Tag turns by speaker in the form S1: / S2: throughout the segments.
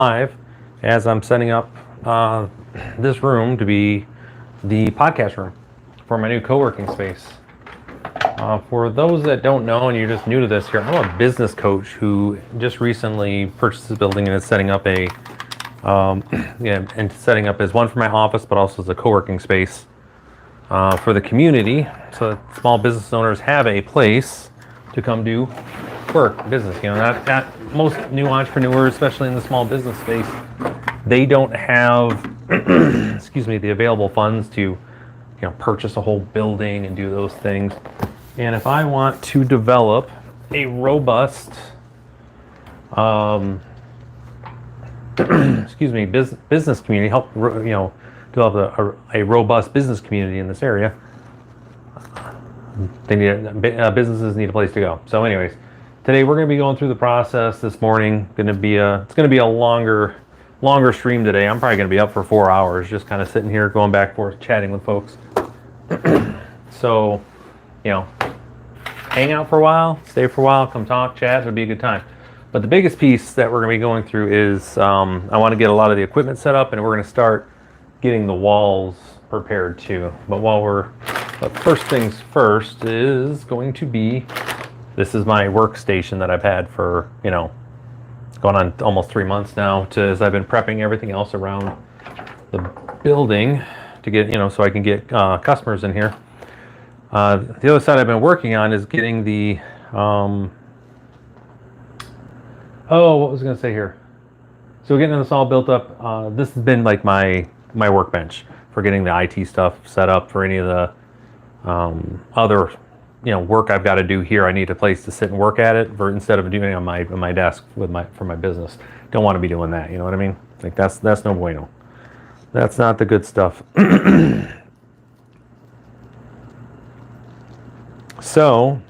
S1: live as I'm setting up this room to be the podcast room for my new co-working space. For those that don't know and you're just new to this here, I'm a business coach who just recently purchased this building and is setting up setting up as one for my office, but also as a co-working space for the community, so that small business owners have a place to come do work, business. You know, not most new entrepreneurs, especially in the small business space, they don't have, the available funds to, purchase a whole building and do those things. And if I want to develop a robust, business community, help, develop a robust business community in this area, businesses need a place to go. So anyways, today we're going to be going through the process this morning. It's going to be a longer stream today. I'm probably going to be up for 4 hours, just kind of sitting here, going back and forth, chatting with folks. So, hang out for a while, stay for a while, come talk, chat. It'll be a good time. But the biggest piece that we're going to be going through is I want to get a lot of the equipment set up, and we're going to start getting the walls prepared too. But first things first is going to be, this is my workstation that I've had for, going on almost 3 months now, as I've been prepping everything else around the building to get, so I can get customers in here. The other side I've been working on is getting the, what was I going to say here? So getting this all built up. This has been like my workbench for getting the IT stuff set up for any of the other, work I've got to do here. I need a place to sit and work at it instead of doing it on my desk for my business. Don't want to be doing that. You know what I mean? Like that's no bueno. That's not the good stuff. So,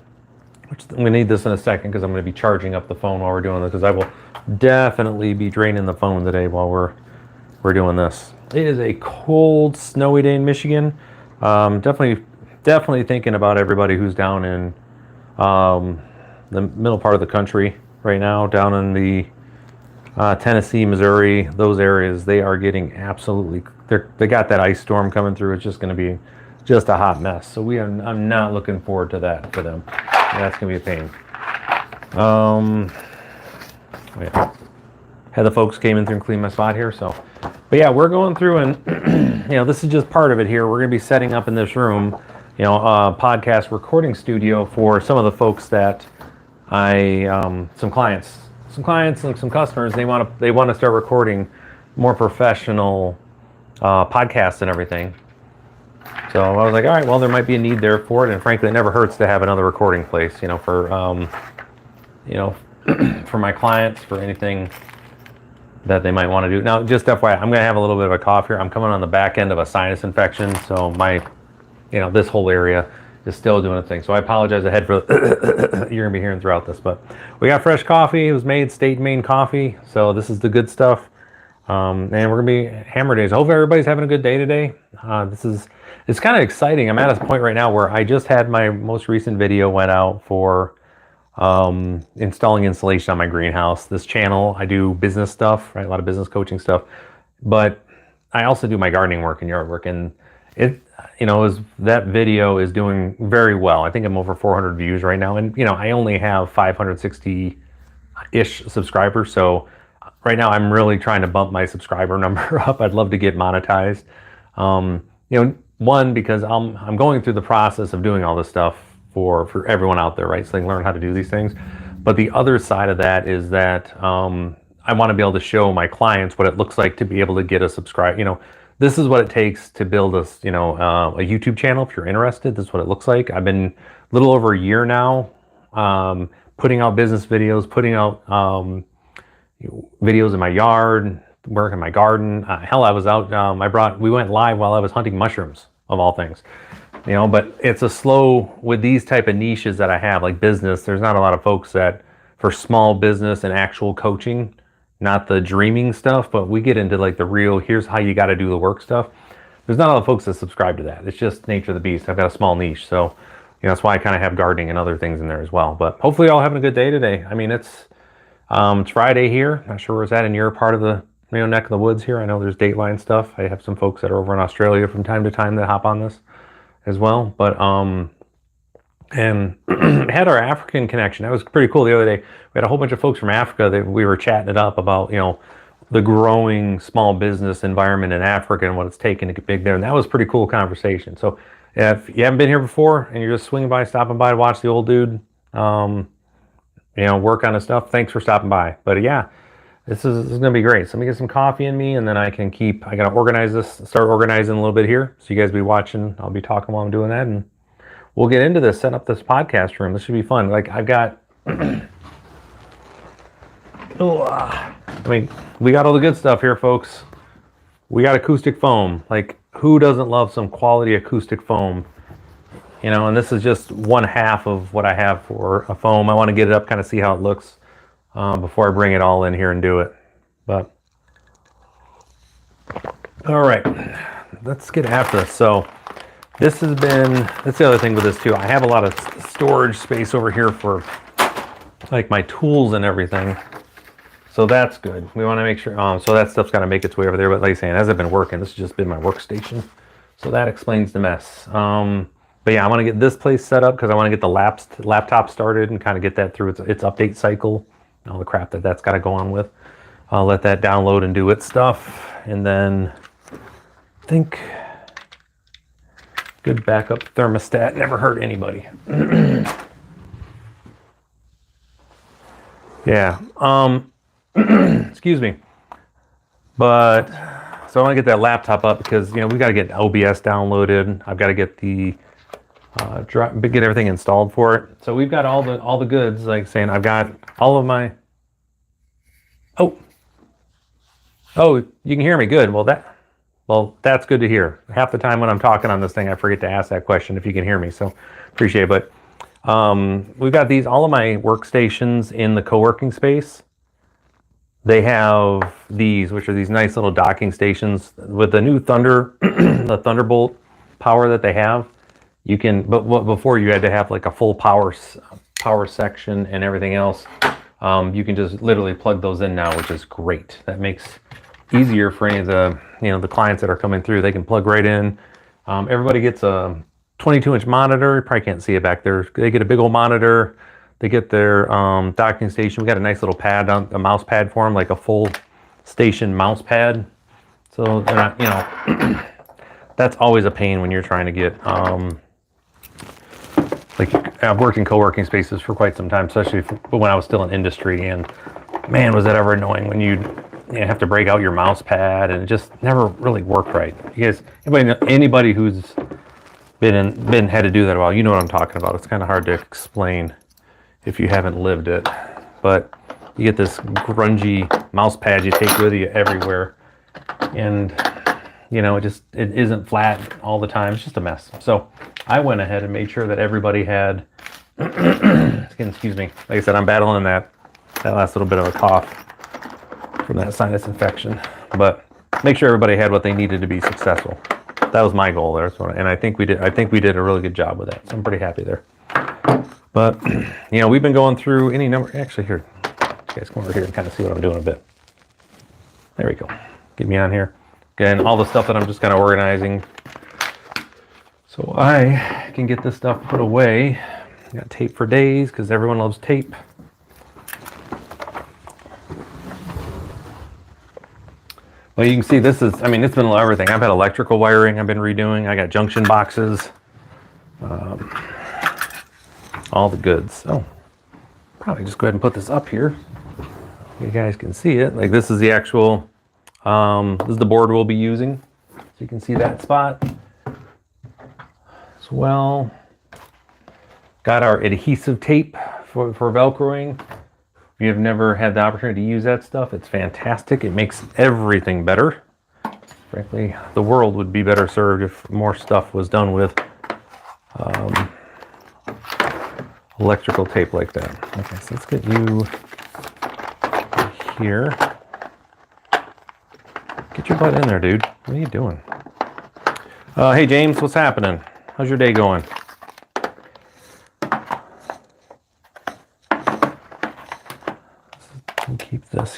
S1: I'm going to need this in a second because I'm going to be charging up the phone while we're doing this, because I will definitely be draining the phone today while we're doing this. It is a cold, snowy day in Michigan. Definitely thinking about everybody who's down in the middle part of the country right now, down in the Tennessee, Missouri, those areas. They are getting they got that ice storm coming through. It's just going to be just a hot mess. So I'm not looking forward to that for them. That's going to be a pain. Had the folks came in through and cleaned my spot here. So, but yeah, we're going through and, this is just part of it here. We're going to be setting up in this room, a podcast recording studio for some of the folks that some clients and some customers, they want to start recording more professional podcasts and everything. So I was like, all right, well, there might be a need there for it, and frankly, it never hurts to have another recording place, for for my clients, for anything that they might want to do. Now, just FYI, I'm going to have a little bit of a cough here. I'm coming on the back end of a sinus infection, so my, this whole area is still doing its thing. So I apologize ahead for you're going to be hearing throughout this. But we got fresh coffee. It was made State Maine coffee, so this is the good stuff. And we're going to be hammer days. I hope everybody's having a good day today. It's kind of exciting. I'm at a point right now where I just had my most recent video went out for installing insulation on my greenhouse. This channel, I do business stuff, right? A lot of business coaching stuff, but I also do my gardening work and yard work. And that video is doing very well. I think I'm over 400 views right now. And, I only have 560-ish subscribers. So right now I'm really trying to bump my subscriber number up. I'd love to get monetized. One, because I'm going through the process of doing all this stuff for everyone out there, right? So they can learn how to do these things. But the other side of that is that I want to be able to show my clients what it looks like to be able to get a subscribe. This is what it takes to build a YouTube channel. If you're interested, this is what it looks like. I've been a little over a year now putting out business videos, putting out videos in my yard, work in my garden. Hell, I was out. We went live while I was hunting mushrooms, of all things. But it's a slow with these type of niches that I have, like business. There's not a lot of folks that for small business and actual coaching, not the dreaming stuff, but we get into like the real, here's how you got to do the work stuff. There's not a lot of folks that subscribe to that. It's just nature of the beast. I've got a small niche. So, that's why I kind of have gardening and other things in there as well. But hopefully y'all having a good day today. I mean, it's It's Friday here. Not sure where it's at in your part of the neck of the woods here. I know there's Dateline stuff. I have some folks that are over in Australia from time to time that hop on this as well. But and had our African connection. That was pretty cool the other day. We had a whole bunch of folks from Africa that we were chatting it up about, the growing small business environment in Africa and what it's taken to get big there. And that was a pretty cool conversation. So if you haven't been here before and you're just swinging by, stopping by to watch the old dude, work on his stuff, thanks for stopping by. But yeah, this is going to be great. So let me get some coffee in me and then I got to organize this, start organizing a little bit here. So you guys be watching. I'll be talking while I'm doing that. And we'll get into this, set up this podcast room. This should be fun. Like I've got, we got all the good stuff here, folks. We got acoustic foam. Like, who doesn't love some quality acoustic foam? And this is just one half of what I have for a foam. I want to get it up, kind of see how it looks before I bring it all in here and do it. But, all right, let's get after this. So, that's the other thing with this too. I have a lot of storage space over here for like my tools and everything. So that's good. We want to make sure, so that stuff's got to make its way over there. But like I saying, as I've been working, this has just been my workstation. So that explains the mess. But yeah, I want to get this place set up because I want to get the laptop started and kind of get that through its update cycle. All the crap that's got to go on with. I'll let that download and do its stuff. And then I think good backup thermostat never hurt anybody. Yeah. Excuse me. But so I want to get that laptop up because we got to get OBS downloaded. I've got to get the get everything installed for it. So we've got all the goods. Like saying, I've got all of my. Oh, you can hear me. Good. Well, that's good to hear. Half the time when I'm talking on this thing, I forget to ask that question if you can hear me. So appreciate it. But we've got all of my workstations in the co-working space. They have these, which are these nice little docking stations with the new the Thunderbolt power that they have. You can, but before you had to have like a full power section and everything else. You can just literally plug those in now, which is great. That makes easier for any of the the clients that are coming through. They can plug right in. Everybody gets a 22-inch monitor. You probably can't see it back there. They get a big old monitor. They get their docking station. We got a nice little pad, a mouse pad for them, like a full station mouse pad. So they're not, that's always a pain when you're trying to get, like I've worked in co-working spaces for quite some time, especially when I was still in industry. And man, was that ever annoying when you have to break out your mouse pad and it just never really worked right. Because anybody who's had to do that a while, you know what I'm talking about. It's kind of hard to explain if you haven't lived it, but you get this grungy mouse pad you take with you everywhere, and it isn't flat all the time. It's just a mess. So I went ahead and made sure that everybody had excuse me, like I said, I'm battling that last little bit of a cough from that sinus infection, but make sure everybody had what they needed to be successful. That was my goal there, and I think we did a really good job with that, so I'm pretty happy there. But, we've been going through any number. Actually, here, you guys come over here and kind of see what I'm doing a bit. There we go. Get me on here. Again, all the stuff that I'm just kind of organizing so I can get this stuff put away. Got tape for days because everyone loves tape. Well, you can see this is, it's been everything. I've had electrical wiring I've been redoing. I got junction boxes. All the goods. Oh, probably just go ahead and put this up here. You guys can see it. Like this is the actual, this is the board we'll be using. So you can see that spot as well. Got our adhesive tape for Velcroing. If you've never had the opportunity to use that stuff, it's fantastic. It makes everything better. Frankly, the world would be better served if more stuff was done with electrical tape like that. Okay, so let's get you here. Get your butt in there, dude. What are you doing? Hey, James, what's happening? How's your day going?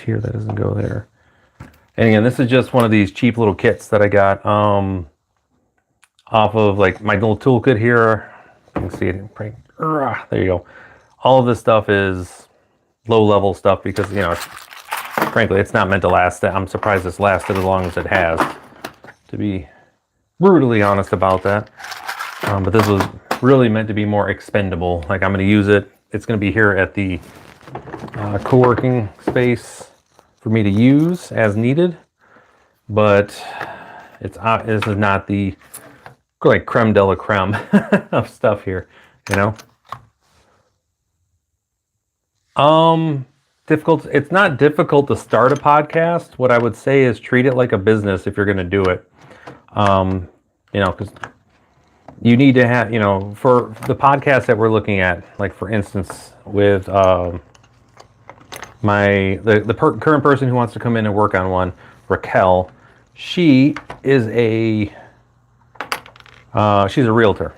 S1: here that doesn't go there. And again, this is just one of these cheap little kits that I got off of like my little toolkit here. You can see it. There you go. All of this stuff is low level stuff because, you know, frankly, it's not meant to last. I'm surprised it's lasted as long as it has, to be brutally honest about that. But this was really meant to be more expendable. Like, I'm going to use it. It's going to be here at the co-working space for me to use as needed. But this is not the like creme de la creme of stuff here, you know. Difficult. It's not difficult to start a podcast. What I would say is treat it like a business if you're going to do it. You know, because you need to have, you know, for the podcast that we're looking at, like for instance, with the current person who wants to come in and work on one, Raquel, she is she's a realtor,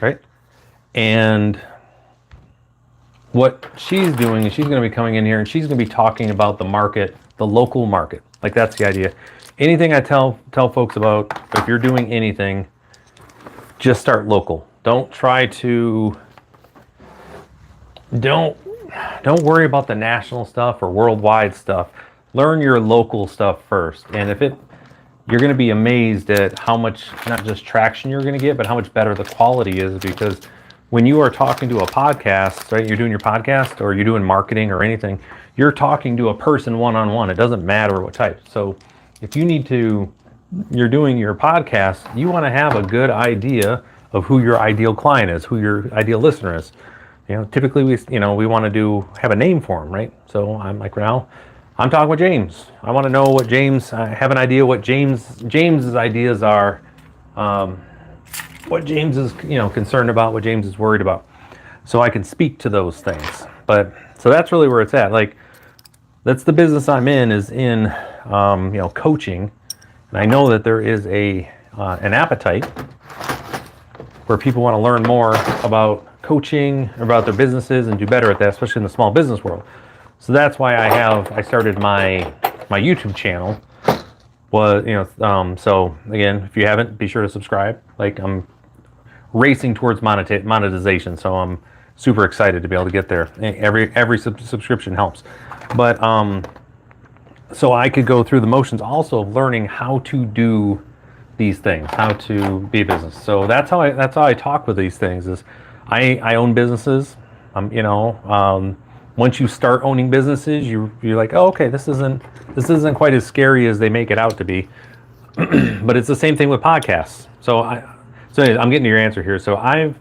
S1: right? And what she's doing is she's going to be coming in here and she's going to be talking about the market, the local market. Like, that's the idea. Anything I tell folks about, if you're doing anything, just start local. Don't try to, don't worry about the national stuff or worldwide stuff. Learn your local stuff first. And you're going to be amazed at how much, not just traction you're going to get, but how much better the quality is, because when you are talking to a podcast, right, you're doing your podcast or you're doing marketing or anything, you're talking to a person one-on-one. It doesn't matter what type. So if you're doing your podcast, you want to have a good idea of who your ideal client is, who your ideal listener is. You know, typically we want to have a name for them, right? So I'm like, now I'm talking with James. I want to know what I have an idea what James's ideas are, what James is, you know, concerned about, what James is worried about. So I can speak to those things. So that's really where it's at. Like, that's the business I'm in, is in, you know, coaching. And I know that there is an appetite where people want to learn more about coaching, about their businesses, and do better at that, especially in the small business world. So that's why I started my YouTube channel. So again, if you haven't, be sure to subscribe. Like, I'm racing towards monetization, so I'm super excited to be able to get there. Every subscription helps. But so I could go through the motions also of learning how to do these things, how to be a business. So that's how I talk with these things. Is I own businesses. You know, once you start owning businesses, you're like, oh, okay, this isn't quite as scary as they make it out to be. But it's the same thing with podcasts. So anyways, I'm getting to your answer here. So I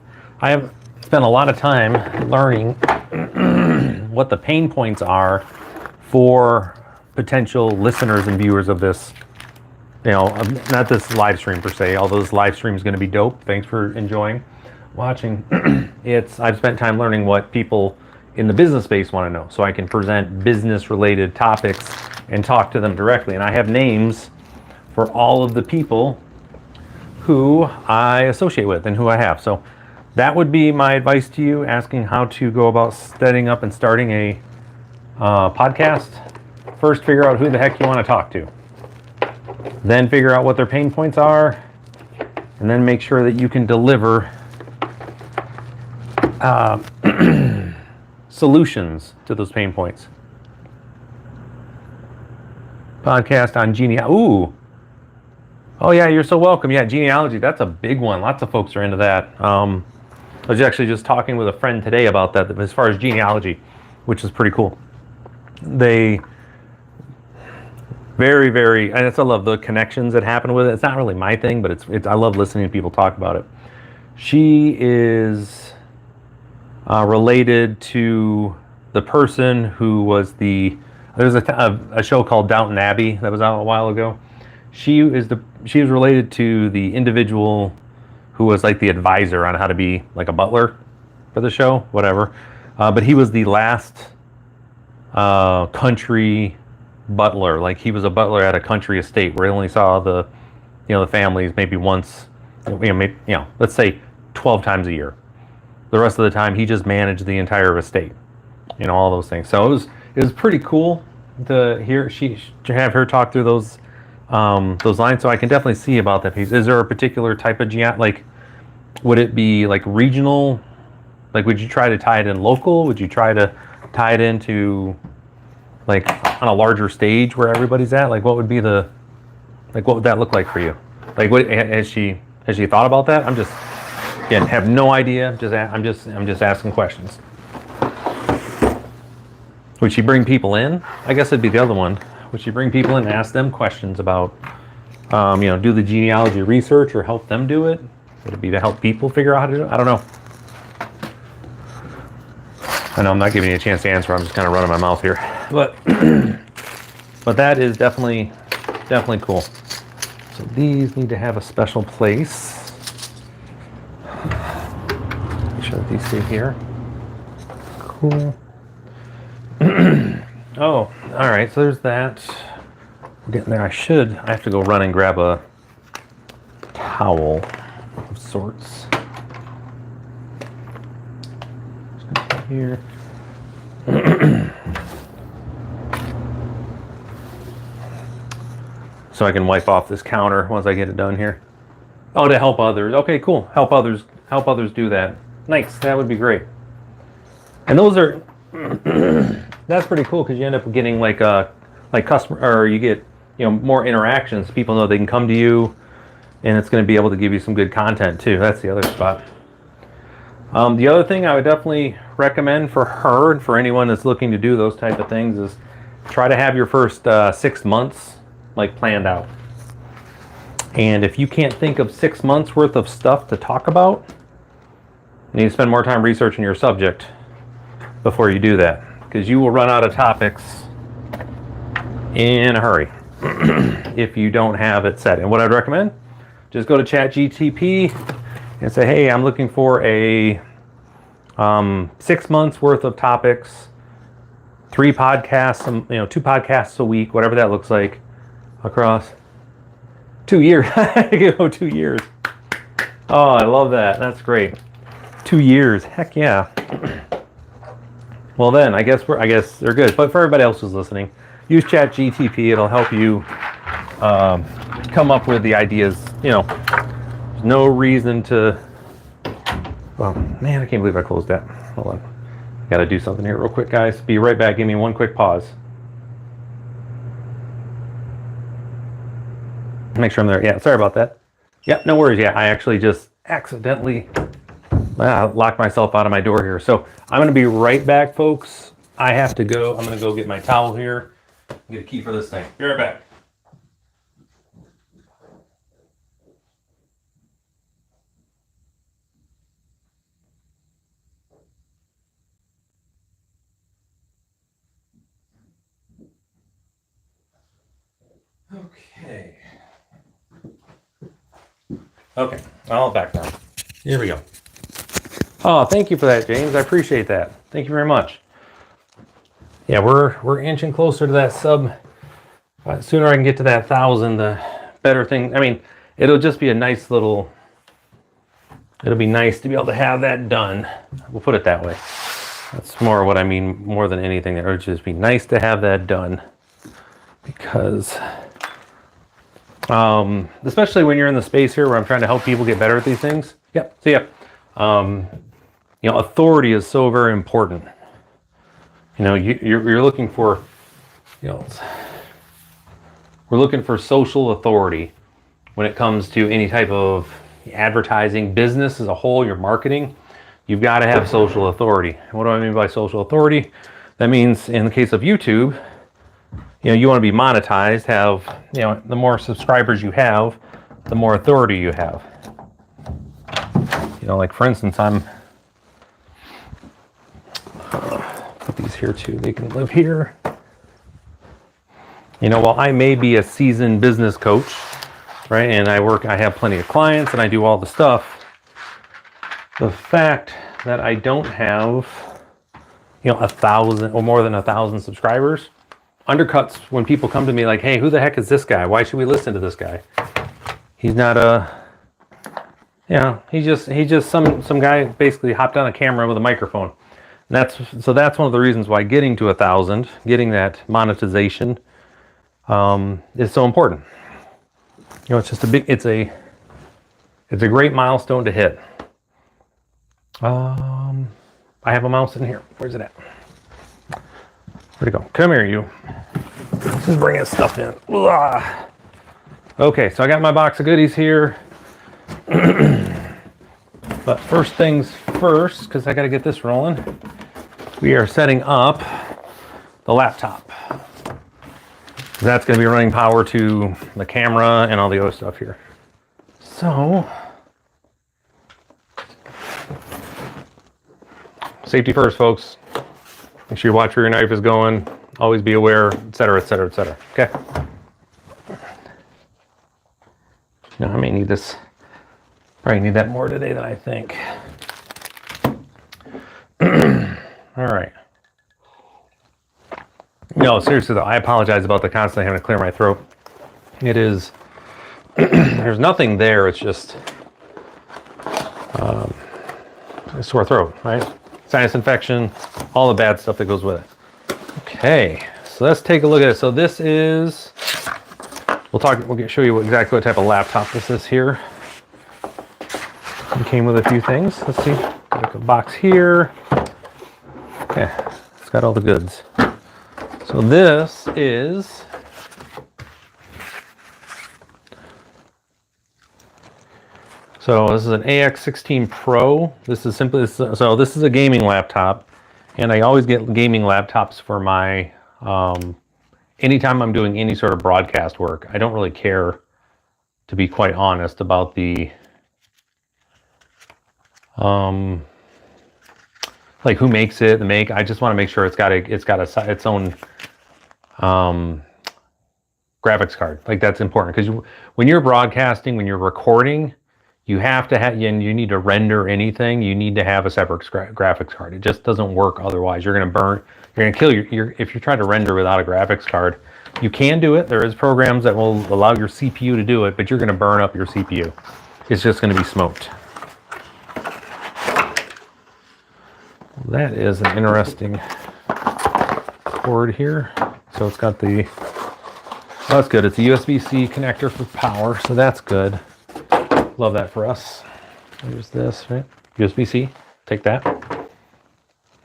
S1: have spent a lot of time learning what the pain points are for potential listeners and viewers of this. You know, not this live stream per se, although this live stream is going to be dope. Thanks for watching. I've spent time learning what people in the business space want to know, so I can present business related topics and talk to them directly. And I have names for all of the people who I associate with and who I have. So that would be my advice to you, asking how to go about setting up and starting a podcast. First, figure out who the heck you want to talk to. Then figure out what their pain points are, and then make sure that you can deliver solutions to those pain points. Podcast on genealogy. Ooh. Oh yeah, you're so welcome. Yeah, genealogy, that's a big one. Lots of folks are into that. I was actually just talking with a friend today about that as far as genealogy, which is pretty cool. They very, very, and I love the connections that happen with it. It's not really my thing, but it's I love listening to people talk about it. She is related to the person who was there's a show called Downton Abbey that was out a while ago. She was related to the individual who was like the advisor on how to be like a butler for the show, whatever. But he was the last country butler. Like, he was a butler at a country estate where he only saw the families maybe once, let's say 12 times a year. The rest of the time he just managed the entire estate, all those things. So it was pretty cool, to have her talk through those lines, so I can definitely see about that piece. Is there a particular type of like, would it be like regional? Like, would you try to tie it in local? Would you try to tie it into like on a larger stage where everybody's at? Like, what would that look like for you? Like, what has she thought about that? I'm just, again, have no idea. I'm just asking questions. Would she bring people in? I guess it'd be the other one. Would she bring people in and ask them questions about, do the genealogy research or help them do it? Would it be to help people figure out how to do it? I don't know. I know I'm not giving you a chance to answer. I'm just kind of running my mouth here. But that is definitely cool. So these need to have a special place. Make sure that these stay here. Cool. Oh, all right. So there's that. We're getting there. I have to go run and grab a towel of sorts. Here. So I can wipe off this counter once I get it done here. Oh, to help others. Okay, cool. Help others do that. Nice. That would be great. And those are that's pretty cool because you end up getting like customer, or you get more interactions. People know they can come to you, and it's going to be able to give you some good content too. That's the other spot. The other thing I would definitely recommend for her and for anyone that's looking to do those type of things is try to have your first 6 months like planned out. And if you can't think of 6 months worth of stuff to talk about, you need to spend more time researching your subject before you do that, because you will run out of topics in a hurry if you don't have it set. And what I'd recommend, just go to ChatGTP and say, hey, I'm looking for a 6 months worth of topics, 3 podcasts, 2 podcasts a week, whatever that looks like, across 2 years. 2 years. Oh, I love that. That's great. 2 years. Heck yeah. Well then, I guess they're good. But for everybody else who's listening, use ChatGTP. It'll help you come up with the ideas. There's no reason to. Oh man, I can't believe I closed that. Hold on. Got to do something here real quick, guys. Be right back. Give me one quick pause. Make sure I'm there. Yeah, sorry about that. Yep, no worries. Yeah, I actually just accidentally locked myself out of my door here. So I'm going to be right back, folks. I have to go. I'm going to go get my towel here. Get a key for this thing. Be right back. Okay, I'm back now. Here we go. Oh, thank you for that, James. I appreciate that. Thank you very much. Yeah, we're inching closer to that sub. The sooner I can get to that 1,000, the better thing. I mean, it'll just be a nice little. It'll be nice to be able to have that done. We'll put it that way. That's more what I mean, more than anything. It would just be nice to have that done, because. Especially when you're in the space here where I'm trying to help people get better at these things. Yep. So yeah, authority is so very important. You're looking for, we're looking for social authority when it comes to any type of advertising, business as a whole, your marketing. You've got to have social authority. What do I mean by social authority? That means in the case of YouTube, you want to be monetized, have, the more subscribers you have, the more authority you have. Like for instance, I'm, put these here too, they can live here. While I may be a seasoned business coach, right, and I have plenty of clients and I do all the stuff, the fact that I don't have, 1,000 or more than 1,000 subscribers, undercuts when people come to me like, hey, who the heck is this guy? Why should we listen to this guy? He's not he's just some guy basically hopped on a camera with a microphone. And that's one of the reasons why getting to 1,000, getting that monetization, is so important. You know, it's just it's a great milestone to hit. I have a mouse in here. Where's it at? Where'd it go? Come here, you. Just bringing stuff in. Ugh. Okay, so I got my box of goodies here. But first things first, because I got to get this rolling, we are setting up the laptop. That's going to be running power to the camera and all the other stuff here. So, safety first, folks. Make sure you watch where your knife is going. Always be aware, etc., etc., etc. Okay. Now I may need this. Probably need that more today than I think. All right. No, seriously though, I apologize about the constantly having to clear my throat. It is, there's nothing there, it's just a sore throat, right? Sinus infection, all the bad stuff that goes with it. Okay, so let's take a look at it. So this is, we'll show you exactly what type of laptop this is here. It came with a few things. Let's see, like a box here. Okay, it's got all the goods. So this is an AX16 Pro. This is simply so this is a gaming laptop, and I always get gaming laptops for my anytime I'm doing any sort of broadcast work. I don't really care, to be quite honest, about the like who makes it, I just want to make sure it's got its own graphics card. Like that's important because when you're broadcasting, when you're recording, you have to have, and you need to render anything, you need to have a separate graphics card. It just doesn't work otherwise. You're going to kill if you're trying to render without a graphics card. You can do it. There is programs that will allow your CPU to do it, but you're going to burn up your CPU. It's just going to be smoked. That is an interesting cord here. So it's got the, oh, that's good. It's a USB-C connector for power, so that's good. Love that for us. There's this, right? USB-C, take that.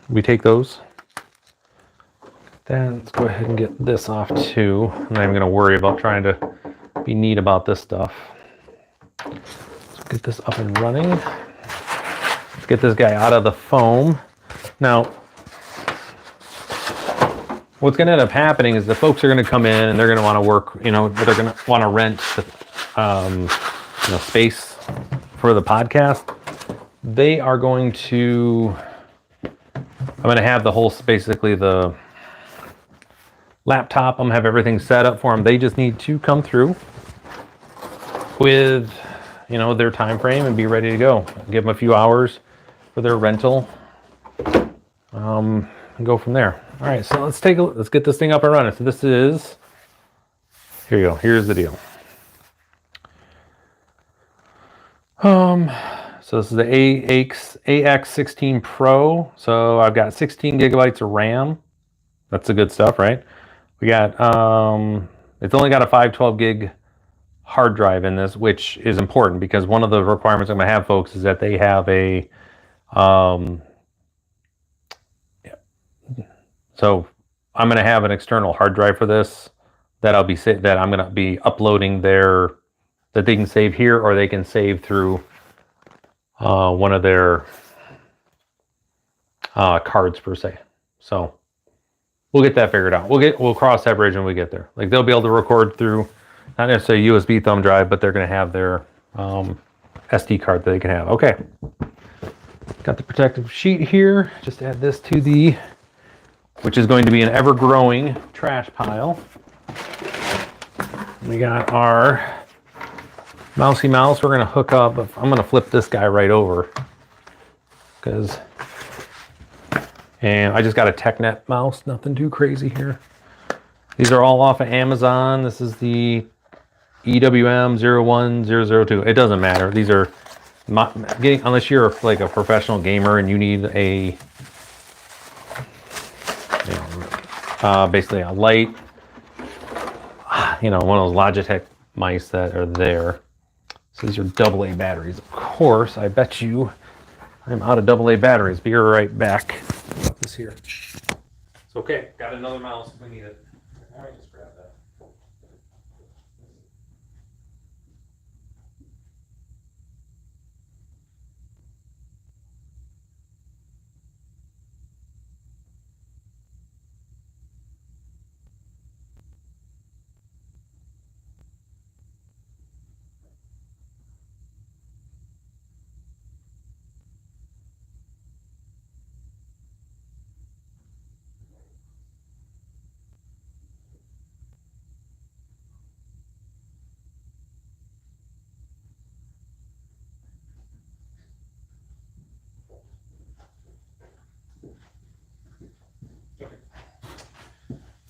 S1: We take those. Then let's go ahead and get this off too. I'm not even gonna worry about trying to be neat about this stuff. Let's get this up and running. Let's get this guy out of the foam. Now, what's going to end up happening is the folks are going to come in and they're going to want to work, they're going to want to rent the, space for the podcast. They are going to, I'm going to have the whole, basically the laptop, I'm going to have everything set up for them. They just need to come through with, their time frame and be ready to go. Give them a few hours for their rental. And go from there. All right, so let's get this thing up and running. So this is, here you go. Here's the deal. So this is the AX16 Pro. So I've got 16 gigabytes of RAM. That's the good stuff, right? We got, it's only got a 512 gig hard drive in this, which is important because one of the requirements I'm gonna have, folks, is that they have a, so I'm going to have an external hard drive for this that I'm going to be uploading that they can save here, or they can save through one of their cards per se. So we'll get that figured out. We'll cross that bridge when we get there. Like they'll be able to record through not necessarily a USB thumb drive, but they're going to have their SD card that they can have. Okay. Got the protective sheet here. Just add this to which is going to be an ever-growing trash pile. We got our mousy mouse we're going to hook up. I'm going to flip this guy right over and I just got a TechNet mouse, nothing too crazy here. These are all off of Amazon. This is the EWM01002. It doesn't matter. These are unless you're like a professional gamer and you need a basically a light, you know, one of those Logitech mice that are there. So these are AA batteries. Of course, I bet you I'm out of AA batteries. Be right back. Put this here. It's okay. Got another mouse if we need it. All right, just grab that.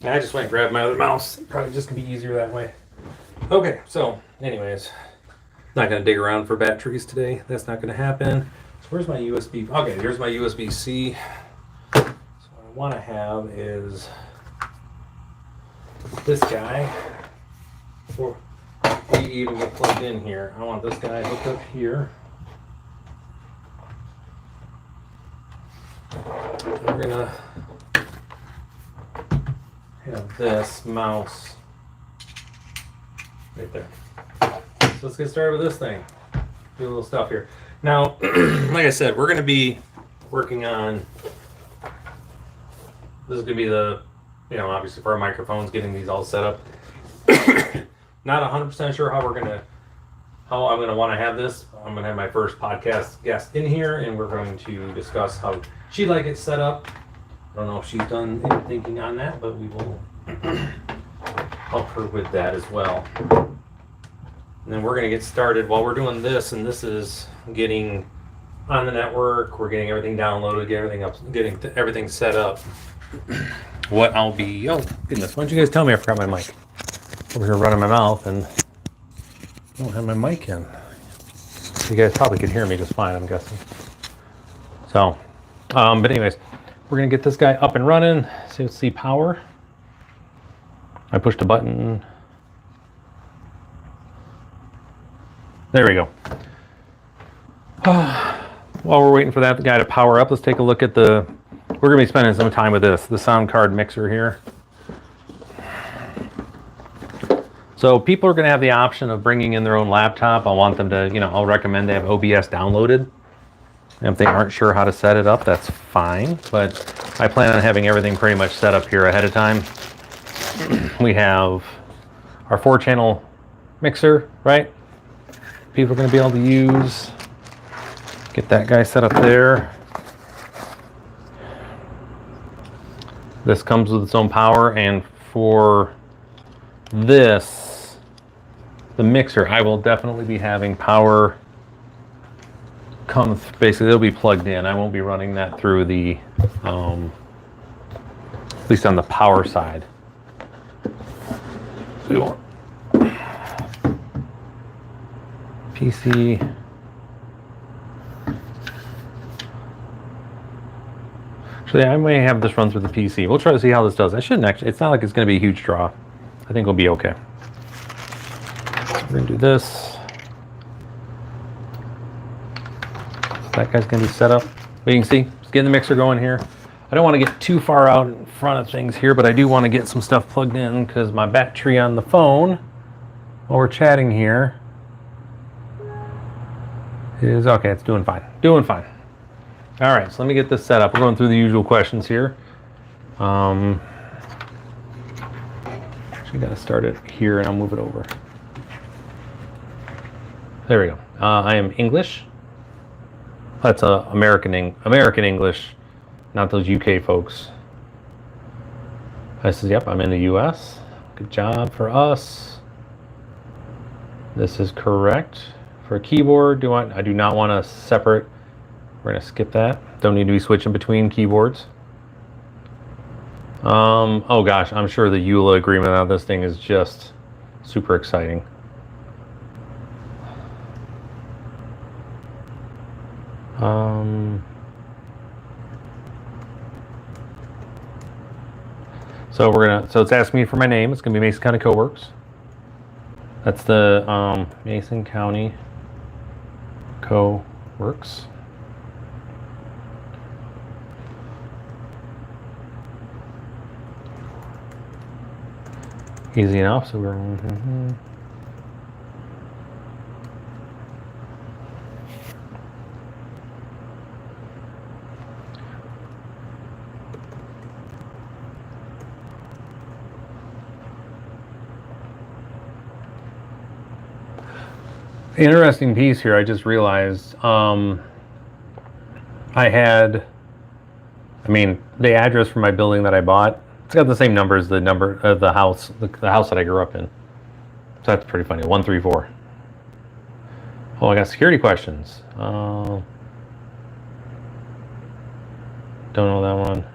S1: I just went and grabbed my other mouse. Probably just gonna be easier that way. Okay, so anyways, not gonna dig around for batteries today. That's not gonna happen. So where's my USB? Okay, here's my USB-C. So what I want to have is this guy. Before we even get plugged in here, I want this guy hooked up here. And we're gonna have this mouse right there. So let's get started with this thing. Do a little stuff here. Now, like I said, we're going to be working on, this is going to be the, you know, obviously for our microphones, getting these all set up. Not 100% sure how I'm going to want to have this. I'm going to have my first podcast guest in here, and we're going to discuss how she'd like it set up. I don't know if she's done any thinking on that, but we will help her with that as well. And then we're going to get started while we're doing this, and this is getting on the network. We're getting everything downloaded, getting everything set up. What I'll be, oh goodness, why don't you guys tell me I forgot my mic? Over here running my mouth and I don't have my mic in. You guys probably could hear me just fine, I'm guessing. So, but anyways, we're gonna get this guy up and running. So let's see power. I pushed a button. There we go. While we're waiting for that guy to power up, let's take a look at we're gonna be spending some time with the sound card mixer here. So people are gonna have the option of bringing in their own laptop. I want them to, I'll recommend they have OBS downloaded. And if they aren't sure how to set it up, that's fine. But I plan on having everything pretty much set up here ahead of time. We have our 4-channel mixer, right? People are going to be able to use. Get that guy set up there. This comes with its own power, and for this, the mixer, I will definitely be having power come, basically it'll be plugged in. I won't be running that through the, at least on the power side. We won't. PC. Actually, I may have this run through the PC. We'll try to see how this does. I shouldn't actually, it's not like it's going to be a huge draw. I think we'll be okay. So we're going to do this. That guy's going to be set up. But you can see, just getting the mixer going here. I don't want to get too far out in front of things here, but I do want to get some stuff plugged in because my battery on the phone, while we're chatting here, is okay. It's doing fine. Doing fine. All right, so let me get this set up. We're going through the usual questions here. Actually, got to start it here, and I'll move it over. There we go. I am English. That's American English, not those UK folks. I said, yep, I'm in the US. Good job for us. This is correct. For a keyboard, I do not want a separate. We're going to skip that. Don't need to be switching between keyboards. Oh gosh, I'm sure the EULA agreement on this thing is just super exciting. So so it's asking me for my name. It's gonna be Mason County Coworks. That's the Mason County Coworks. Easy enough. So we're interesting piece here. I just realized I mean, the address for my building that I bought, it's got the same number as the number of the house that I grew up in. So that's pretty funny. 134. Oh, I got security questions. Don't know that one.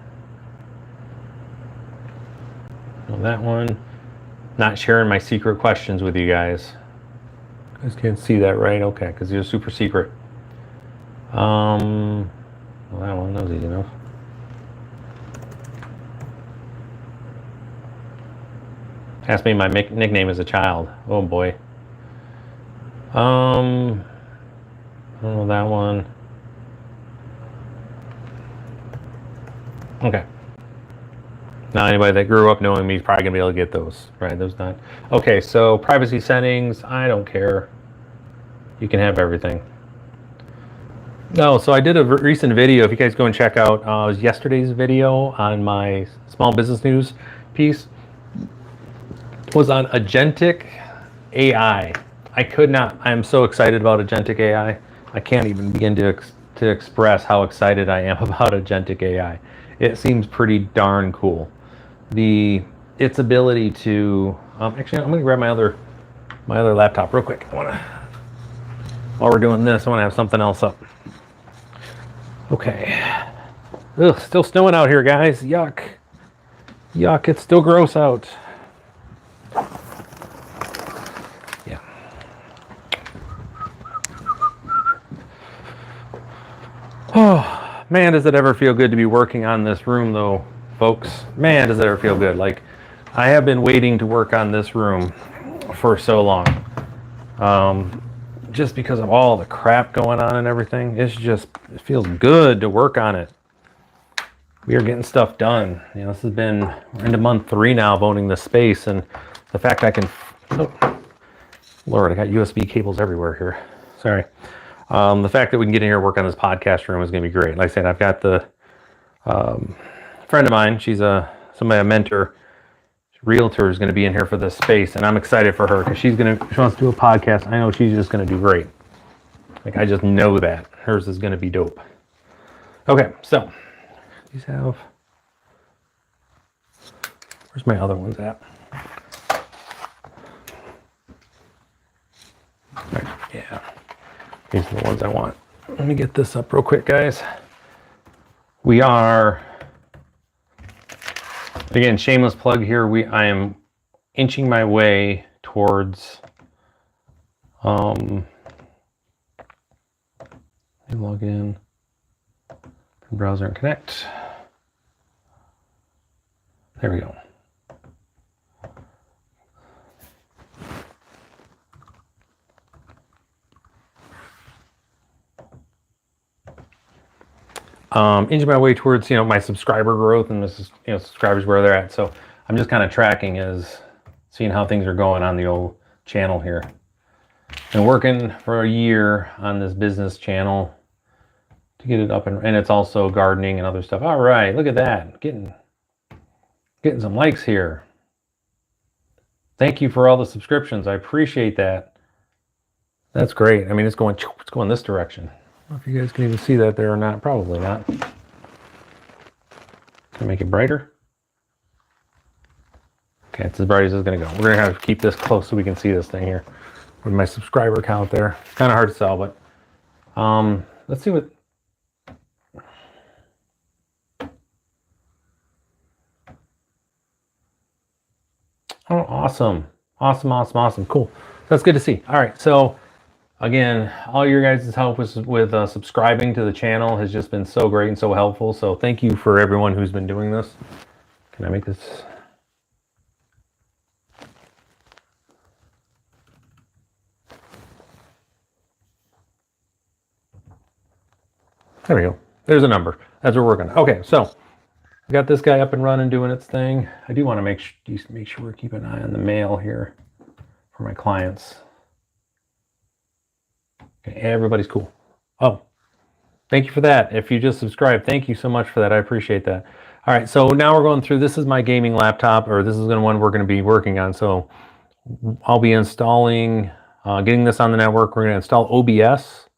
S1: Know that one. Not sharing my secret questions with you guys. You guys can't see that, right? Okay, because they're super secret. Well, that one, that was easy enough. Asked me my nickname as a child. Oh boy. I don't know that one. Okay. Now anybody that grew up knowing me is probably gonna be able to get those, right? Those not. Okay, so privacy settings, I don't care. You can have everything. No, so I did a recent video. If you guys go and check out, it was yesterday's video on my small business news piece. It was on agentic AI. I am so excited about agentic AI. I can't even begin to express how excited I am about agentic AI. It seems pretty darn cool. Its ability to actually, I'm gonna grab my other laptop real quick. While we're doing this, I want to have something else up. Okay. Ugh, still snowing out here, guys. Yuck. Yuck, it's still gross out. Yeah. Oh, man, does it ever feel good to be working on this room, though, folks? Man, does it ever feel good. Like, I have been waiting to work on this room for so long. Just because of all the crap going on and everything. It feels good to work on it. We are getting stuff done. You know, we're into month 3 now of owning this space, and the fact I can, oh, Lord, I got USB cables everywhere here. Sorry. The fact that we can get in here and work on this podcast room is going to be great. Like I said, I've got the friend of mine. She's a mentor. Realtor is going to be in here for this space, and I'm excited for her because she wants to do a podcast. I know she's just going to do great. Like, I just know that hers is going to be dope. Okay, so these have. Where's my other ones at? Right, yeah, these are the ones I want. Let me get this up real quick, guys. We are. Again, shameless plug here. I am inching my way towards log in, browser and connect. There we go. Inching my way towards, my subscriber growth and this is, subscribers where they're at. So I'm just kind of tracking seeing how things are going on the old channel here. Been working for a year on this business channel to get it up and it's also gardening and other stuff. All right, look at that. Getting some likes here. Thank you for all the subscriptions. I appreciate that. That's great. I mean, it's going this direction. I don't know if you guys can even see that there or not. Probably not. Can I make it brighter? Okay, it's as bright as it's going to go. We're going to have to keep this close so we can see this thing here with my subscriber count there. It's kind of hard to tell, but let's see what. Oh, awesome. Awesome. Cool. That's good to see. All right, so again, all your guys' help with subscribing to the channel has just been so great and so helpful. So thank you for everyone who's been doing this. Can I make this? There we go. There's a number. That's what we're working on. Okay, so I got this guy up and running, doing its thing. I do want to make sure we're keeping an eye on the mail here for my clients. Okay, everybody's cool. Oh, thank you for that. If you just subscribed, thank you so much for that. I appreciate that. All right, so now we're going through. This is my gaming laptop, or this is the one we're going to be working on. So I'll be installing, getting this on the network. We're going to install OBS,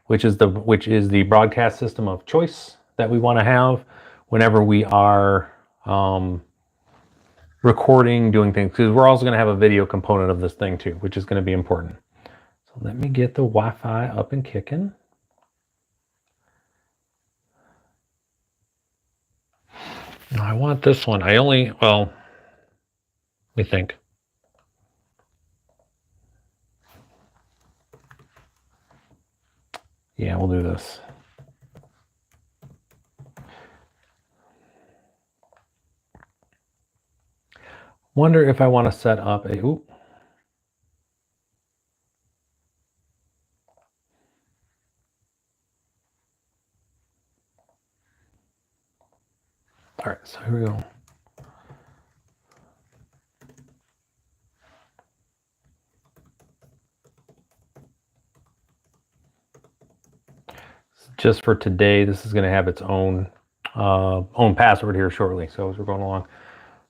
S1: which is the broadcast system of choice that we want to have whenever we are recording, doing things. Because we're also going to have a video component of this thing too, which is going to be important. So let me get the Wi-Fi up and kicking. No, I want this one. Let me think. Yeah, we'll do this. Wonder if I want to set up a, ooh. All right, so here we go. Just for today, this is going to have its own password here shortly. So as we're going along,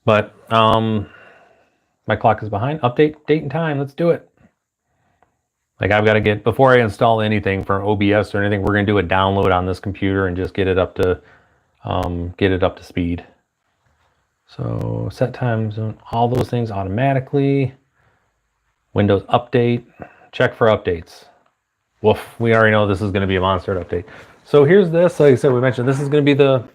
S1: but my clock is behind. Update date and time. Let's do it. Like I've got to get, before I install anything for OBS or anything, we're going to do a download on this computer and just get it up to speed. So set time zone, all those things automatically. Windows update, check for updates. Woof, we already know this is going to be a monster update. So here's this, like I said, we mentioned this is going to be the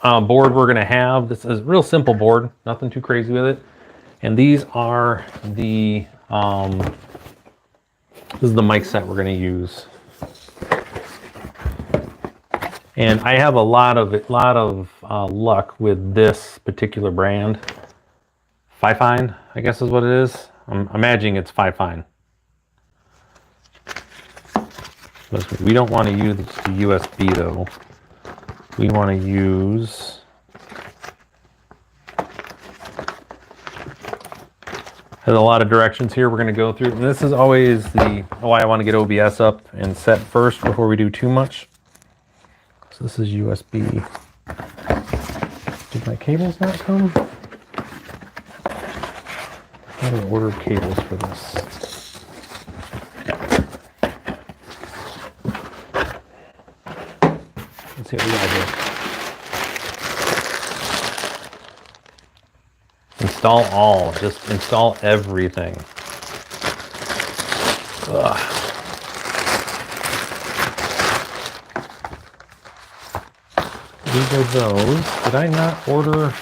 S1: board we're going to have. This is a real simple board, nothing too crazy with it. And these are the, this is the mic set we're going to use. And I have a lot of luck with this particular brand. Fifine, I guess is what it is. I'm imagining it's Fifine. We don't want to use the USB though. We want to use, has a lot of directions here we're going to go through. And this is always why I want to get OBS up and set first before we do too much. So this is USB. Did my cables not come? I haven't ordered cables for this. Let's see what we got here. Install all. Just install everything. Ugh. These are those. Did I not order?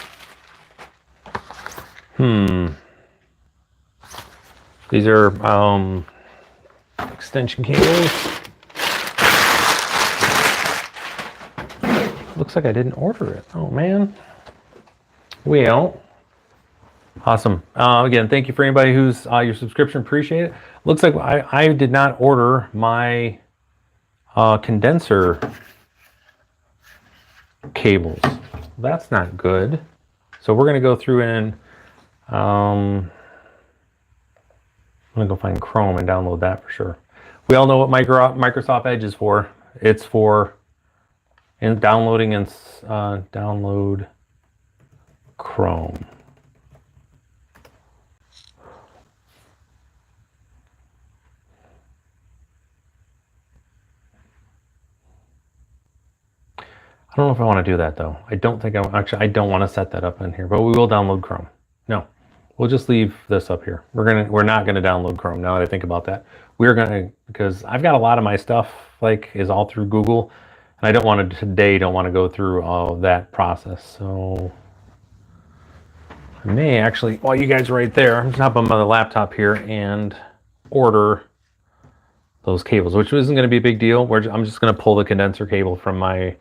S1: These are extension cables. Looks like I didn't order it. Oh man. Well, awesome. Again, thank you for anybody who's your subscription. Appreciate it. Looks like I did not order my condenser cables. That's not good. So we're going to go through and I'm going to go find Chrome and download that for sure. We all know what Microsoft Edge is for. It's for downloading and download Chrome. I don't know if I want to do that though. I don't think I don't want to set that up in here, but we will download Chrome. No, we'll just leave this up here. We're not gonna download Chrome now that I think about that. We're gonna, because I've got a lot of my stuff is all through Google, and I don't want to go through all of that process. So I may actually, while you guys are right there, I'm just hop on my laptop here and order those cables, which isn't going to be a big deal. I'm just going to pull the condenser cable from my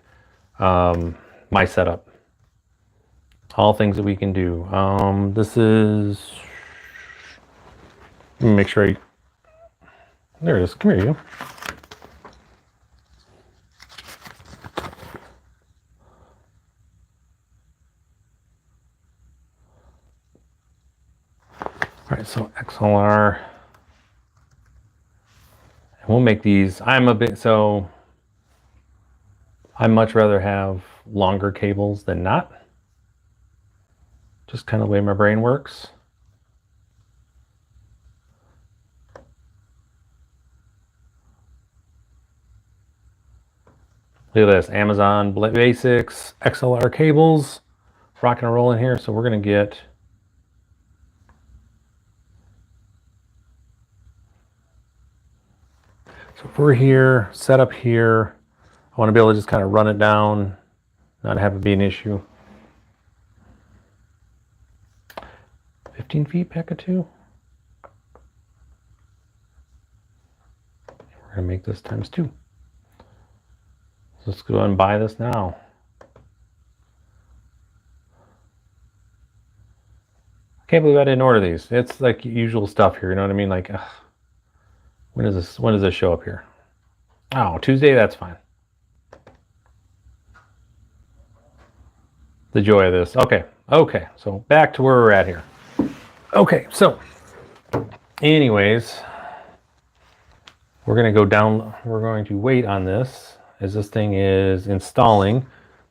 S1: my setup. All things that we can do. This is, let me make sure there it is. Come here, you. XLR. And we'll make these. I much rather have longer cables than not. Just kind of the way my brain works. Look at this, Amazon Basics XLR cables, rocking and rolling here. So we're gonna get so if we're here, set up here, I want to be able to just kind of run it down, not have it be an issue. 15 feet, pack of 2. We're gonna make this times 2. Let's go ahead and buy this now. I can't believe I didn't order these. It's like usual stuff here, you know what I mean? Like, when does this show up here? Oh, Tuesday, that's fine. The joy of this. Okay, so back to where we're at here. Okay, so anyways, we're gonna go down, we're going to wait on this as this thing is installing.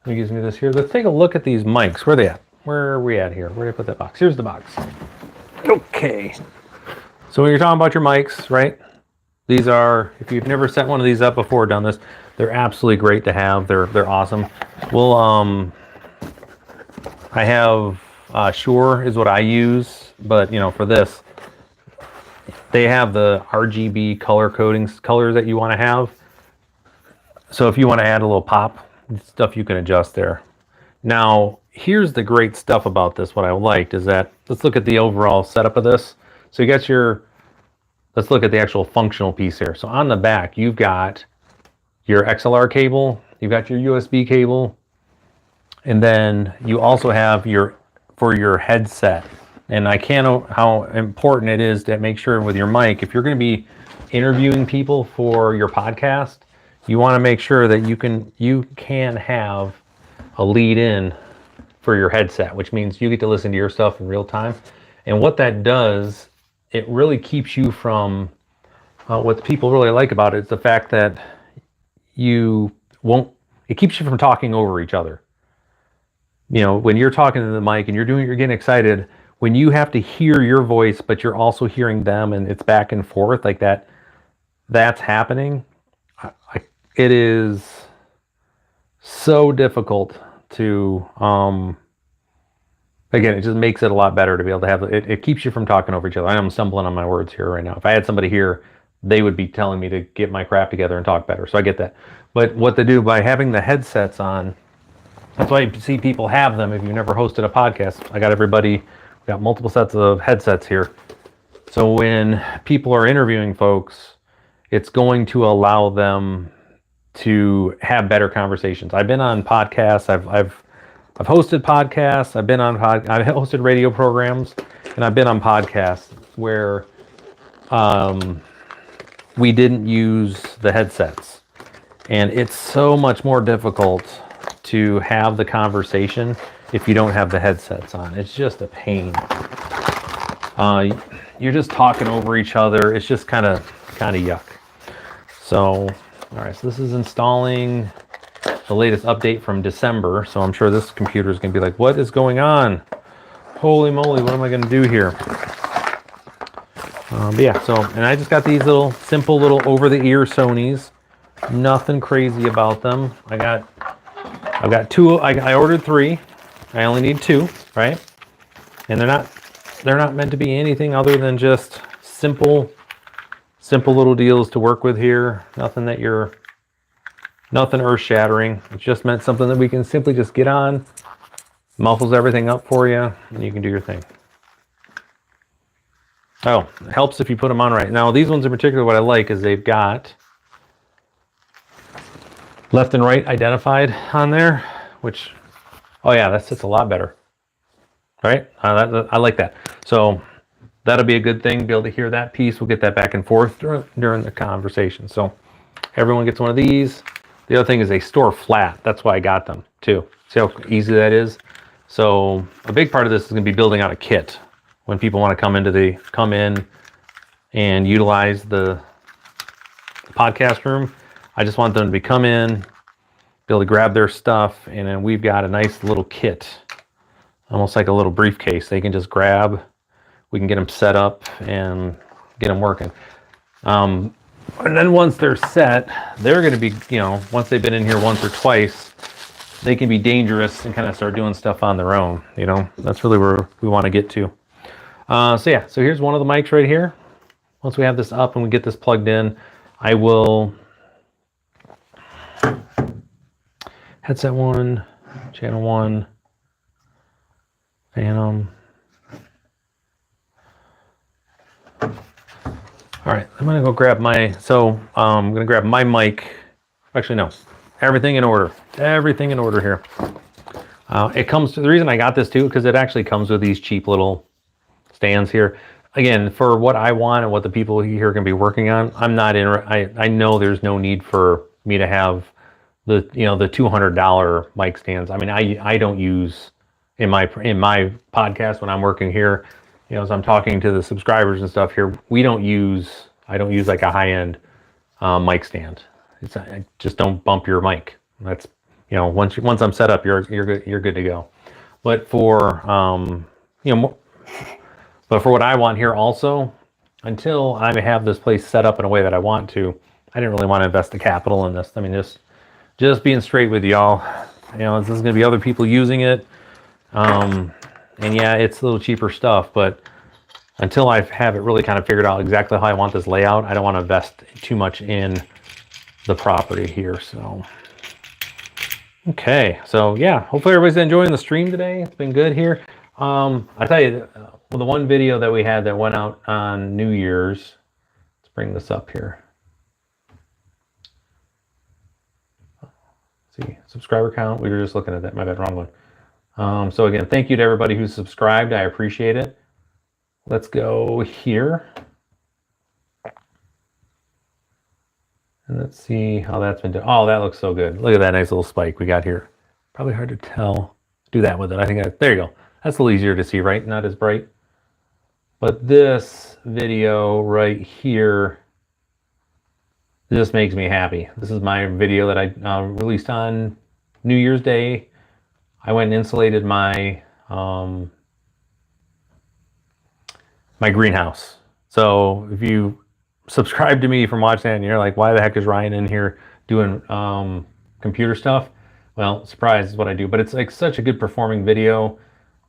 S1: It gives me this here. Let's take a look at these mics. Where are they at? Where are we at here? Where did I put that box? Here's the box. Okay. So when you're talking about your mics, right? These are, if you've never set one of these up before or done this, they're absolutely great to have. They're awesome. We'll, I have, Shure is what I use, but you know, for this, they have the RGB colors that you want to have. So if you want to add a little pop, stuff you can adjust there. Now, here's the great stuff about this. What I liked is that, let's look at the overall setup of this. So you got let's look at the actual functional piece here. So on the back, you've got your XLR cable, you've got your USB cable, and then you also have for your headset. And I can't know how important it is to make sure with your mic, if you're going to be interviewing people for your podcast, you want to make sure that you can have a lead in for your headset, which means you get to listen to your stuff in real time. And what that does, it really keeps you from, what people really like about it is the fact that it keeps you from talking over each other. You know, when you're talking to the mic and you're getting excited, when you have to hear your voice, but you're also hearing them and it's back and forth like that, that's happening. It is so difficult to, again, it just makes it a lot better to be able to have it. It keeps you from talking over each other. I'm stumbling on my words here right now. If I had somebody here, they would be telling me to get my crap together and talk better. So I get that. But what they do by having the headsets on, that's why you see people have them. If you've never hosted a podcast, I got everybody, we got multiple sets of headsets here. So when people are interviewing folks, it's going to allow them to have better conversations. I've been on podcasts. I've hosted podcasts. I've hosted radio programs, and I've been on podcasts where we didn't use the headsets, and it's so much more difficult to have the conversation if you don't have the headsets on. It's just a pain. You're just talking over each other. It's just kind of yuck. So, all right, so this is installing the latest update from December. So I'm sure this computer is going to be like, what is going on? Holy moly, what am I going to do here? But yeah, so, and I just got these simple little over-the-ear Sonys. Nothing crazy about them. I've got 2. I ordered 3. I only need 2, right? And they're not meant to be anything other than just simple little deals to work with here. Nothing earth-shattering. It's just meant something that we can simply just get on, muffles everything up for you, and you can do your thing. Oh, it helps if you put them on right. Now, these ones in particular, what I like is they've got left and right identified on there, which, oh yeah, that sits a lot better, right? I like that. So that'll be a good thing, be able to hear that piece. We'll get that back and forth during the conversation. So everyone gets one of these. The other thing is they store flat. That's why I got them too. See how easy that is? So a big part of this is going to be building out a kit. When people want to come in, and utilize the podcast room. I just want them to come in, be able to grab their stuff, and then we've got a nice little kit, almost like a little briefcase they can just grab. We can get them set up and get them working. And then once they're set, they're going to be, once they've been in here once or twice, they can be dangerous and kind of start doing stuff on their own. That's really where we want to get to. So here's one of the mics right here. Once we have this up and we get this plugged in, I will headset 1, channel 1, Phantom. All right, I'm gonna go grab I'm gonna grab my mic. Actually, no, everything in order. Everything in order here. The reason I got this too, because it actually comes with these cheap little stands here. Again, for what I want and what the people here can be working on, I know there's no need for me to have the $200 mic stands. I mean, I don't use in my podcast when I'm working here. As I'm talking to the subscribers and stuff here, I don't use like a high-end mic stand. I just don't bump your mic. That's once I'm set up, you're good to go. But for what I want here also, until I have this place set up in a way that I want to, I didn't really want to invest the capital in this. I mean, just being straight with y'all, this is going to be other people using it. And yeah, it's a little cheaper stuff, but until I have it really kind of figured out exactly how I want this layout, I don't want to invest too much in the property here. So, okay. So yeah, hopefully everybody's enjoying the stream today. It's been good here. I tell you, the one video that we had that went out on New Year's, let's bring this up here. Let's see, subscriber count. We were just looking at that. My bad, wrong one. So again, thank you to everybody who's subscribed. I appreciate it. Let's go here. And let's see how that's been done. Oh, that looks so good. Look at that nice little spike we got here. Probably hard to tell. Do that with it. I think there you go. That's a little easier to see, right? Not as bright. But this video right here just makes me happy. This is my video that I released on New Year's Day. I went and insulated my my greenhouse. So if you subscribe to me from watching that and you're like, why the heck is Ryan in here doing computer stuff? Well, surprise is what I do. But it's like such a good performing video.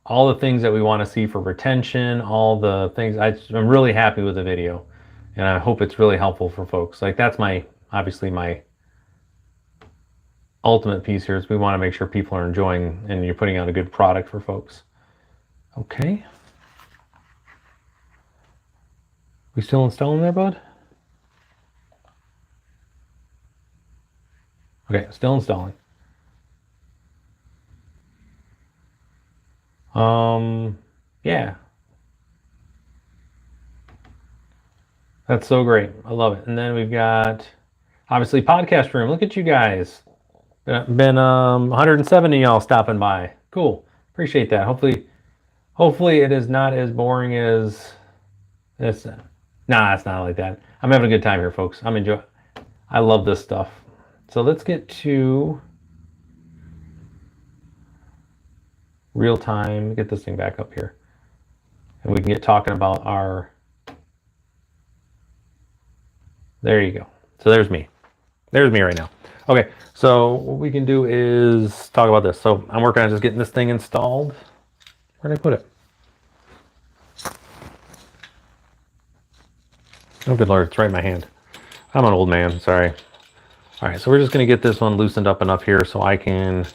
S1: All the things that we want to see for retention, all the things. I'm really happy with the video. And I hope it's really helpful for folks. Like that's obviously my ultimate piece here is we want to make sure people are enjoying and you're putting out a good product for folks. Okay. We still installing there, bud? Okay, still installing. Yeah. That's so great. I love it. And then we've got obviously podcast room. Look at you guys. Been 170 y'all stopping by. Cool. Appreciate that. Hopefully it is not as boring as this. Nah, it's not like that. I'm having a good time here, folks. I love this stuff. So let's get to real time. Get this thing back up here. And we can get talking about there you go. So there's me. There's me right now. Okay, so what we can do is talk about this. So I'm working on just getting this thing installed. Where did I put it? Oh, good Lord, it's right in my hand. I'm an old man, sorry. All right, so we're just gonna get this one loosened up enough here so I can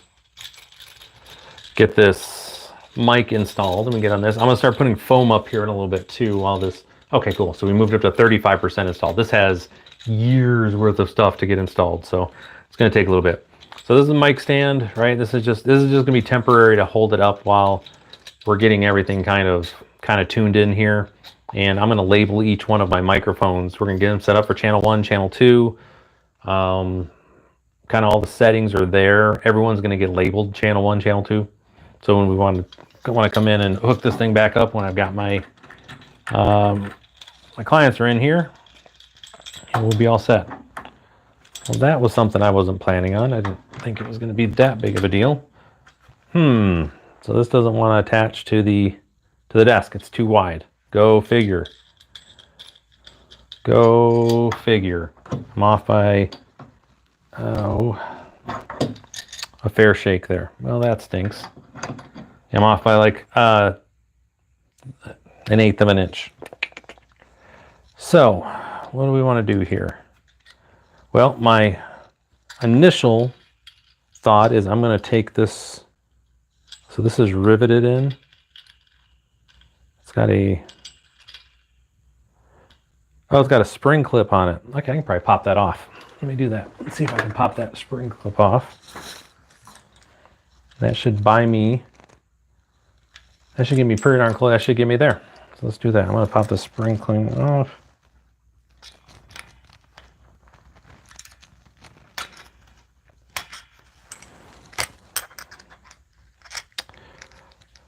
S1: get this mic installed. Let me get on this. I'm gonna start putting foam up here in a little bit too while this, okay, cool. So we moved up to 35% installed. This has years worth of stuff to get installed, so it's gonna take a little bit. So this is a mic stand, right? This is just gonna be temporary to hold it up while we're getting everything kind of tuned in here. And I'm gonna label each one of my microphones. We're gonna get them set up for channel 1, channel 2. Kind of all the settings are there. Everyone's gonna get labeled channel 1, channel 2. So when we want to come in and hook this thing back up, when I've got my my clients are in here, and we'll be all set. Well, that was something I wasn't planning on. I didn't think it was going to be that big of a deal. So this doesn't want to attach to the desk. It's too wide. Go figure. Go figure. I'm off by, oh, a fair shake there. Well, that stinks. I'm off by like 1/8 of an inch. So, what do we want to do here? Well, my initial thought is I'm going to take this. So this is riveted in. It's got it's got a spring clip on it. Okay, I can probably pop that off. Let me do that. Let's see if I can pop that spring clip off. That should buy me. That should give me pretty darn close. That should get me there. So let's do that. I'm going to pop the spring clip off.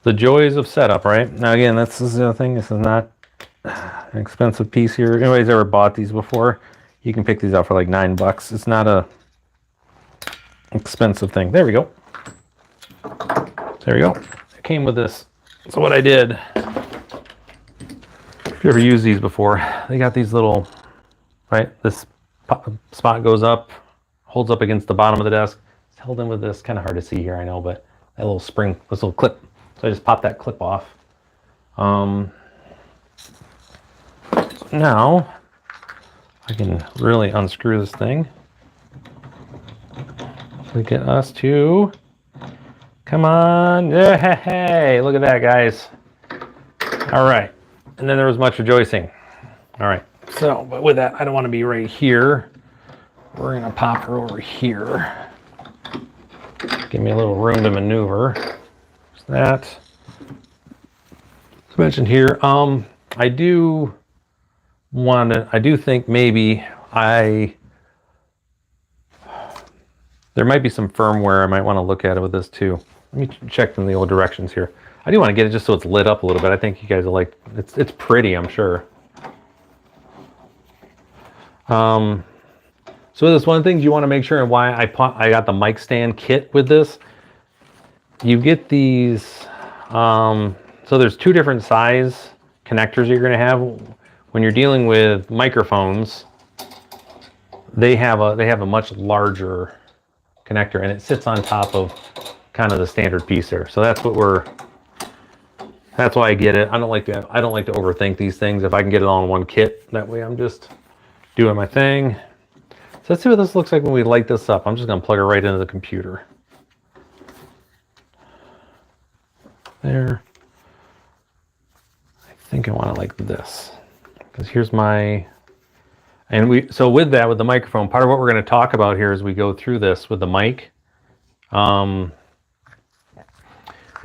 S1: The joys of setup, right? Now again, this is the thing. This is not an expensive piece here. If anybody's ever bought these before, you can pick these up for like $9. It's not a expensive thing. There we go. There we go. It came with this. So what I did, if you ever used these before, they got these little, right? This spot goes up, holds up against the bottom of the desk. It's held in with this. Kind of hard to see here, I know, but that little spring, this little clip. So I just pop that clip off. So now I can really unscrew this thing. To get us to, come on, hey, look at that, guys. All right, and then there was much rejoicing. All right, so, but with that, I don't want to be right here. We're gonna pop her over here. Give me a little room to maneuver. That. As mentioned here, I do think maybe there might be some firmware I might want to look at it with this too. Let me check in the old directions here. I do want to get it just so it's lit up a little bit. I think you guys will like, it's pretty, I'm sure. So this one thing you want to make sure, and why I got the mic stand kit with this. You get these, so there's two different size connectors you're going to have. When you're dealing with microphones, they have a much larger connector, and it sits on top of kind of the standard piece there. So that's why I get it. I don't like to overthink these things. If I can get it all in one kit, that way I'm just doing my thing. So let's see what this looks like when we light this up. I'm just going to plug it right into the computer. There. I think I want it like this, because here's my, so with that, with the microphone, part of what we're going to talk about here as we go through this with the mic, is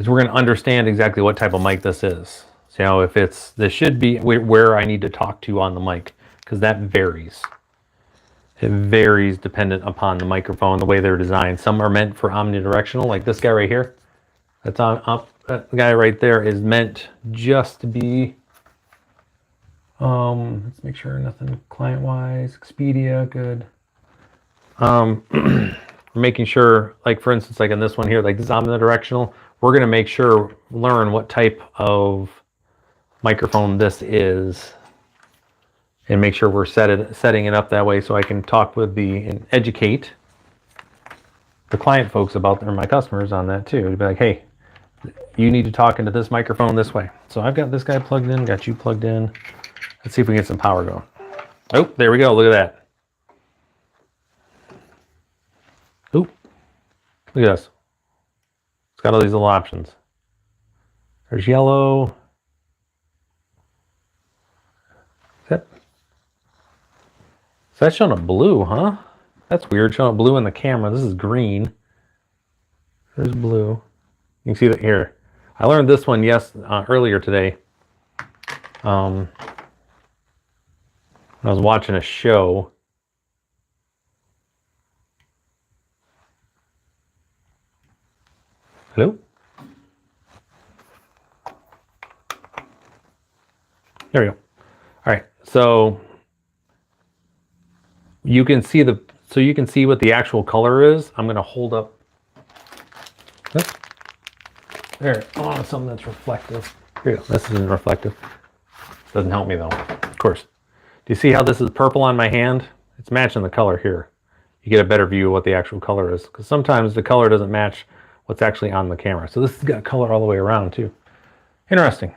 S1: we're going to understand exactly what type of mic this is. So if this should be where I need to talk to on the mic, because that varies. It varies dependent upon the microphone, the way they're designed. Some are meant for omnidirectional, like this guy right here. That's on up. That guy right there is meant just to be, let's make sure nothing client-wise, Expedia, good. Making sure, like for instance, like in this one here, like this omnidirectional, we're gonna make sure, learn what type of microphone this is, and make sure we're setting it up that way so I can talk with and educate the client folks about my customers on that too. To be like, hey, you need to talk into this microphone this way. So I've got this guy plugged in, got you plugged in. Let's see if we can get some power going. Oh, there we go. Look at that. Oop. Look at this. It's got all these little options. There's yellow. Is that showing a blue, huh? That's weird, showing a blue in the camera. This is green. There's blue. You can see that here. I learned this one earlier today. When I was watching a show. Hello? There we go. All right, So you can see what the actual color is. I'm going to hold up. There. I want something that's reflective. Here you go. This isn't reflective. Doesn't help me though. Of course. Do you see how this is purple on my hand? It's matching the color here. You get a better view of what the actual color is, because sometimes the color doesn't match what's actually on the camera. So this has got color all the way around too. Interesting.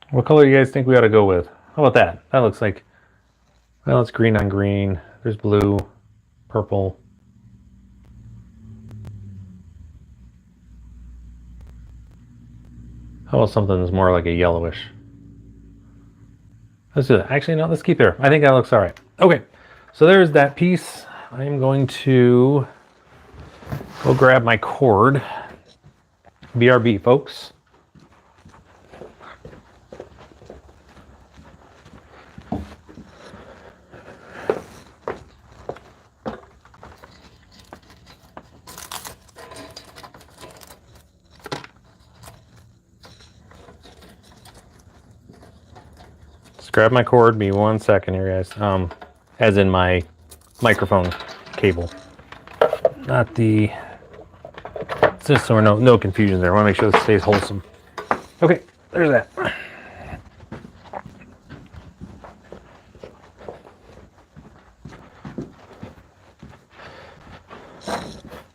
S1: What color do you guys think we ought to go with? How about that? That looks like, well, it's green on green. There's blue, purple. How about something that's more like a yellowish? Let's do that. Actually, no, let's keep there. I think that looks all right. Okay, so there's that piece. I'm going to go grab my cord. BRB, folks. Grab my cord, be 1 second here, guys. As in my microphone cable, not the. Just so we're no confusion there. I want to make sure this stays wholesome. Okay, there's that.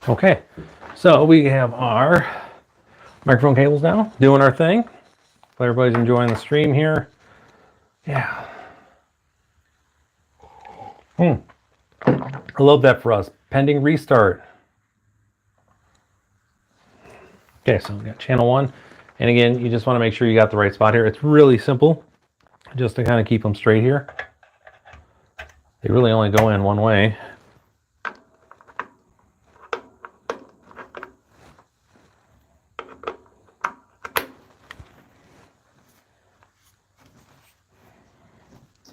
S1: Okay, so we have our microphone cables now doing our thing. Hope everybody's enjoying the stream here. Yeah. I love that for us. Pending restart. Okay, so we got channel 1. And again, you just want to make sure you got the right spot here. It's really simple, just to kind of keep them straight here. They really only go in one way.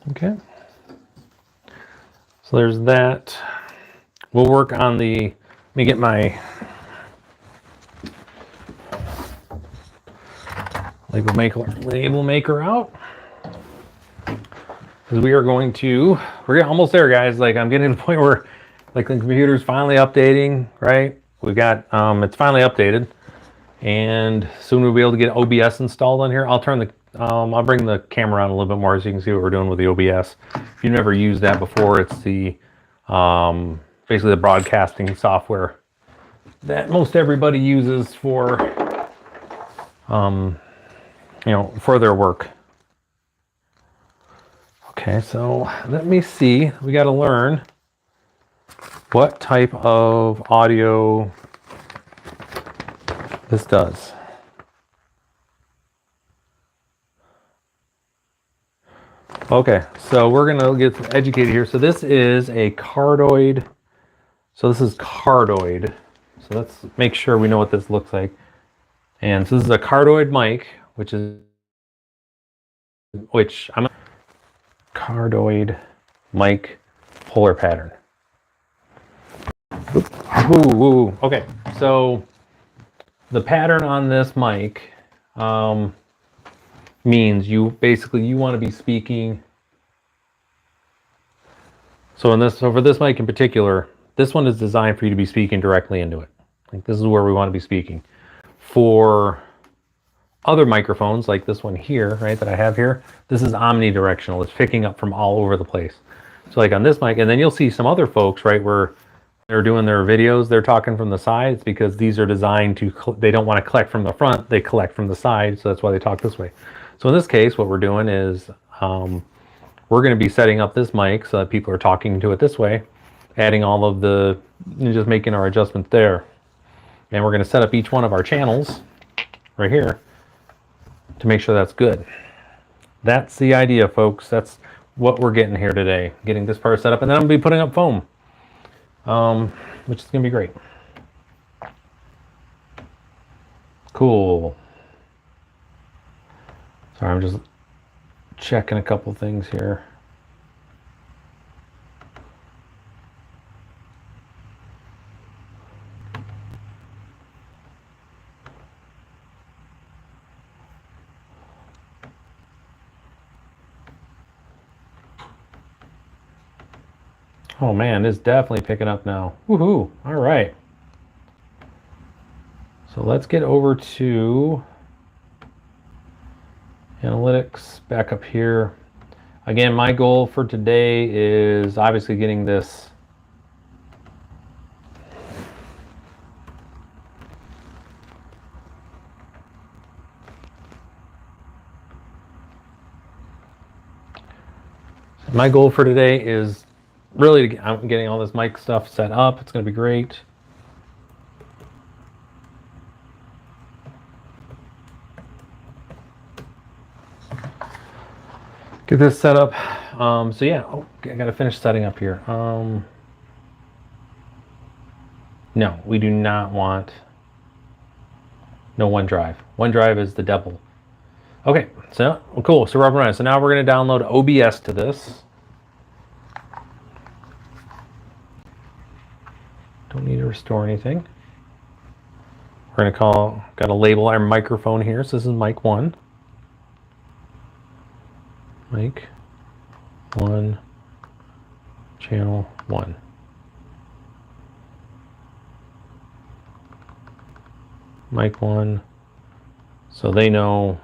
S1: Okay. So there's that. We'll work on the, let me get my label maker out. Because we're almost there, guys. Like, I'm getting to the point where, like, the computer's finally updating, right? We've got, it's finally updated. And soon we'll be able to get OBS installed on here. I'll bring the camera on a little bit more so you can see what we're doing with the OBS. If you've never used that before, it's the basically the broadcasting software that most everybody uses for for their work. Okay, so let me see. We got to learn what type of audio this does. Okay, so we're gonna get educated here. So this is a cardioid. So this is cardioid. So let's make sure we know what this looks like. And so this is a cardioid mic, which I'm a cardioid mic polar pattern. Ooh. Okay, so the pattern on this mic means you want to be speaking. So for this mic in particular, this one is designed for you to be speaking directly into it. Like, this is where we want to be speaking. For other microphones, like this one here, right, that I have here, this is omnidirectional. It's picking up from all over the place. So like on this mic, and then you'll see some other folks, right, where they're doing their videos, they're talking from the sides because these are designed they don't want to collect from the front, they collect from the side, so that's why they talk this way. So in this case, what we're doing is we're going to be setting up this mic so that people are talking to it this way, adding all of just making our adjustments there. And we're going to set up each one of our channels right here to make sure that's good. That's the idea, folks. That's what we're getting here today, getting this part set up, and then I'm going to be putting up foam, which is going to be great. Cool. Sorry, I'm just checking a couple things here. Oh man, it's definitely picking up now. Woohoo! All right. So let's get over to analytics back up here. Again, my goal for today is obviously getting this my goal for today is really I'm getting all this mic stuff set up. It's going to be great. Get this set up. So yeah, I got to finish setting up here. No, we do not want no OneDrive. OneDrive is the devil. Okay, so cool. So we're up and running. So now we're going to download OBS to this. Don't need to restore anything. We're going to got to label our microphone here. So this is mic 1. Mic 1, channel 1. Mic 1. So they know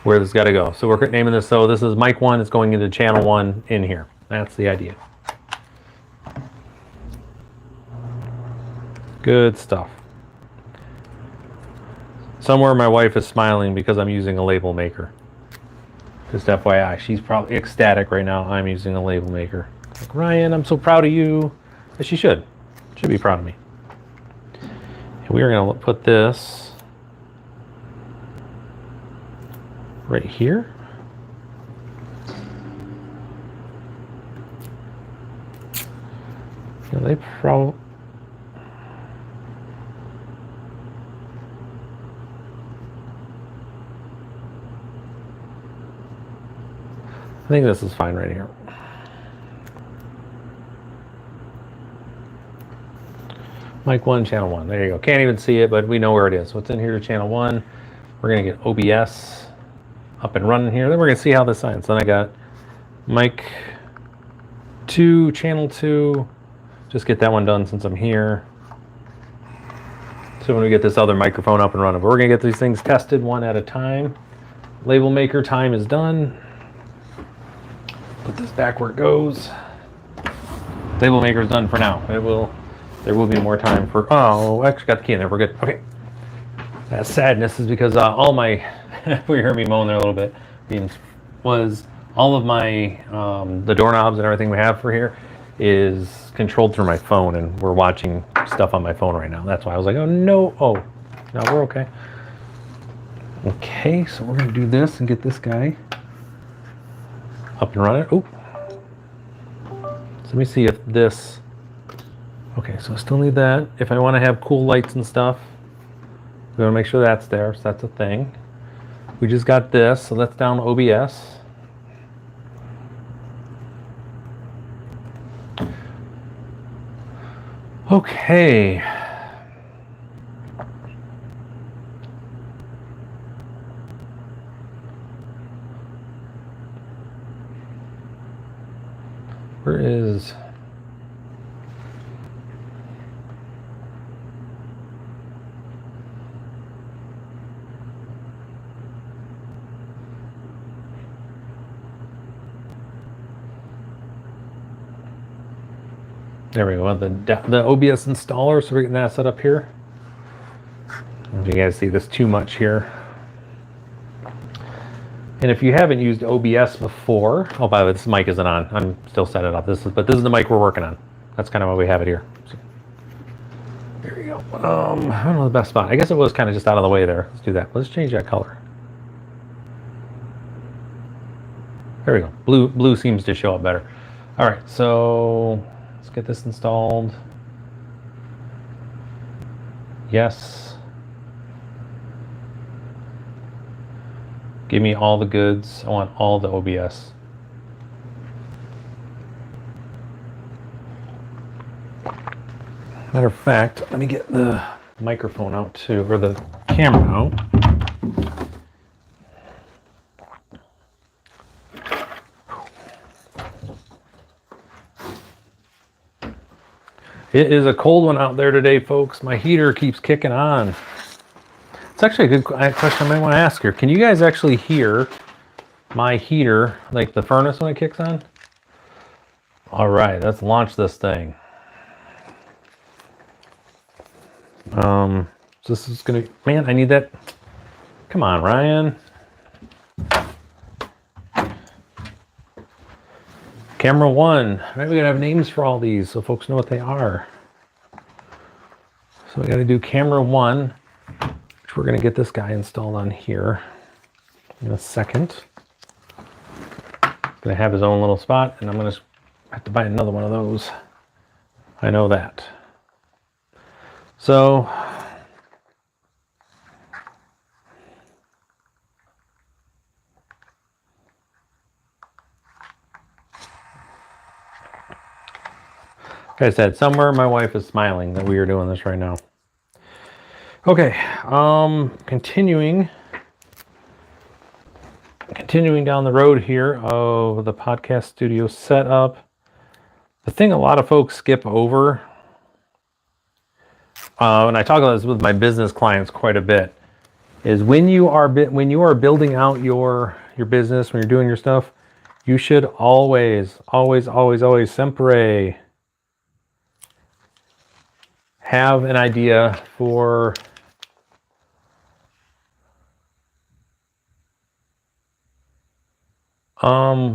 S1: where this got to go. So we're naming this. So this is mic 1. It's going into channel 1 in here. That's the idea. Good stuff. Somewhere my wife is smiling because I'm using a label maker. Just FYI, she's probably ecstatic right now. I'm using a label maker. Like, Ryan, I'm so proud of you. But she should be proud of me. And we are going to put this right here. Yeah, they probably. I think this is fine right here. Mic 1, channel 1. There you go. Can't even see it, but we know where it is. So it's in here to channel 1. We're going to get OBS up and running here. Then we're going to see how this signs. Then I got mic 2, channel 2. Just get that one done since I'm here. So when we get this other microphone up and running, but we're going to get these things tested one at a time. Label maker time is done. Put this back where it goes. Label maker is done for now. There will be more time for. Oh, I actually got the key in there. We're good. Okay. That sadness is because all my. We heard me moan there a little bit. Was all of my the doorknobs and everything we have for here is controlled through my phone, and we're watching stuff on my phone right now. That's why I was like, oh no. Oh, no, we're okay. Okay, so we're gonna do this and get this guy up and running. Oh, so let me see if this. Okay, so I still need that. If I want to have cool lights and stuff, we want to make sure that's there. So that's a thing. We just got this, so let's down OBS. Okay. Where is... There we go, the OBS installer, so we're getting that set up here. If you guys see this too much here. And if you haven't used OBS before, oh, by the way, this mic isn't on. I'm still setting it up. But this is the mic we're working on. That's kind of why we have it here. So, there we go. I don't know the best spot. I guess it was kind of just out of the way there. Let's do that. Let's change that color. There we go. Blue seems to show up better. All right, so let's get this installed. Yes. Give me all the goods. I want all the OBS. Matter of fact, let me get the microphone out too, or the camera out. It is a cold one out there today, folks. My heater keeps kicking on. It's actually a good question I might want to ask here. Can you guys actually hear my heater, like the furnace when it kicks on? All right, let's launch this thing. So this is gonna, man, I need that. Come on, Ryan. Camera 1. Right, we gotta have names for all these so folks know what they are. So we gotta do camera 1, which we're gonna get this guy installed on here in a second. Gonna have his own little spot, and I'm gonna have to buy another one of those. I know that. So like I said, somewhere my wife is smiling that we are doing this right now. Okay, continuing down the road here of the podcast studio setup. The thing a lot of folks skip over, and I talk about this with my business clients quite a bit, is when you are building out your business, when you're doing your stuff, you should always sempre have an idea for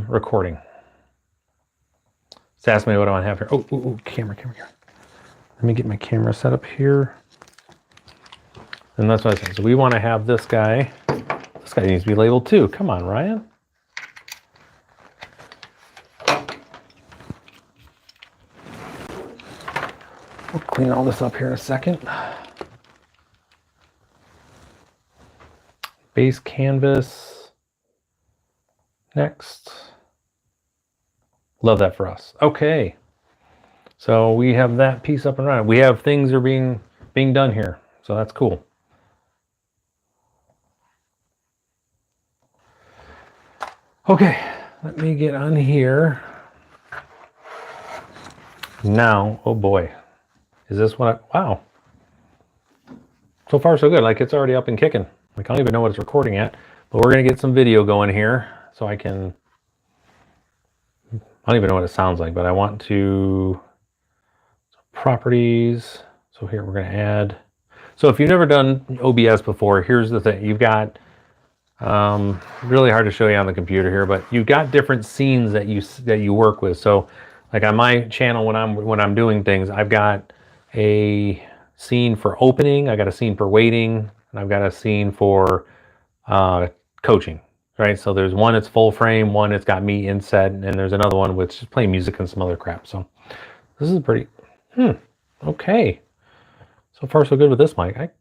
S1: recording. Just ask me what I want to have here. Oh, camera. Let me get my camera set up here. And that's what I said. So we want to have this guy. This guy needs to be labeled too. Come on, Ryan. We'll clean all this up here in a second. Base canvas. Next. Love that for us. Okay. So we have that piece up and running. We have things are being done here. So that's cool. Okay, let me get on here. Now, oh boy. Is this what wow. So far so good. Like it's already up and kicking. Like I don't even know what it's recording at. But we're gonna get some video going here so I can, I don't even know what it sounds like, but I want to, properties. So here we're gonna add, so if you've never done OBS before, here's the thing. You've got, really hard to show you on the computer here, but you've got different scenes that you work with. So like on my channel, when I'm doing things, I've got a scene for opening, I got a scene for waiting, and I've got a scene for coaching, right? So there's one that's full frame, one that's got me inset, and there's another one which is playing music and some other crap. So this is pretty, okay. So far so good with this mic.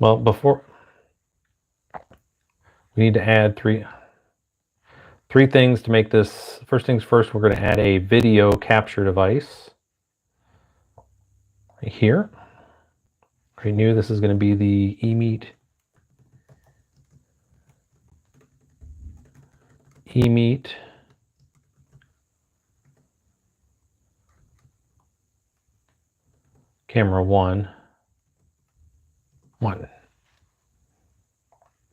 S1: Well, before, we need to add three things to make this. First things first, we're going to add a video capture device right here. Right new, this is going to be the eMeet camera 1.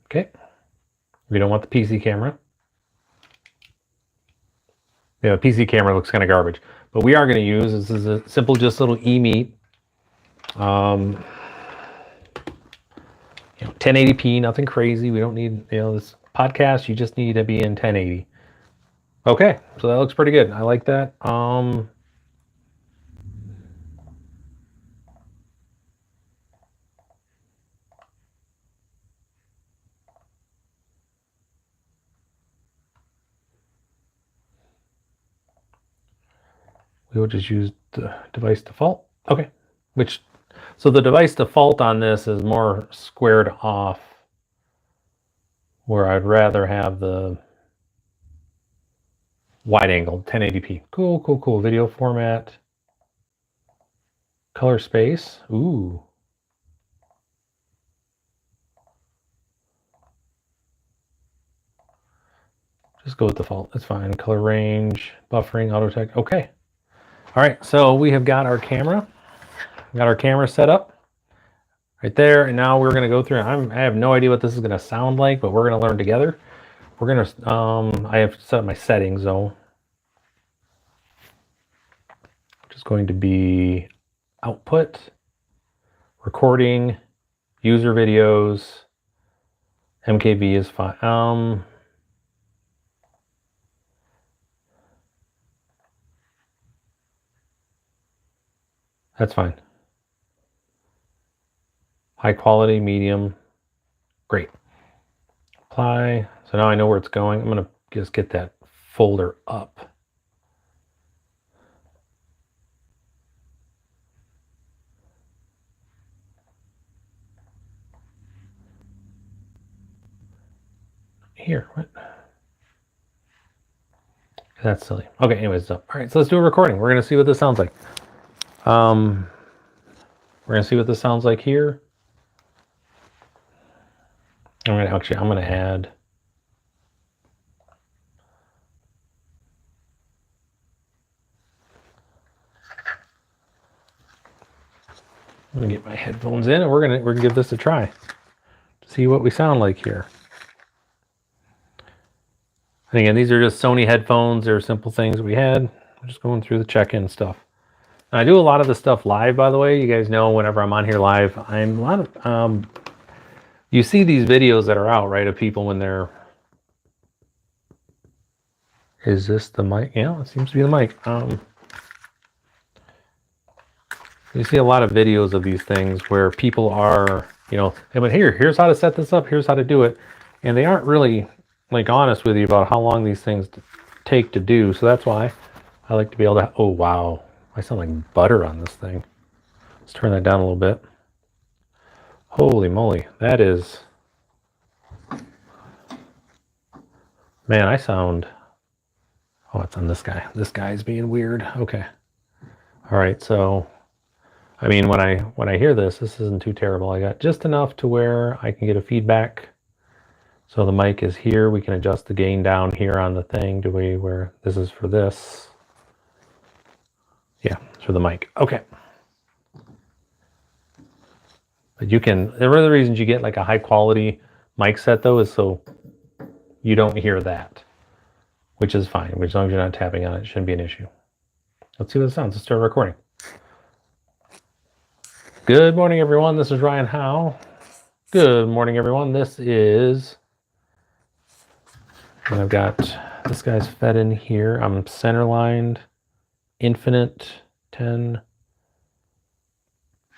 S1: Okay. We don't want the PC camera. Yeah, the PC camera looks kind of garbage. But we are going to use, this is a simple, just little eMeet. 1080p, nothing crazy. We don't need, this podcast, you just need to be in 1080. Okay, so that looks pretty good. I like that. We will just use the device default. Okay, so the device default on this is more squared off, where I'd rather have the wide angle, 1080p. Cool. Video format. Color space. Ooh. Just go with default. That's fine. Color range, buffering, auto tech. Okay. All right, so we have got our camera. We got our camera set up right there, and now we're going to go through. I have no idea what this is going to sound like, but we're going to learn together. We're going to, I have to set up my settings though. Which is going to be output, recording, user videos, MKV is fine. That's fine. High quality, medium, great. Apply. So now I know where it's going. I'm going to just get that folder up. Here, what? That's silly. Okay, anyways, it's up. All right, so let's do a recording. We're going to see what this sounds like. We're going to see what this sounds like here. I'm going to add. I'm going to get my headphones in, and we're going to give this a try. See what we sound like here. And again, these are just Sony headphones. They're simple things we had. I'm just going through the check-in stuff. And I do a lot of the stuff live, by the way. You guys know whenever I'm on here live, I'm a lot of, you see these videos that are out, right, of people when they're, is this the mic? Yeah, it seems to be the mic. You see a lot of videos of these things where people are, you know, hey, but here's how to set this up, here's how to do it. And they aren't really like honest with you about how long these things take to do. So that's why I like to be able to, oh wow, I sound like butter on this thing. Let's turn that down a little bit. Holy moly, that is, man, I sound, oh, it's on this guy. This guy's being weird. Okay. All right, so I mean, when I hear this isn't too terrible. I got just enough to where I can get a feedback. So the mic is here. We can adjust the gain down here on the thing to where this is for this. Yeah, it's for the mic. Okay. But you can, one of the reasons you get like a high quality mic set though is so you don't hear that, which is fine. As long as you're not tapping on it, it shouldn't be an issue. Let's see what it sounds. Let's start recording. Good morning, everyone. This is Ryan Howe. Good morning, everyone. This is, and I've got this guy's fed in here. I'm center lined, infinite 10.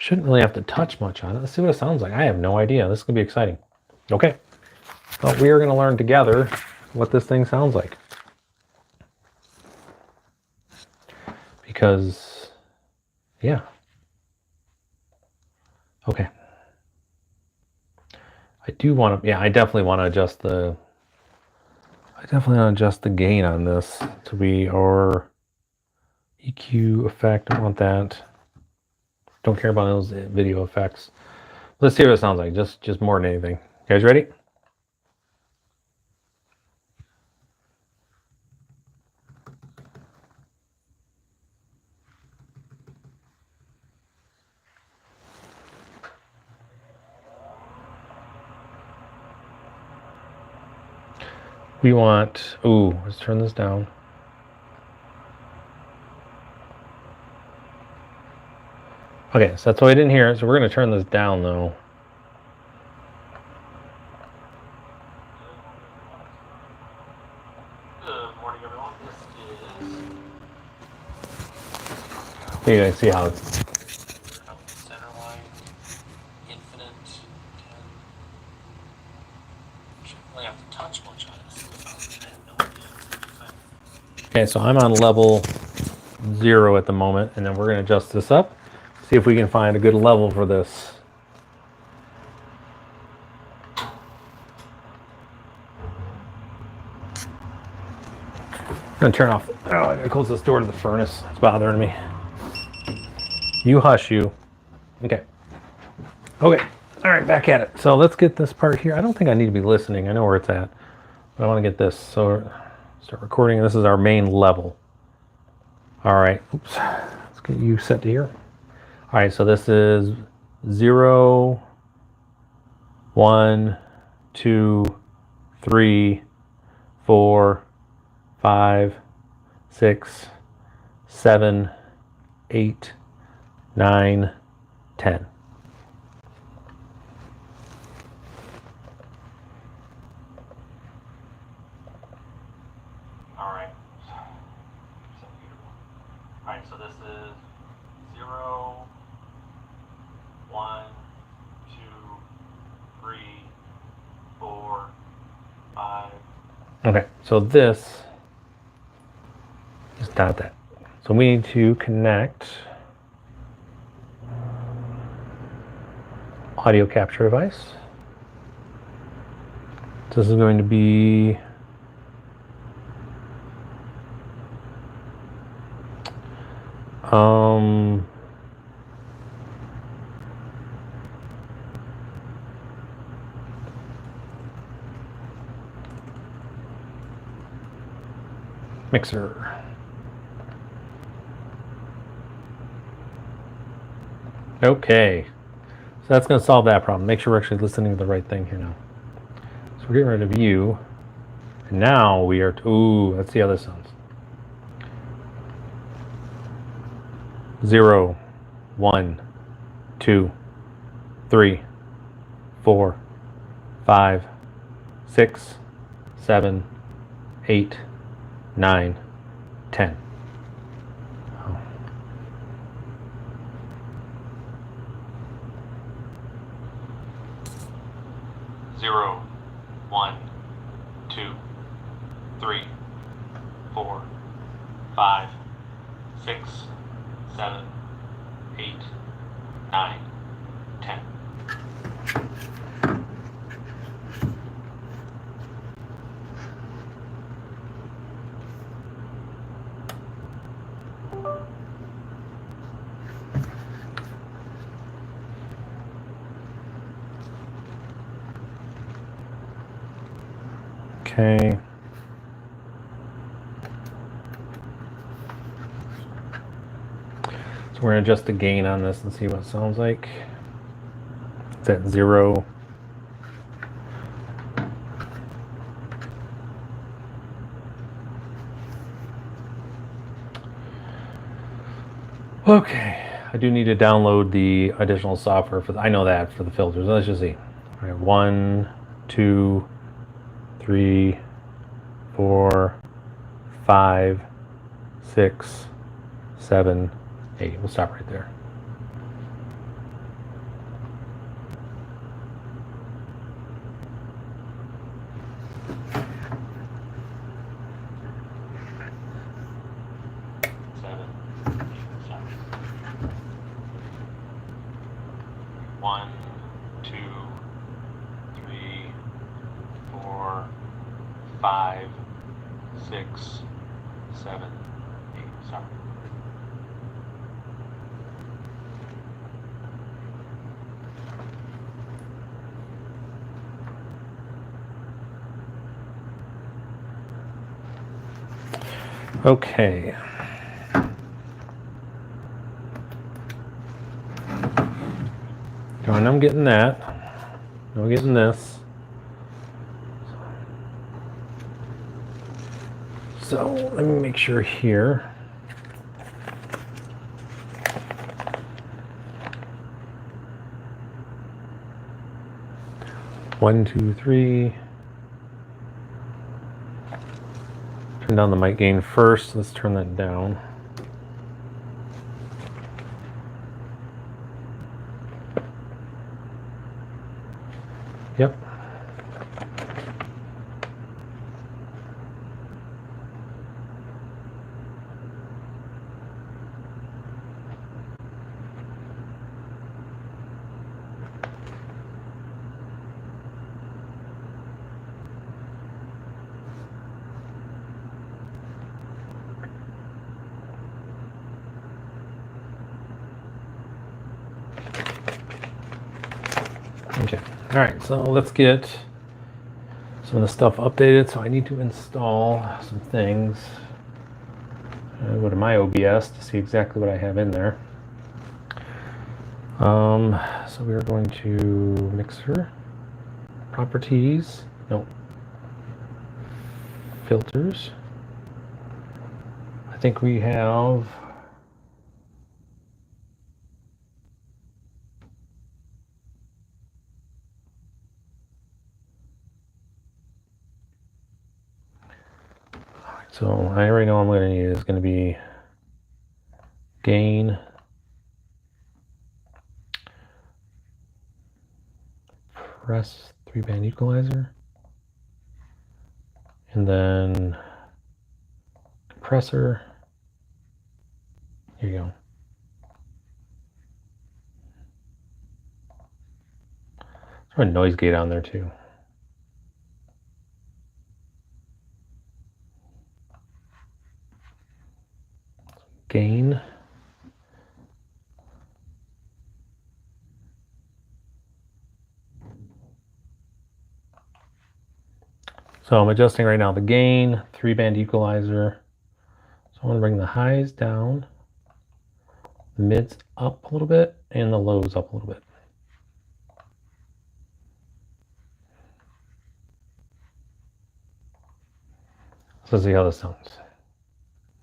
S1: Shouldn't really have to touch much on it. Let's see what it sounds like. I have no idea. This is going to be exciting. Okay. Well, we are going to learn together what this thing sounds like. Because, yeah. Okay. I do want to, yeah, I definitely want to adjust the, gain on this to be, or EQ effect. I want that. Don't care about those video effects. Let's see what it sounds like, just more than anything. You guys ready? We want, ooh, let's turn this down. Okay, so that's why I didn't hear it. So we're going to turn this down though. Good morning, everyone. This is. You guys see how it's center line, infinite 10. Shouldn't really have to touch much on it. Okay, so I'm on level 0 at the moment, and then we're going to adjust this up. See if we can find a good level for this. I'm gonna turn off. Oh, I gotta close this door to the furnace. It's bothering me. You hush, you. Okay. Okay. All right, back at it. So let's get this part here. I don't think I need to be listening. I know where it's at, but I want to get this. So start recording. This is our main level. All right, oops, let's get you set to here. All right, so this is 0, 1, 2, 3, 4, 5, 6, 7, 8, 9, 10. All right. All right, so this is 0, 1, 2, 3, 4, 5. Okay, so this is not that. So we need to connect audio capture device. This is going to be mixer. Okay, so that's going to solve that problem. Make sure we're actually listening to the right thing here now. So we're getting rid of you, and now we are. Ooh, let's see how this sounds. 0, 1, 2, 3, 4, 5, 6, 7, 8, 9, 10. Oh. 0, 1, 2, 3, 4, 5, 6, 7, 8, 9, 10. Okay. So we're going to adjust the gain on this and see what it sounds like. It's at 0. Okay, I do need to download the additional software for I know that for the filters. Let's just see. All right, 1, 2, 3, 4, 5, 6, 7, 8. We'll stop right there. One, 2, 3, 4, 5, 6, 7, 8. Sorry. Okay. And I'm getting that. I'm getting this. So let me make sure here. One, two, three. Turn down the mic gain first. Let's turn that down. Yep. Okay. All right, so let's get some of the stuff updated. So I need to install some things. I go to my OBS to see exactly what I have in there. So we are going to mixer, properties, no, filters. I think we have so I already know I'm going to need is going to be gain, press 3-band equalizer, and then compressor. Here you go. Throw a noise gate on there too. Gain. So I'm adjusting right now the gain, 3-band equalizer. So I want to bring the highs down, the mids up a little bit, and the lows up a little bit. So let's see how this sounds.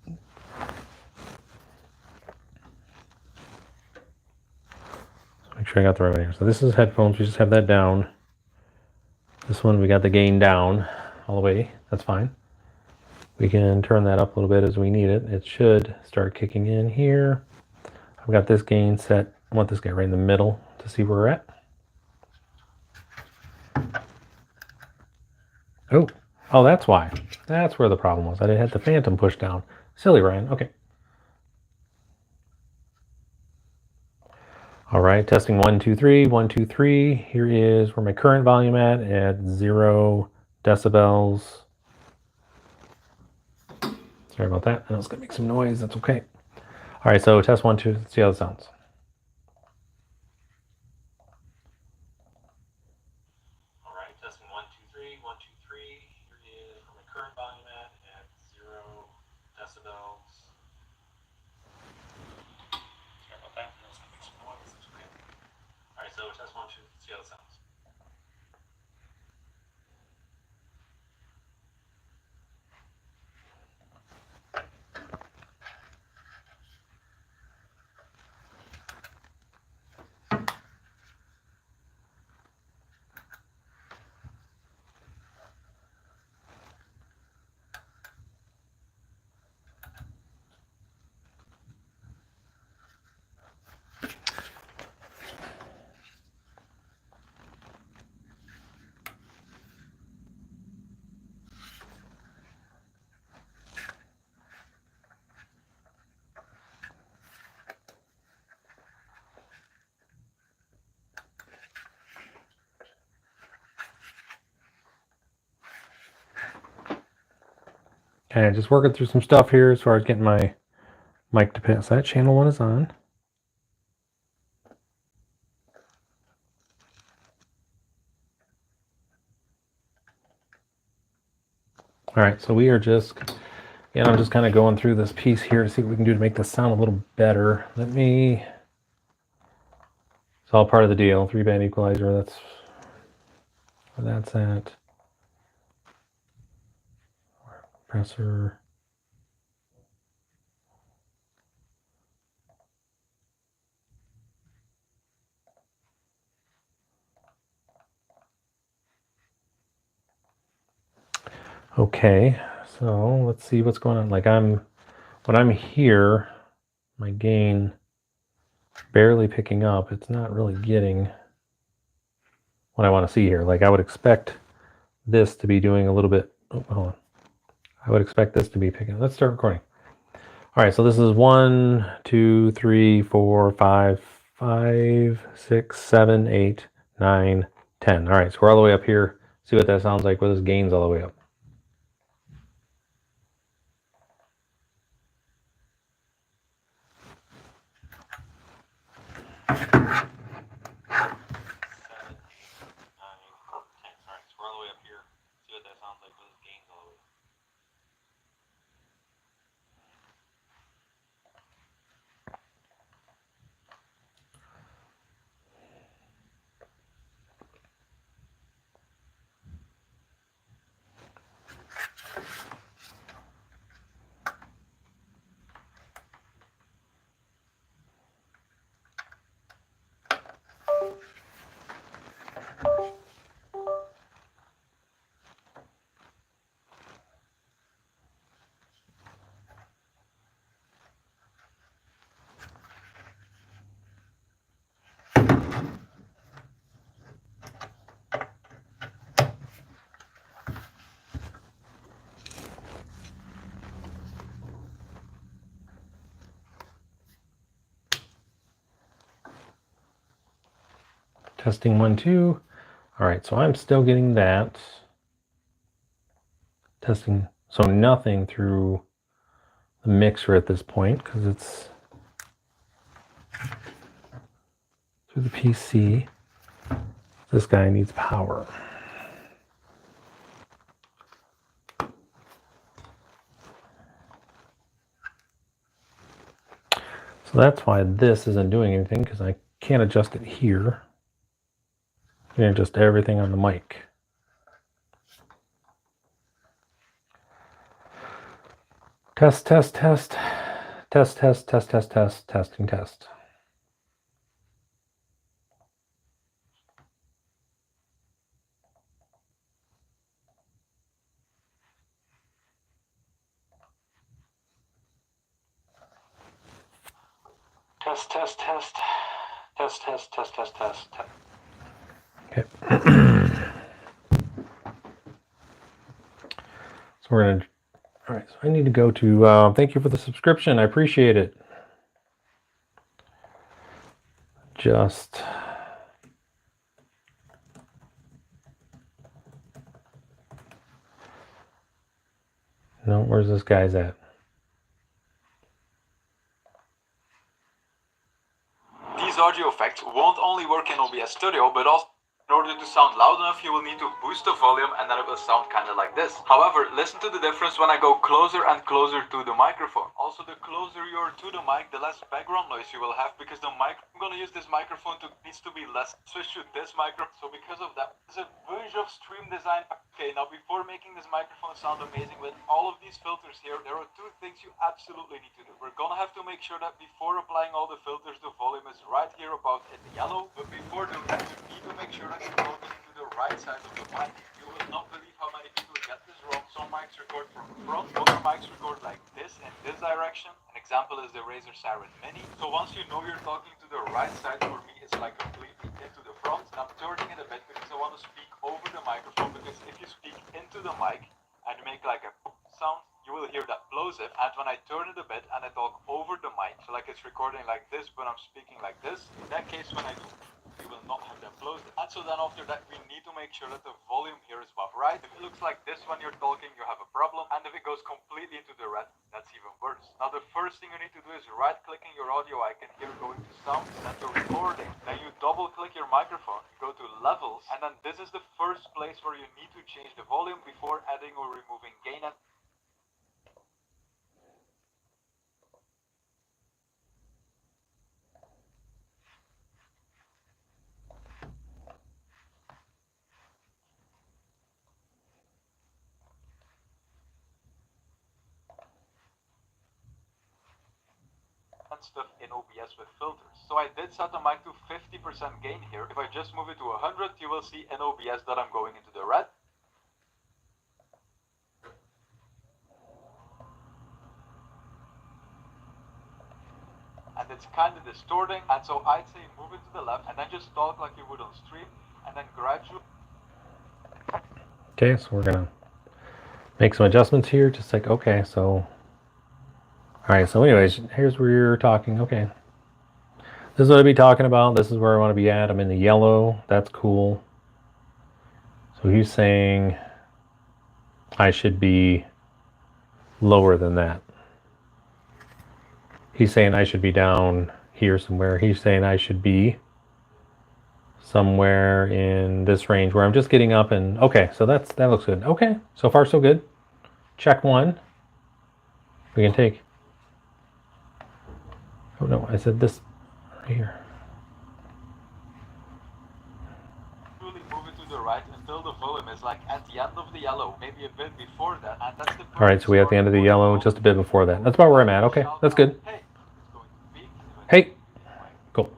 S1: So make sure I got the right one here. So this is headphones, we just have that down. This one we got the gain down all the way, that's fine. We can turn that up a little bit as we need it. It should start kicking in here. I've got this gain set. I want this guy right in the middle to see where we're at. Oh, that's why. That's where the problem was. I had the phantom pushed down. Silly, Ryan. Okay. All right, testing 1, 2, 3, 1, 2, 3. Here is where my current volume at 0 decibels. Sorry about that. I know it's gonna make some noise. That's okay. All right, so test 1, 2. Let's see how it sounds. All right, testing 1, 2, 3, 1, 2, 3. Here is where my current volume at 0 decibels. Sorry about that. I know it's gonna make some noise. That's okay. All right, so test 1, 2. Let's see how it sounds. Okay, just working through some stuff here as far as getting my mic to pass. That channel 1 is on. All right, so we are just, I'm just kind of going through this piece here to see what we can do to make this sound a little better. It's all part of the deal. 3-band equalizer, that's where that's at. Compressor. Okay, so let's see what's going on. Like when I'm here, my gain barely picking up. It's not really getting what I want to see here. Like I would expect this to be doing a little bit. Oh, hold on. I would expect this to be picking up. Let's start recording. All right, so this is 1, 2, 3, 4, 5, 5, 6, 7, 8, 9, 10. All right, so we're all the way up here. See what that sounds like with this gains all the way up. Testing 1, 2. All right, so I'm still getting that. Testing, so nothing through the mixer at this point because it's through the PC. This guy needs power. So that's why this isn't doing anything, because I can't adjust it here. I can adjust everything on the mic. Test, test, test. Test, test, test, test, test, testing, test. Test, test, test. Test, test, test, test, test, test. Okay. So we're going to, all right, so I need to go to, thank you for the subscription. I appreciate it. Just, no, where's this guy's at?
S2: These audio effects won't only work in OBS Studio, but also in order to sound loud enough, you will need to boost the volume and then it will sound kind of like this. However, listen to the difference when I go closer and closer to the microphone. Also, the closer you're to the mic, the less background noise you will have, because the mic, I'm going to use this microphone needs to be less. Switch to this microphone. So because of that, there's a bunch of stream design. Okay, now before making this microphone sound amazing with all of these filters here, there are two things you absolutely need to do. We're going to have to make sure that before applying all the filters, the volume is right here about in the yellow. But before doing that, you need to make sure that you're talking to the right side of the mic. You will not believe how many people get this wrong. Some mics record from front, other mics record like this in this direction. An example is the Razer Siren Mini. So once you know you're talking to the right side, for me it's like completely into the front. And I'm turning it a bit because I want to speak over the microphone, because if you speak into the mic and make like a sound, you will hear that plosive. And when I turn it a bit and I talk over the mic, so like it's recording like this but I'm speaking like this, in that case when I do, you will not have that plosive. And so then after that, we need to make sure that the volume here is about right. If it looks like this when you're talking, you have a problem. And if it goes completely into the red, that's even worse. Now the first thing you need to do is right clicking your audio icon here, going to sound, then to recording. Then you double click your microphone, you go to levels, and then this is the first place where you need to change the volume before adding or removing gain. And stuff in OBS with filters. So I did set the mic to 50% gain here. If I just move it to 100, you will see in OBS that I'm going into the red. And it's kind of distorting, and so I'd say move it to the left and then just talk like you would on stream, and then gradually.
S1: Okay, so we're gonna make some adjustments here, just like, okay, so, all right, so anyways, here's where you're talking. Okay, this is what I'd be talking about. This is where I want to be at. I'm in the yellow. That's cool. So he's saying I should be lower than that. He's saying I should be down here somewhere. He's saying I should be somewhere in this range where I'm just getting up and, okay, so that looks good. Okay, so far so good. Check one. We can take, oh no, I said this right here.
S2: Move it to the right until the volume is like at the end of the yellow, maybe a bit before that, and that's the
S1: All right, so we're at the end of the yellow, just a bit before that. That's about where I'm at. Okay, that's good.
S2: Hey, it's going to peak.
S1: Hey, cool.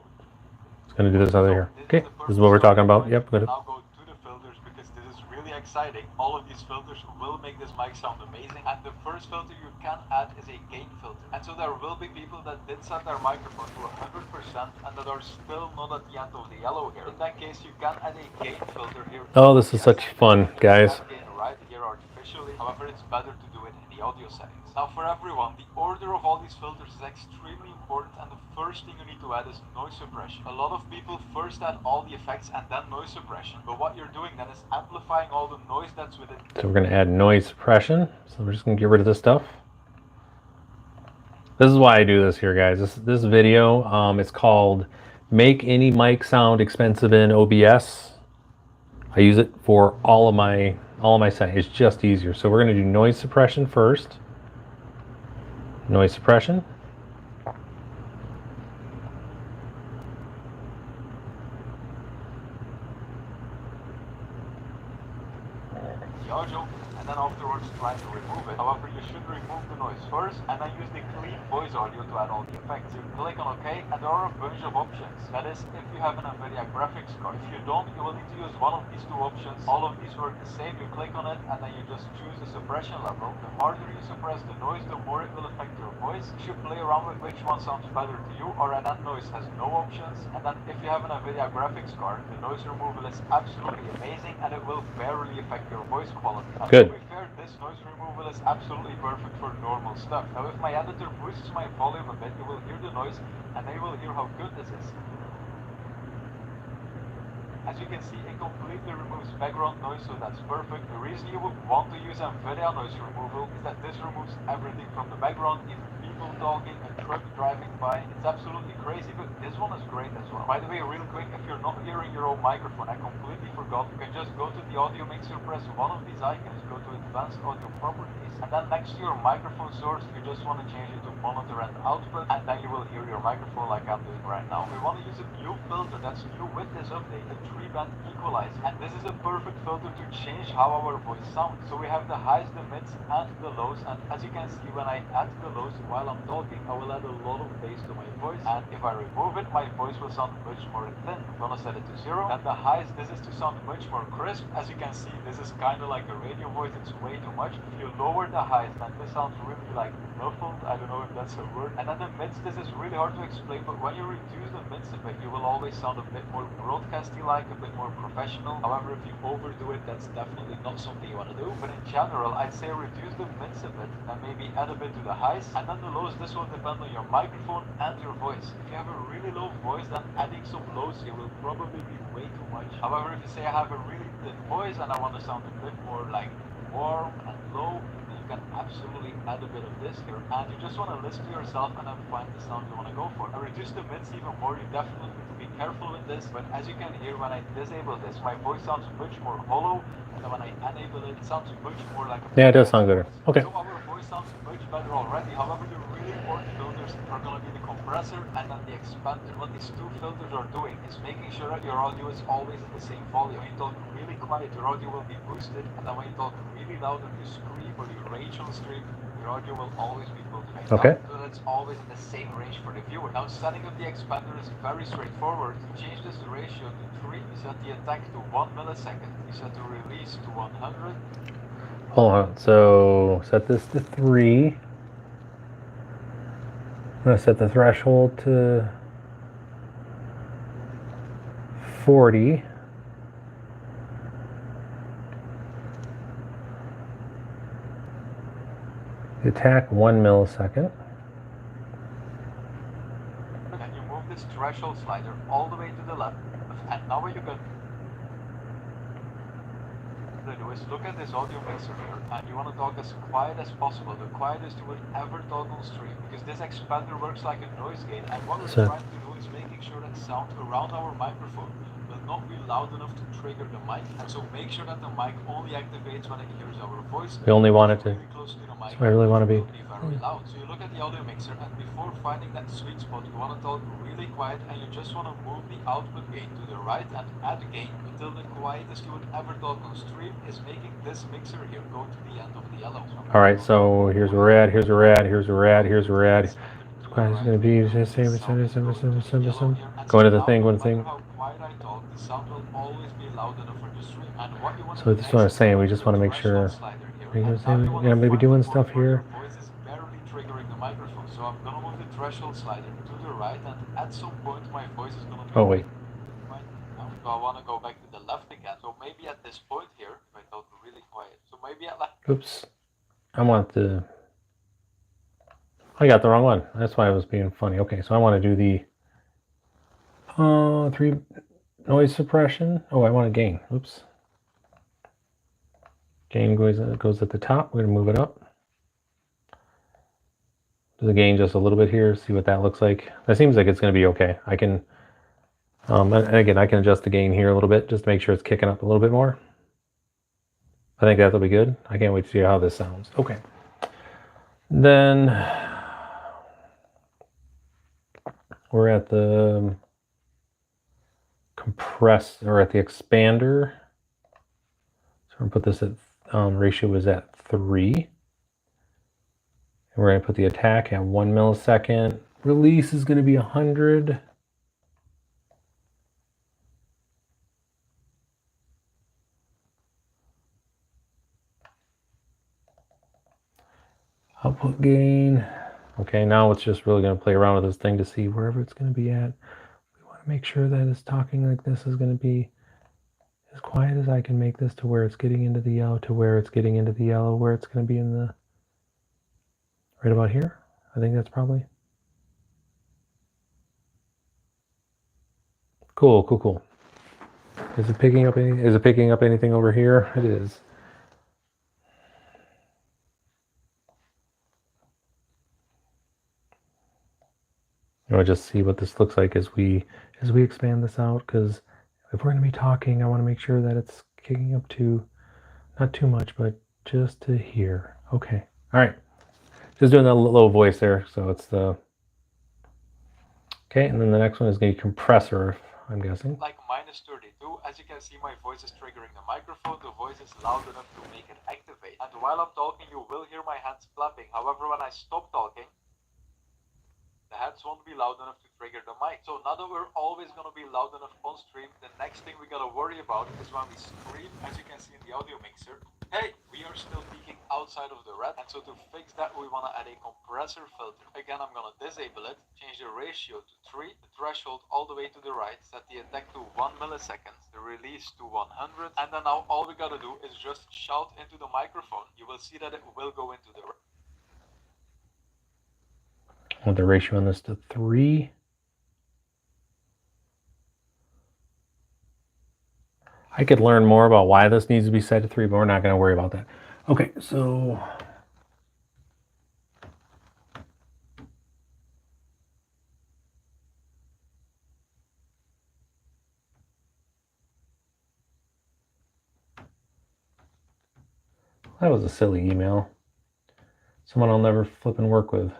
S1: It's gonna do this over here. Okay, this is what we're talking about. Yep, good.
S2: Now go to the filters because this is really exciting. All of these filters will make this mic sound amazing. And the first filter you can add is a gain filter. And so there will be people that did set their microphone to 100% and that are still not at the end of the yellow here. In that case, you can add a gain filter here.
S1: Oh, this is such fun, guys.
S2: Gain right here artificially. However, it's better to do it in the audio settings. Now for everyone, the order of all these filters is extremely important, and the first thing you need to add is noise suppression. A lot of people first add all the effects and then noise suppression, but what you're doing then is amplifying all the noise that's with it.
S1: So we're gonna add noise suppression. So we're just gonna get rid of this stuff. This is why I do this here, guys. This video, it's called "Make Any Mic Sound Expensive in OBS." I use it for all of my settings. It's just easier. So we're gonna do noise suppression first. Noise suppression.
S2: The audio, and then afterwards try to remove it. However, you should remove the noise first, and then use the clean voice audio to add all the effects. You click on OK, and there are a bunch of options. That is, if you have an NVIDIA graphics card. If you don't, you will need to use one of these two options. All of these work the same. You click on it, and then you just choose the suppression level. The harder you suppress the noise, the more it will affect your voice. You should play around with which one sounds better to you, or that noise has no options. And then if you have an NVIDIA graphics card, the noise removal is absolutely amazing, and it will barely affect your voice quality.
S1: Good.
S2: To be fair, this noise removal is absolutely perfect for normal stuff. Now if my editor boosts my volume a bit, you will hear the noise, and then you will hear how good this is. As you can see, it completely removes background noise, so that's perfect. The reason you would want to use NVIDIA noise removal is that this removes everything from the background, even people talking, a truck driving by. It's absolutely crazy, but this one is great as well. By the way, real quick, if you're not hearing your own microphone, I completely forgot, you can just go to the audio mixer, press one of these icons, go to advanced audio properties, and then next to your microphone source, you just want to change it to monitor and output, and then you will hear your microphone like I'm doing right now. We want to use a new filter that's new with this update, the 3-band equalizer, and this is a perfect filter to change how our voice sounds. So we have the highs, the mids, and the lows, and as you can see, when I add the lows while I'm talking, I will add a lot of bass to my voice, and if I remove it, my voice will sound much more thin. I'm gonna set it to 0. And the highs, this is to sound much more crisp. As you can see, this is kind of like a radio voice, it's way too much. If you lower the highs, then this sounds really like muffled, I don't know if that's a word. And then the mids, this is really hard to explain, but when you reduce the mids a bit, you will always sound a bit more broadcasty-like, a bit more professional. However, if you overdo it, that's definitely not something you want to do. But in general, I'd say reduce the mids a bit, and maybe add a bit to the highs, and then the lows, this will depend on your microphone and your voice. If you have a really low voice, then adding some lows here will probably be way too much. However, if you say I have a really thin voice and I want to sound a bit more like warm and low, then you can absolutely add a bit of this here. And you just want to listen to yourself and then find the sound you want to go for. Now reduce the mids even more, you definitely need to be careful with this, but as you can hear, when I disable this, my voice sounds much more hollow, and then when I enable it, it sounds much more like a...
S1: Yeah, it does sound better. Okay.
S2: So our voice sounds much better already. However, the really important filters are going to be the compressor and then the expander. What these two filters are doing is making sure that your audio is always at the same volume. When you talk really quiet, your audio will be boosted, and then when you talk really loud or you scream or you rage on stream, your audio will always be multiplied.
S1: Okay.
S2: So that's always in the same range for the viewer. Now setting up the expander is very straightforward. To change this ratio to 3, you set the attack to 1 millisecond. You set the release to 100.
S1: Hold on. So set this to 3. I'm gonna set the threshold to 40. The attack 1 millisecond.
S2: And you move this threshold slider all the way to the left, and now what you can do is look at this audio mixer here, and you want to talk as quiet as possible, the quietest you would ever talk on stream, because this expander works like a noise gate, and what we're trying to do is making sure that sound around our microphone will not be loud enough to trigger the mic, and so make sure that the mic only activates when it hears our voice.
S1: We only want it to.
S2: Really close to the mic.
S1: I really want to be.
S2: Very very loud. So you look at the audio mixer, and before finding that sweet spot, you want to talk really quiet, and you just want to move the output gain to the right and add gain until the quietest you would ever talk on stream is making this mixer here go to the end of the yellow.
S1: All right, so here's where we're at, here's where we're at, here's where we're at, here's where we're at. It's quiet, it's gonna be just say go into the thing, go into the thing. So this is what I was saying, we just want to make sure, yeah, maybe doing stuff here.
S2: So I'm gonna move the threshold slider to the right, and at some point my voice is gonna be
S1: Oh wait.
S2: right now. So I want to go back to the left again. So maybe at this point here, if I talk really quiet. So maybe at left.
S1: Oops. I want the. I got the wrong one. That's why I was being funny. Okay, so I want to do the 3 noise suppression. Oh, I want a gain. Oops. Gain goes at the top. We're gonna move it up. Do the gain just a little bit here. See what that looks like. That seems like it's gonna be okay. I can. And again, I can adjust the gain here a little bit just to make sure it's kicking up a little bit more. I think that'll be good. I can't wait to see how this sounds. Okay. Then we're at the compress or at the expander. So we're gonna put this at ratio is at 3. And we're gonna put the attack at 1 millisecond. Release is gonna be 100. Output gain. Okay, now it's just really going to play around with this thing to see wherever it's going to be at. We want to make sure that it's talking like this is going to be as quiet as I can make this to where it's getting into the yellow, to where it's getting into the yellow, where it's going to be in the, right about here. I think that's probably. Cool, cool, cool. Is it picking up anything over here? It is. You know, just see what this looks like as we expand this out, because if we're going to be talking, I want to make sure that it's kicking up to, not too much, but just to here. Okay. All right. Just doing that low voice there. So it's the, okay. And then the next one is going to be compressor, I'm guessing.
S2: Like minus 32, as you can see, my voice is triggering the microphone. The voice is loud enough to make it activate. And while I'm talking, you will hear my hands clapping. However, when I stop talking, the hands won't be loud enough to trigger the mic. So now that we're always going to be loud enough on stream, the next thing we got to worry about is when we scream, as you can see in the audio mixer, hey, we are still peaking outside of the red. And so to fix that, we want to add a compressor filter. Again, I'm going to disable it, change the ratio to 3, the threshold all the way to the right, set the attack to 1 millisecond, the release to 100. And then now all we got to do is just shout into the microphone. You will see that it will go into the red.
S1: I want the ratio on this to 3. I could learn more about why this needs to be set to 3, but we're not going to worry about that. Okay, so that was a silly email. Someone I'll never flip and work with.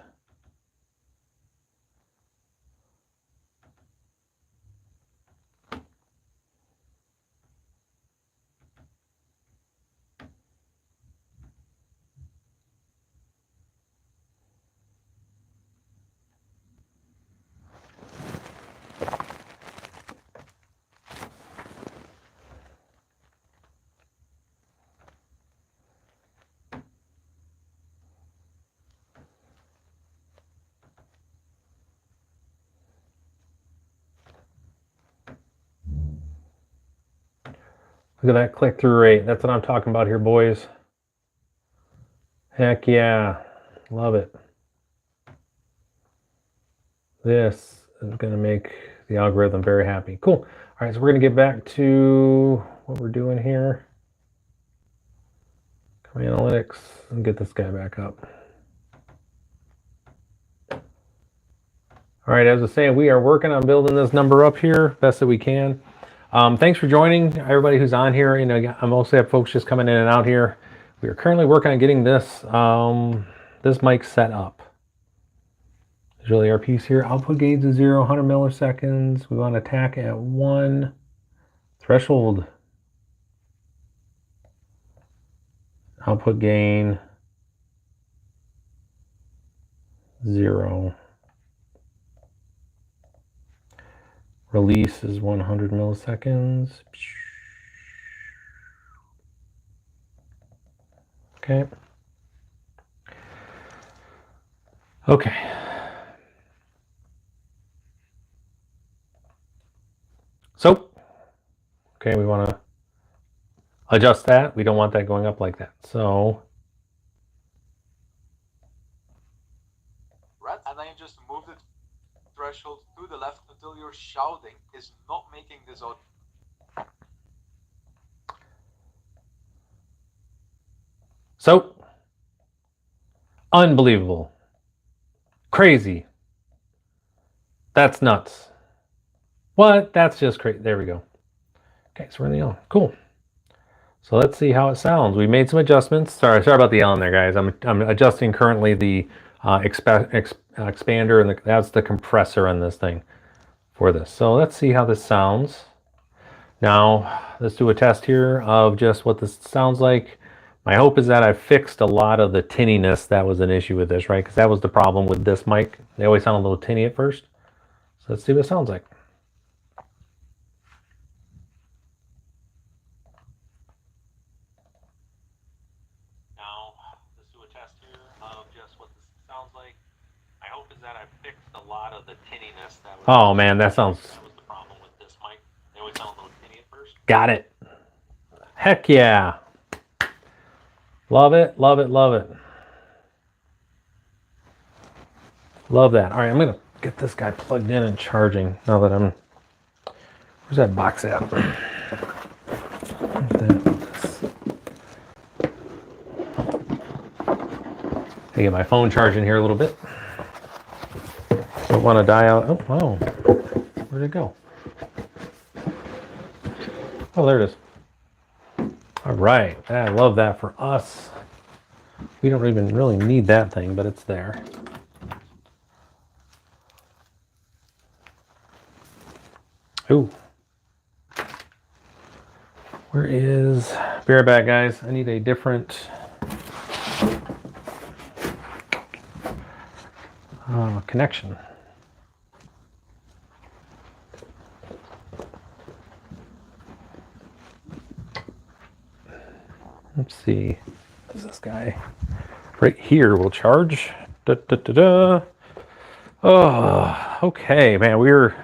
S1: Look at that click-through rate. That's what I'm talking about here, boys. Heck yeah. Love it. This is going to make the algorithm very happy. Cool. All right, so we're going to get back to what we're doing here. Come analytics and get this guy back up. All right, as I was saying, we are working on building this number up here best that we can. Thanks for joining, everybody who's on here. You know, I mostly have folks just coming in and out here. We are currently working on getting this this mic's set up. There's really our piece here. Output gains is 0, 100 milliseconds. We want to attack at 1. Threshold. Output gain 0. Release is 100 milliseconds. Okay. Okay. So, okay, we want to adjust that. We don't want that going up like that. So,
S2: right, and then you just move the threshold to the left until your shouting is not making this audio.
S1: So, unbelievable. Crazy. That's nuts. What? That's just crazy. There we go. Okay, so we're in the yellow. Cool. So let's see how it sounds. We made some adjustments. Sorry about the yelling there, guys. I'm adjusting currently the expander, and that's the compressor on this thing for this. So let's see how this sounds. Now, let's do a test here of just what this sounds like. My hope is that I've fixed a lot of the tinniness that was an issue with this, right? Because that was the problem with this mic. They always sound a little tinny at first. So let's see what it sounds like. Now, let's do a test here of just what this sounds like. My hope is that I've fixed a lot of the tinniness that was. Oh man, that was the problem with this mic. They always sound a little tinny at first. Got it. Heck yeah. Love it, love it, love it. Love that. All right, I'm going to get this guy plugged in and charging now that I'm... Where's that box at? I get my phone charging here a little bit. Don't want to die out. Oh, wow. Where'd it go? Oh, there it is. All right. I love that for us. We don't even really need that thing, but it's there. Ooh. Where is... Be right back, guys. I need a different... connection. Let's see. Is this guy right here will charge? Da, da, da, da. Oh, okay, man. We're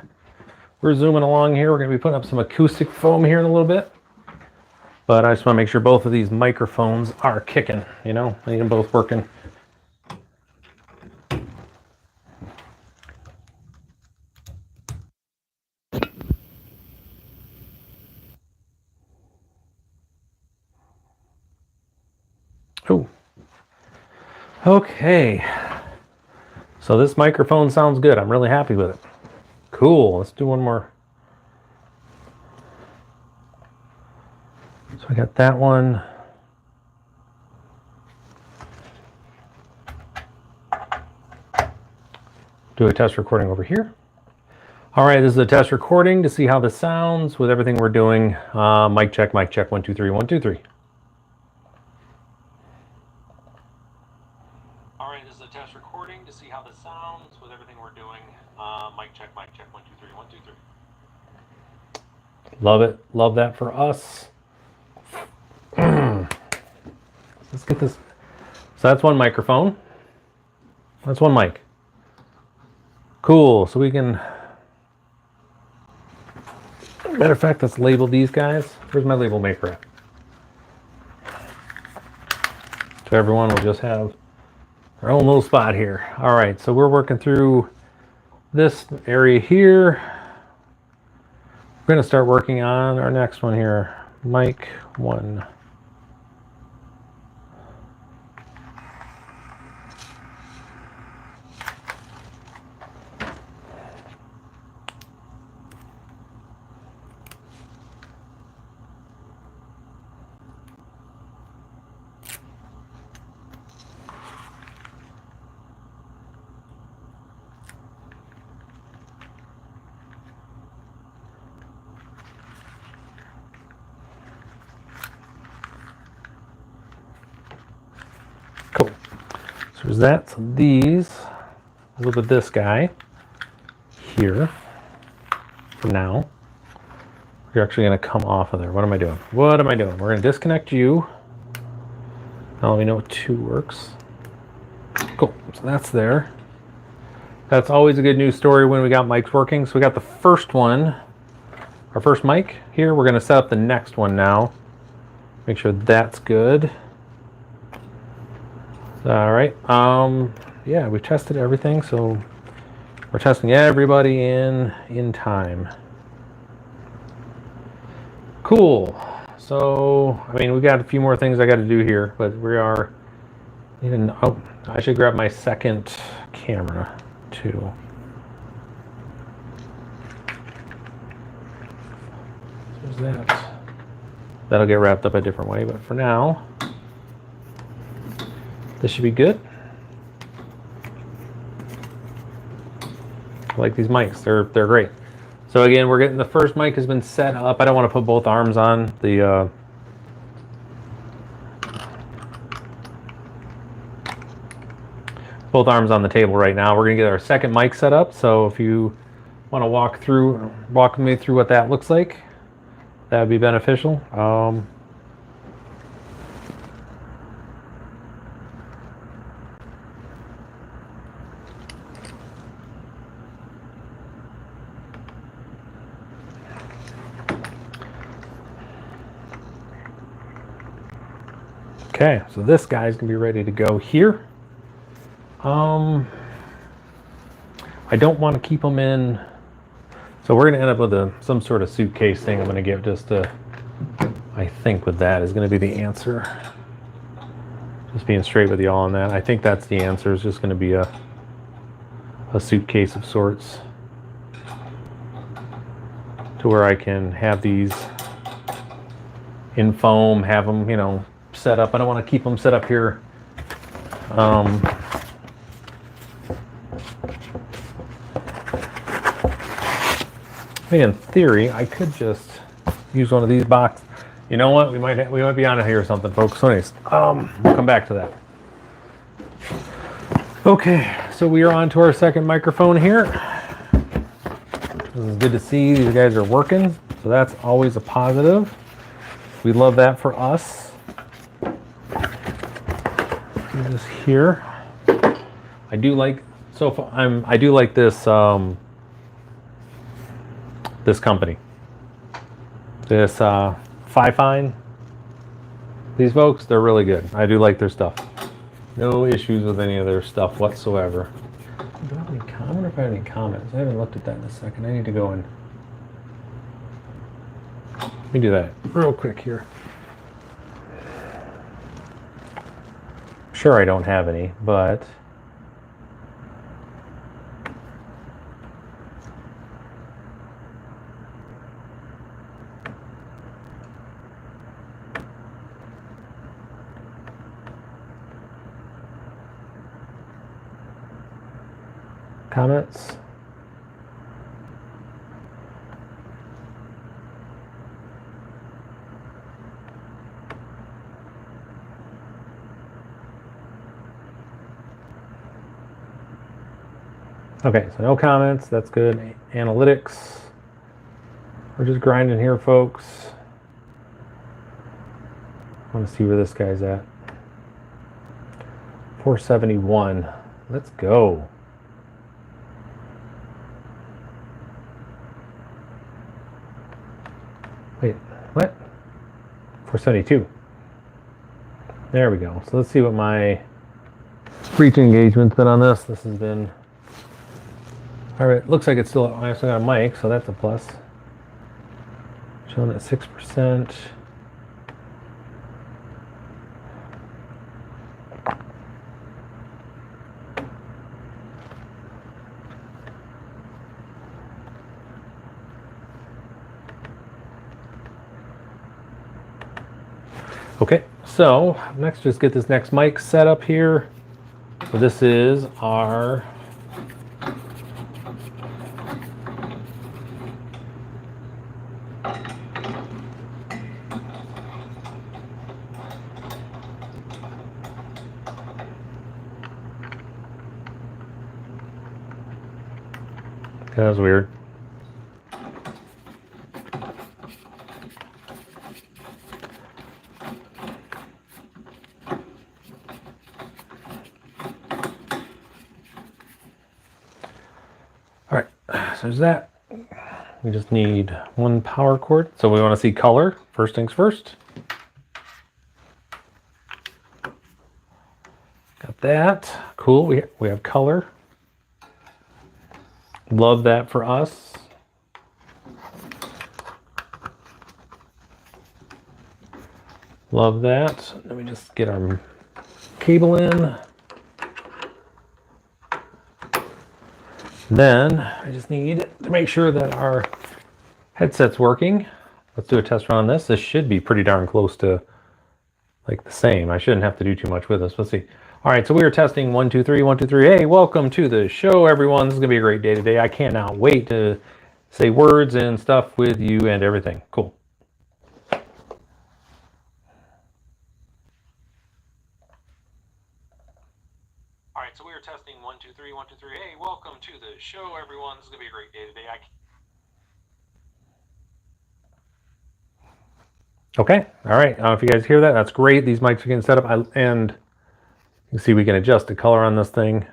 S1: zooming along here. We're going to be putting up some acoustic foam here in a little bit. But I just want to make sure both of these microphones are kicking, you know? I need them both working. Oh. Okay. So this microphone sounds good. I'm really happy with it. Cool. Let's do one more. So I got that one. Do a test recording over here. All right, this is a test recording to see how this sounds with everything we're doing. Mic check, 1, 2, 3, 1, 2, 3. All right, this is a test recording to see how this sounds with everything we're doing. Mic check, 1, 2, 3, 1, 2, 3. Love it. Love that for us. Let's get this. So that's one microphone. That's one mic. Cool. So we can... Matter of fact, let's label these guys. Where's my label maker at? So everyone will just have their own little spot here. All right, so we're working through this area here. We're going to start working on our next one here. Mic 1. There's that. So these, look at this guy here for now. You're actually going to come off of there. What am I doing? What am I doing? We're going to disconnect you. Now let me know what 2 works. Cool. So that's there. That's always a good news story when we got mics working. So we got the first one, our first mic here. We're going to set up the next one now. Make sure that's good. All right. Yeah, we tested everything. So we're testing everybody in time. Cool. So, I mean, we got a few more things I got to do here, but we are. Oh, I should grab my second camera too. There's that. That'll get wrapped up a different way, but for now, this should be good. I like these mics. They're great. So again, we're getting the first mic has been set up. I don't want to put both arms on the table right now. We're gonna get our second mic set up. So if you want to walk me through what that looks like, that would be beneficial. Okay, so this guy's gonna be ready to go here. I don't want to keep them in, so we're gonna end up with some sort of suitcase thing. I'm gonna give just a, I think with that is gonna be the answer. Just being straight with y'all on that. I think that's the answer. It's just gonna be a suitcase of sorts, to where I can have these in foam, have them, you know, set up. I don't want to keep them set up here. I mean, in theory, I could just use one of these boxes. You know what? We might be on it here or something, folks. So anyways, we'll come back to that. Okay, so we are on to our second microphone here. This is good to see these guys are working, so that's always a positive. We love that for us. Do this here. I do like I do like this this company. This Fifine. These folks, they're really good. I do like their stuff. No issues with any of their stuff whatsoever. Do I have any I wonder if I have any comments. I haven't looked at that in a second. I need to go in. Let me do that real quick here. Sure, I don't have any, but comments? Okay, so no comments, that's good. Analytics. We're just grinding here, folks. I want to see where this guy's at. 471. Let's go. Wait, what? 472. There we go. So let's see what my reach engagement's been on this. This has been, all right, looks like it's still, I still got a mic, so that's a plus. Showing at 6%. Okay, so next, just get this next mic set up here. So this is our That was weird. All right, so there's that. We just need one power cord. So we want to see color. First things first. Got that. Cool. We have color. Love that for us. Love that. Let me just get our cable in. Then I just need to make sure that our headset's working. Let's do a test run on this. This should be pretty darn close to like the same. I shouldn't have to do too much with this. Let's see. All right, so we are testing 1, 2, 3, 1, 2, 3. Hey, welcome to the show, everyone. This is gonna be a great day today. I cannot wait to say words and stuff with you and everything. Cool. All right, so we are testing 1, 2, 3, 1, 2, 3. Hey, welcome to the show, everyone. This is gonna be a great day today. Okay, all right. I don't know if you guys hear that. That's great. These mics are getting set up, and you can see we can adjust the color on this thing.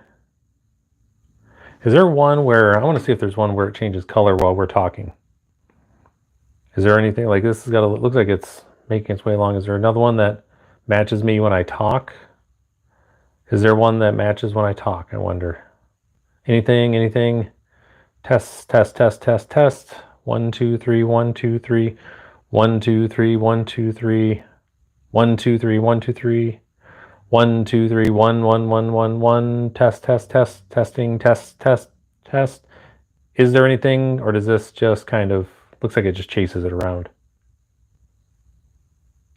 S1: Is there one where, I want to see if there's one where it changes color while we're talking. Is there anything like this? Has got looks like it's making its way along. Is there another one that matches me when I talk? Is there one that matches when I talk? I wonder. Anything? Test. 1, 2, 3, 1, 2, 3. 1, 2, 3, 1, 2, 3. 1, 2, 3, 1, 2, 3. 1, 2, 3, 1, 1, 1, 1, 1. Test. Testing. Test. Is there anything, or does this just kind of, looks like it just chases it around?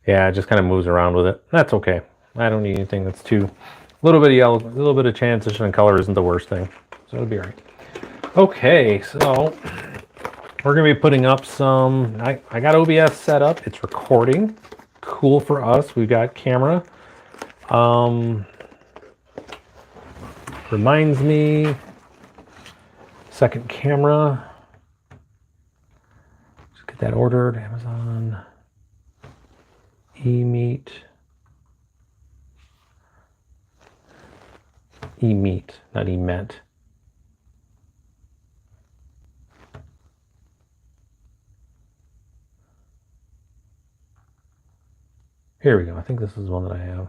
S1: Yeah, it just kind of moves around with it. That's okay. I don't need anything that's too, a little bit of yellow, a little bit of transition in color isn't the worst thing. So it'll be all right. Okay, so we're going to be putting up some, I got OBS set up. It's recording. Cool for us. We've got camera. Reminds me, second camera. Just get that ordered. Amazon. eMeet. eMeet, not eMet. Here we go. I think this is one that I have.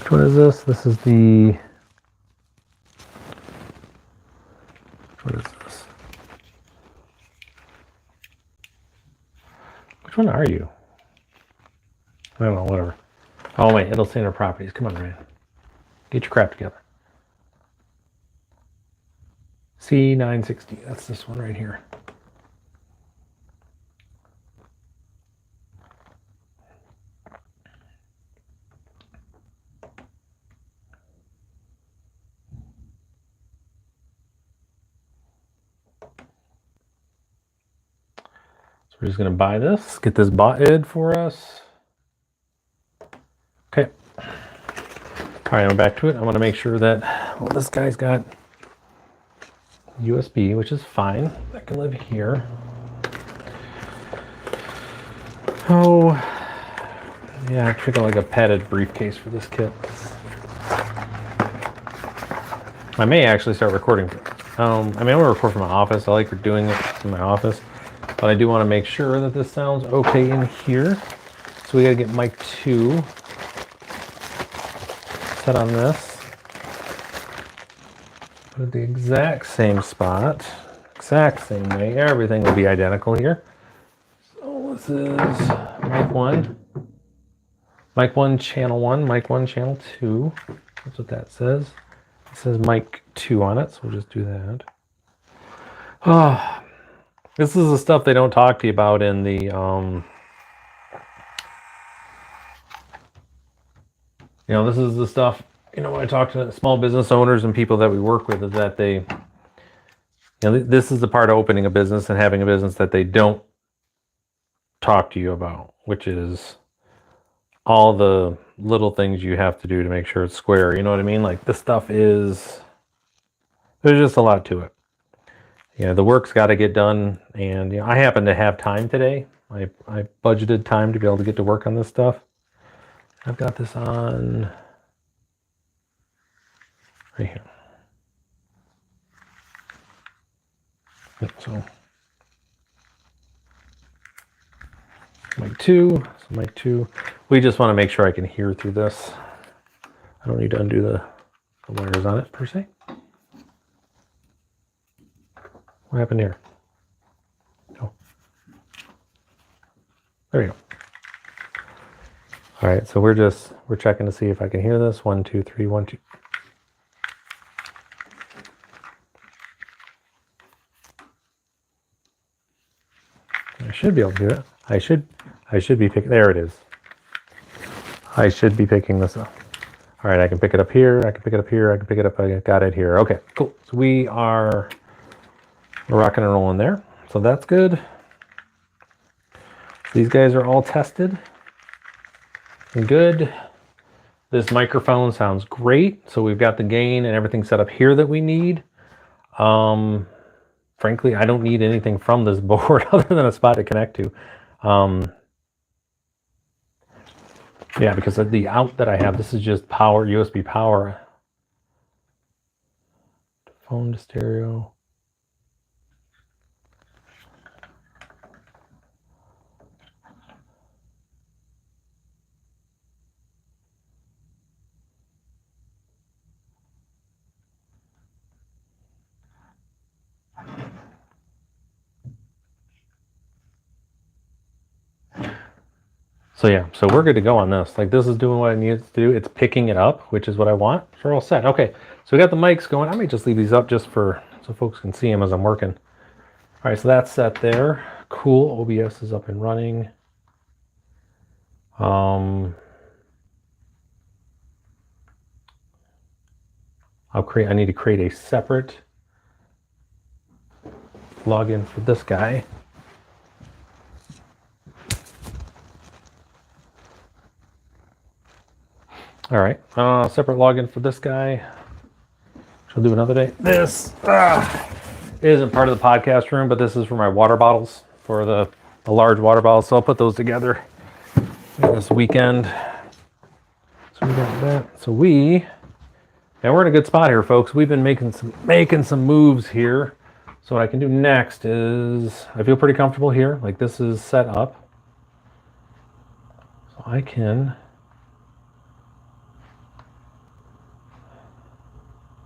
S1: Which one is this? This is the... What is this? Which one are you? I don't know, whatever. Oh wait, it'll say in our properties. Come on, Ryan. Get your crap together. C960. That's this one right here. So we're just going to buy this, get this botted for us. Okay. All right, I'm back to it. I want to make sure that, well, this guy's got USB, which is fine. That can live here. Oh, yeah, I took like a padded briefcase for this kit. I may actually start recording. I mean, I'm gonna record from my office. I like doing it in my office, but I do want to make sure that this sounds okay in here. So we gotta get mic 2 set on this. Put it the exact same spot, exact same way. Everything will be identical here. So this is mic 1. Mic 1, channel 1, mic 1, channel 2. That's what that says. It says mic 2 on it, so we'll just do that. This is the stuff they don't talk to you about in the, this is the stuff, when I talk to small business owners and people that we work with, is that they, this is the part of opening a business and having a business that they don't talk to you about, which is all the little things you have to do to make sure it's square. You know what I mean? Like this stuff is, there's just a lot to it. The work's got to get done, and I happen to have time today. I budgeted time to be able to get to work on this stuff. I've got this on right here. So mic 2, so mic 2. We just want to make sure I can hear through this. I don't need to undo the wires on it per se. What happened here? Oh, there we go. All right, so we're checking to see if I can hear this. 1, 2, 3, 1, 2. I should be able to do it. I should be picking. There it is. I should be picking this up. All right, I can pick it up here. I can pick it up here. I can pick it up. I got it here. Okay, cool. So we're rocking and rolling there. So that's good. These guys are all tested and good. This microphone sounds great. So we've got the gain and everything set up here that we need. Frankly, I don't need anything from this board other than a spot to connect to. Yeah, because of the out that I have, this is just power, USB power. Phone to stereo. So yeah, so we're good to go on this. Like this is doing what I need it to do. It's picking it up, which is what I want. So we're all set. Okay, so we got the mics going. I may just leave these up just so folks can see them as I'm working. All right, so that's set there. Cool, OBS is up and running. I need to create a separate login for this guy. All right, separate login for this guy. Which I'll do another day. This isn't part of the podcast room, but this is for my water bottles, for the large water bottles. So I'll put those together this weekend. So we got that. So we're in a good spot here, folks. We've been making some moves here. So what I can do next is, I feel pretty comfortable here. Like this is set up. So I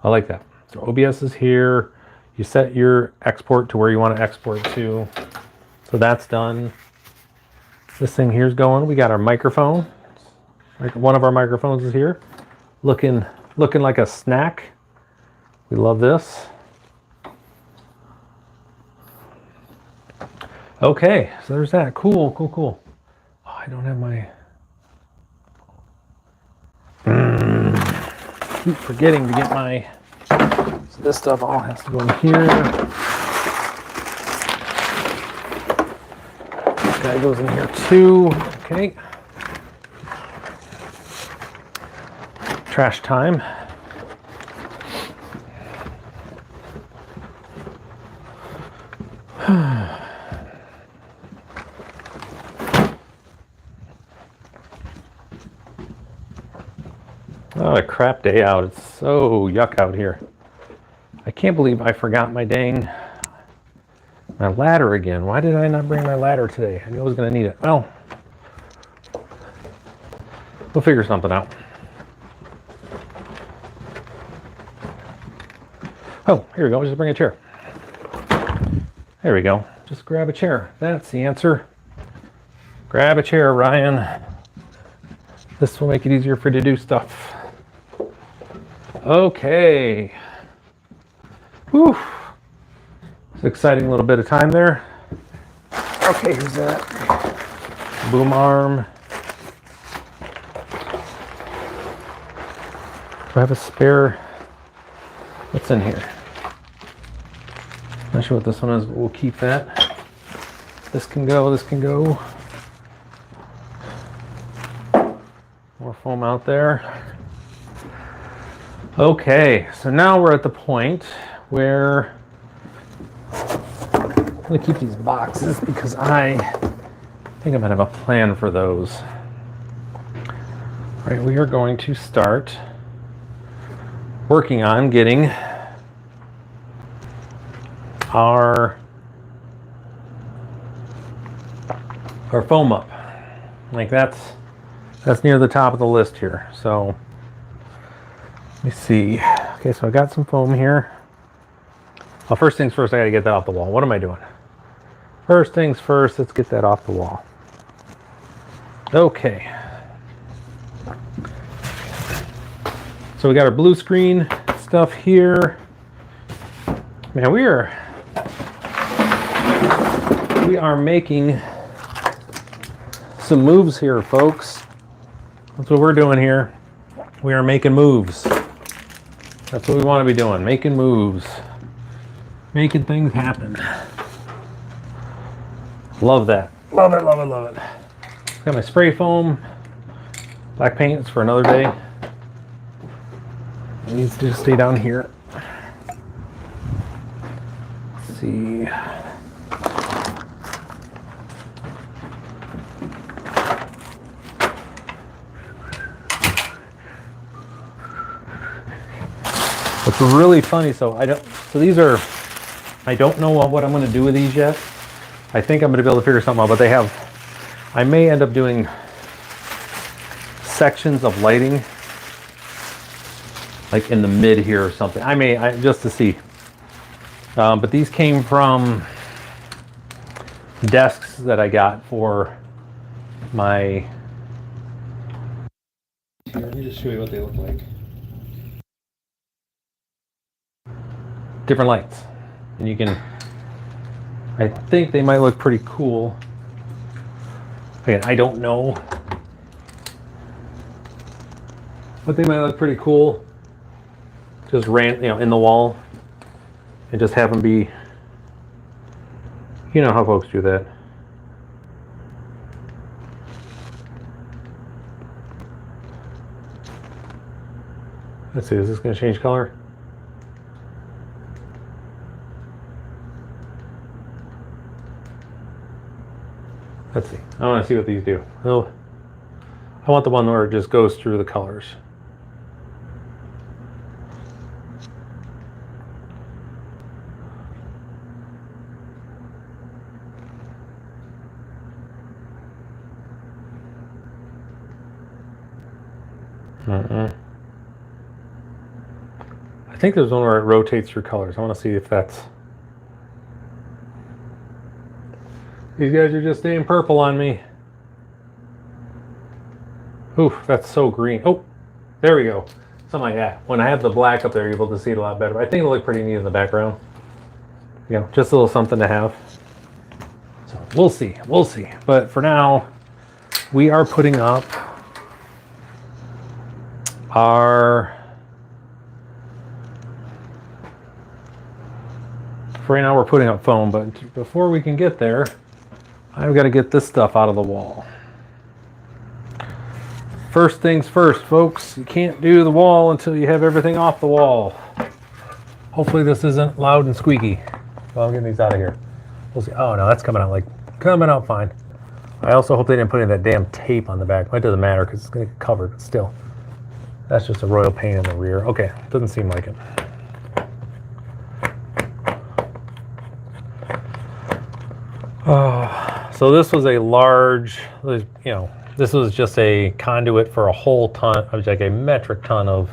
S1: like that. So OBS is here. You set your export to where you want to export to. So that's done. This thing here's going. We got our microphone. One of our microphones is here. Looking like a snack. We love this. Okay, so there's that. Cool. Oh, I don't have my... keep forgetting to get my... So this stuff all has to go in here. This guy goes in here too. Okay. Trash time. What a crap day out. It's so yuck out here. I can't believe I forgot my ladder again. Why did I not bring my ladder today? I knew I was going to need it. Well, we'll figure something out. Oh, here we go. Just bring a chair. There we go. Just grab a chair. That's the answer. Grab a chair, Ryan. This will make it easier for you to do stuff. Okay. Whew. It's an exciting little bit of time there. Okay, here's that. Boom arm. Do I have a spare? What's in here? Not sure what this one is, but we'll keep that. This can go, this can go. foam out there. Okay, so now we're at the point where I'm gonna keep these boxes because I think I might have a plan for those. All right, we are going to start working on getting our foam up. Like that's near the top of the list here. So let me see. Okay, so I got some foam here. Well, first things first, I gotta get that off the wall. What am I doing? First things first, let's get that off the wall. Okay. So we got our blue screen stuff here. Man, we are making some moves here, folks. That's what we're doing here. We are making moves. That's what we want to be doing, making moves. Making things happen. Love that. Love it, love it, love it. Got my spray foam. Black paint is for another day. It needs to stay down here. Let's see. What's really funny, so these are, I don't know what I'm going to do with these yet. I think I'm going to be able to figure something out, but I may end up doing sections of lighting, like in the mid here or something. Just to see. But these came from desks that I got for my, here, let me just show you what they look like. Different lights, and you can, I think they might look pretty cool. Again, I don't know, but they might look pretty cool. Just in the wall, and just have them be, you know how folks do that. Let's see, is this going to change color? Let's see. I want to see what these do. Oh, I want the one where it just goes through the colors. I think there's one where it rotates through colors. I want to see if that's... These guys are just staying purple on me. Oof, that's so green. Oh, there we go. Something like that. When I have the black up there, you're able to see it a lot better. But I think it'll look pretty neat in the background. You know, just a little something to have. So we'll see. We'll see. But for now, we are putting up our... For right now, we're putting up foam, but before we can get there, I've got to get this stuff out of the wall. First things first, folks. You can't do the wall until you have everything off the wall. Hopefully this isn't loud and squeaky. Well, I'm getting these out of here. We'll see. Oh no, that's coming out fine. I also hope they didn't put any of that damn tape on the back. It doesn't matter because it's going to get covered, but still. That's just a royal pain in the rear. Okay, doesn't seem like it. So this was a large, this was just a conduit for a whole ton, like a metric ton of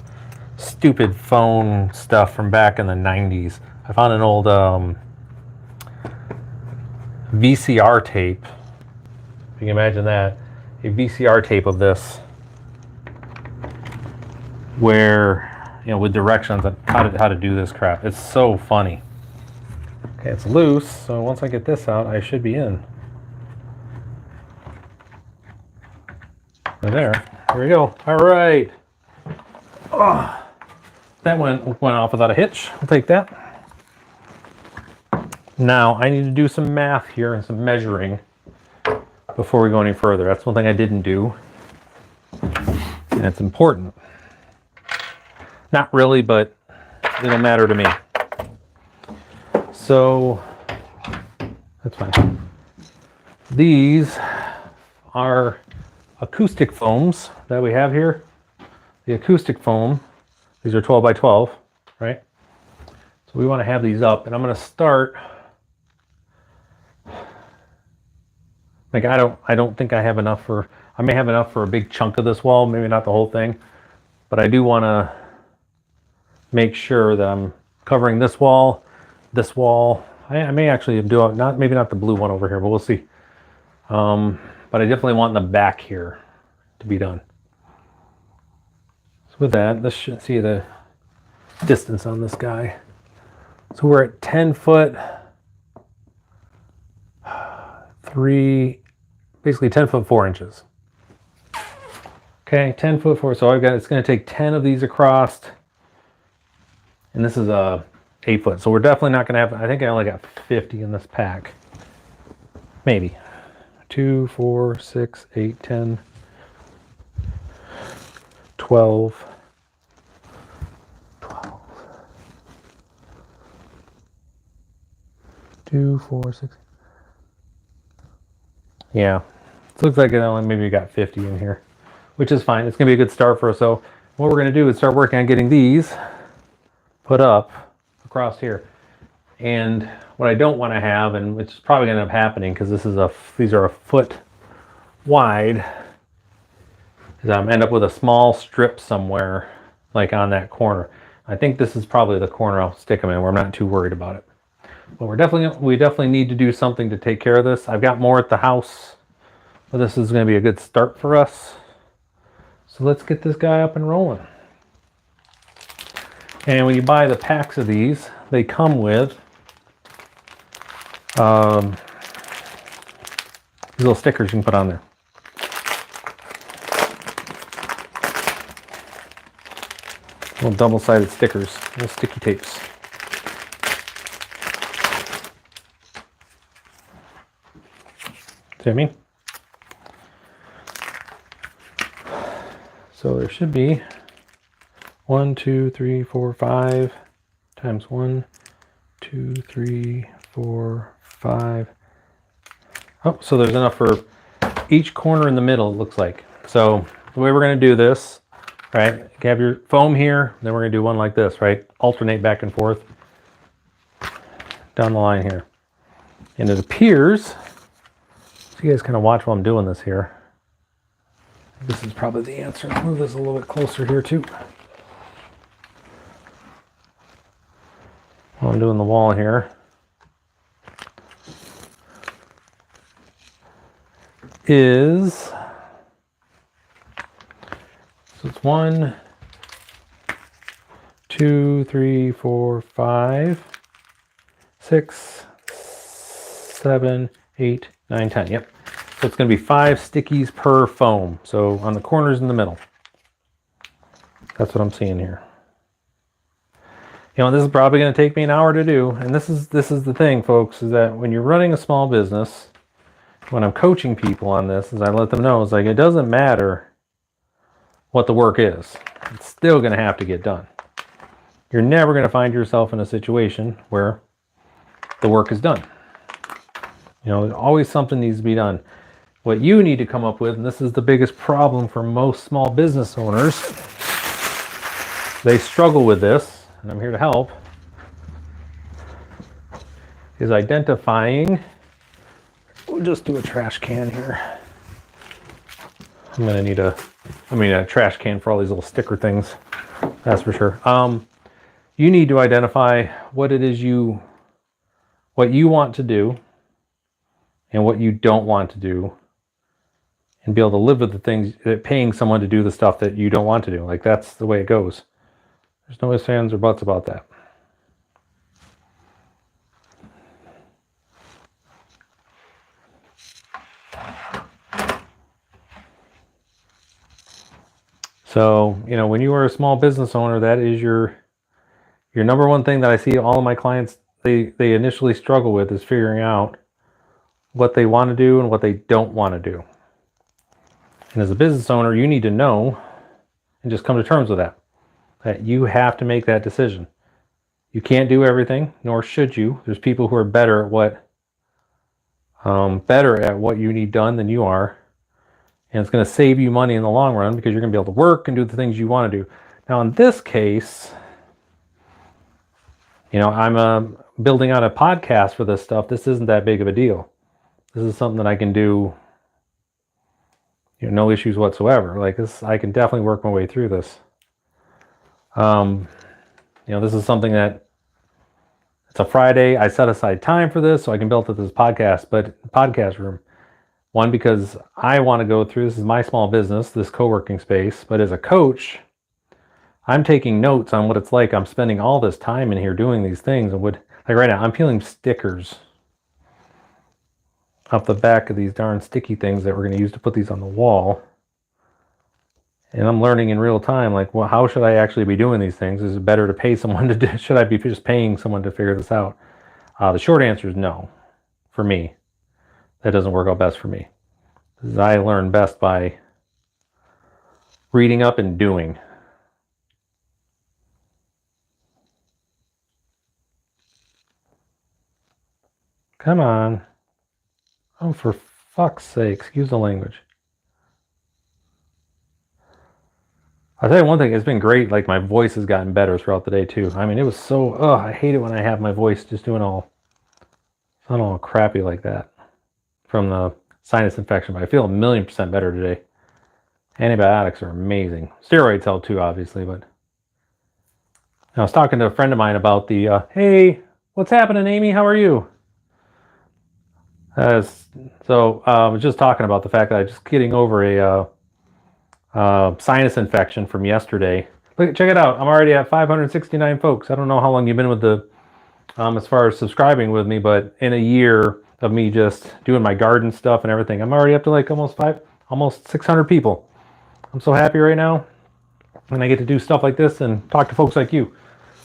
S1: stupid phone stuff from back in the 90s. I found an old VCR tape. If you can imagine that, a VCR tape of this, where, with directions on how to do this crap. It's so funny. Okay, it's loose, so once I get this out, I should be in. Right there. Here we go. All right. Oh, that went off without a hitch. I'll take that. Now, I need to do some math here and some measuring before we go any further. That's one thing I didn't do. And And it's important. Not really, but it'll matter to me. So that's fine. These are acoustic foams that we have here. The acoustic foam, these are 12 by 12, right? So we want to have these up, and I'm going to start. Like I don't think I have enough for. I may have enough for a big chunk of this wall, maybe not the whole thing, but I do want to make sure that I'm covering this wall. I may actually do not, maybe not the blue one over here, but we'll see. But I definitely want the back here to be done. So with that, let's see the distance on this guy. So we're at 10 foot, basically 10 foot 4 inches. Okay, 10 foot 4. So it's going to take 10 of these across. And this is a 8 foot. So we're definitely not going to have, I think I only got 50 in this pack. Maybe. 2, 4, 6, 8, 10, 12. 2, 4, 6. Yeah. It looks like it only maybe got 50 in here, which is fine. It's going to be a good start for us. So what we're going to do is start working on getting these put up across here. And what I don't want to have, and which is probably going to end up happening because these are a foot wide, is end up with a small strip somewhere like on that corner. I think this is probably the corner I'll stick them in where I'm not too worried about it. But we definitely need to do something to take care of this. I've got more at the house, but this is going to be a good start for us. So let's get this guy up and rolling. And when you buy the packs of these, they come with these little stickers you can put on there. Little double-sided stickers, little sticky tapes. See what I mean? So there should be 1, 2, 3, 4, 5 times 1, 2, 3, 4, 5. Oh, so there's enough for each corner in the middle, it looks like. So the way we're going to do this, right? You have your foam here, then we're going to do one like this, right? Alternate back and forth down the line here. And it appears, so you guys kind of watch while I'm doing this here. This is probably the answer. Let's move this a little bit closer here too. While I'm doing the wall here. So it's 1, 2, 3, 4, 5, 6, 7, 8, 9, 10. Yep. So it's going to be 5 stickies per foam. So on the corners in the middle. That's what I'm seeing here. You know, this is probably going to take me an hour to do. And this is the thing, folks, is that when you're running a small business, when I'm coaching people on this, is I let them know, it's like, it doesn't matter what the work is. It's still going to have to get done. You're never going to find yourself in a situation where the work is done. You know, always something needs to be done. What you need to come up with, and this is the biggest problem for most small business owners, they struggle with this, and I'm here to help, is identifying. We'll just do a trash can here. I'm going to need a trash can for all these little sticker things. That's for sure. You need to identify what it is what you want to do and what you don't want to do, and be able to live with the things, paying someone to do the stuff that you don't want to do. Like, that's the way it goes. There's no ifs, ands, or buts about that. So, you know, when you are a small business owner, that is your number one thing that I see all of my clients, they initially struggle with, is figuring out what they want to do and what they don't want to do. And as a business owner, you need to know and just come to terms with that. That you have to make that decision. You can't do everything, nor should you. There's people who are better at what you need done than you are. And it's going to save you money in the long run because you're going to be able to work and do the things you want to do. Now, in this case, I'm building out a podcast for this stuff. This isn't that big of a deal. This is something that I can do, no issues whatsoever. Like this, I can definitely work my way through this. This is something that it's a Friday. I set aside time for this so I can build up this podcast room. One, because I want to go through, this is my small business, this co-working space, but as a coach, I'm taking notes on what it's like. I'm spending all this time in here doing these things. And like right now, I'm peeling stickers off the back of these darn sticky things that we're going to use to put these on the wall. And I'm learning in real time, like, well, how should I actually be doing these things? Is it better to pay someone to do, should I be just paying someone to figure this out? The short answer is no, for me. That doesn't work out best for me. Because I learn best by reading up and doing. Come on. Oh, for fuck's sake, excuse the language. I'll tell you one thing, it's been great. Like, my voice has gotten better throughout the day, too. I mean, it was so, I hate it when I have my voice just doing sound all crappy like that from the sinus infection, but I feel 1,000,000% better today. Antibiotics are amazing. Steroids help too, obviously, but I was talking to a friend of mine about hey, what's happening, Amy? How are you? I was just talking about the fact that I'm just getting over a sinus infection from yesterday. Look, check it out. I'm already at 569 folks. I don't know how long you've been with as far as subscribing with me, but in a year of me just doing my garden stuff and everything, I'm already up to like almost 600 people. I'm so happy right now. And I get to do stuff like this and talk to folks like you.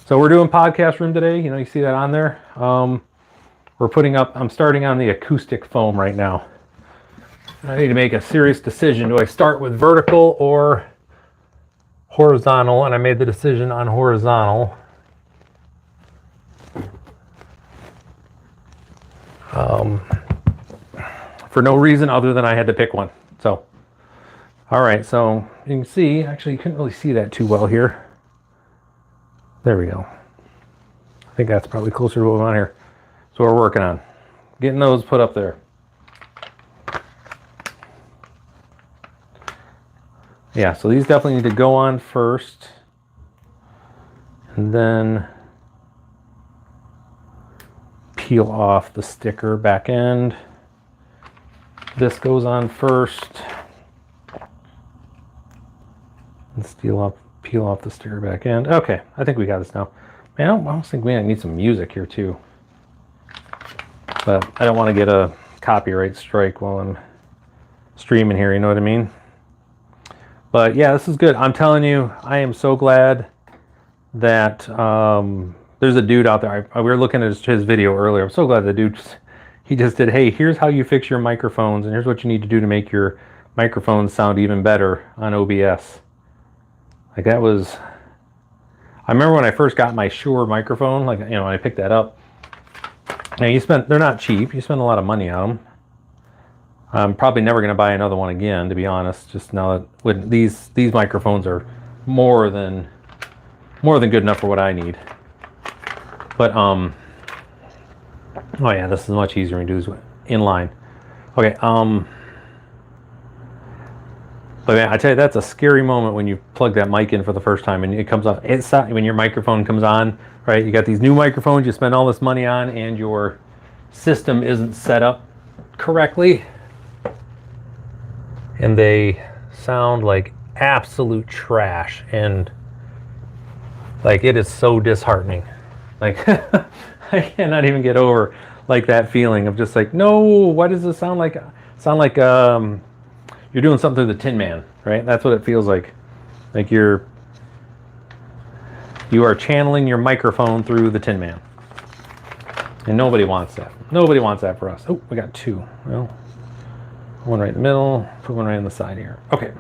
S1: So we're doing podcast room today. You see that on there. I'm starting on the acoustic foam right now. I need to make a serious decision. Do I start with vertical or horizontal? And I made the decision on horizontal. For no reason other than I had to pick one. So, all right. So you can see, actually you couldn't really see that too well here. There we go. I think that's probably closer to what we want here. So we're working on getting those put up there. Yeah, so these definitely need to go on first. And then peel off the sticker back end. This goes on first. Let's peel off the sticker back end. Okay, I think we got this now. Man, I almost think we need some music here too. But I don't want to get a copyright strike while I'm streaming here, you know what I mean? But yeah, this is good. I'm telling you, I am so glad that there's a dude out there. We were looking at his video earlier. I'm so glad the dude, he just did, hey, here's how you fix your microphones, and here's what you need to do to make your microphones sound even better on OBS. Like that was, I remember when I first got my Shure microphone, like, when I picked that up. Now they're not cheap. You spend a lot of money on them. I'm probably never going to buy another one again, to be honest. Just now that when these microphones are more than good enough for what I need. But oh yeah, this is much easier to do inline. Okay, but man, I tell you, that's a scary moment when you plug that mic in for the first time and it comes off. It's when your microphone comes on, right? You got these new microphones you spend all this money on, and your system isn't set up correctly, and they sound like absolute trash, and like it is so disheartening. Like I cannot even get over like that feeling of just like, no, why does this sound like you're doing something through the Tin Man, right? That's what it feels like. Like you are channeling your microphone through the Tin Man. And nobody wants that. Nobody wants that for us. Oh, we got two. Well, one right in the middle, put one right on the side here. Okay.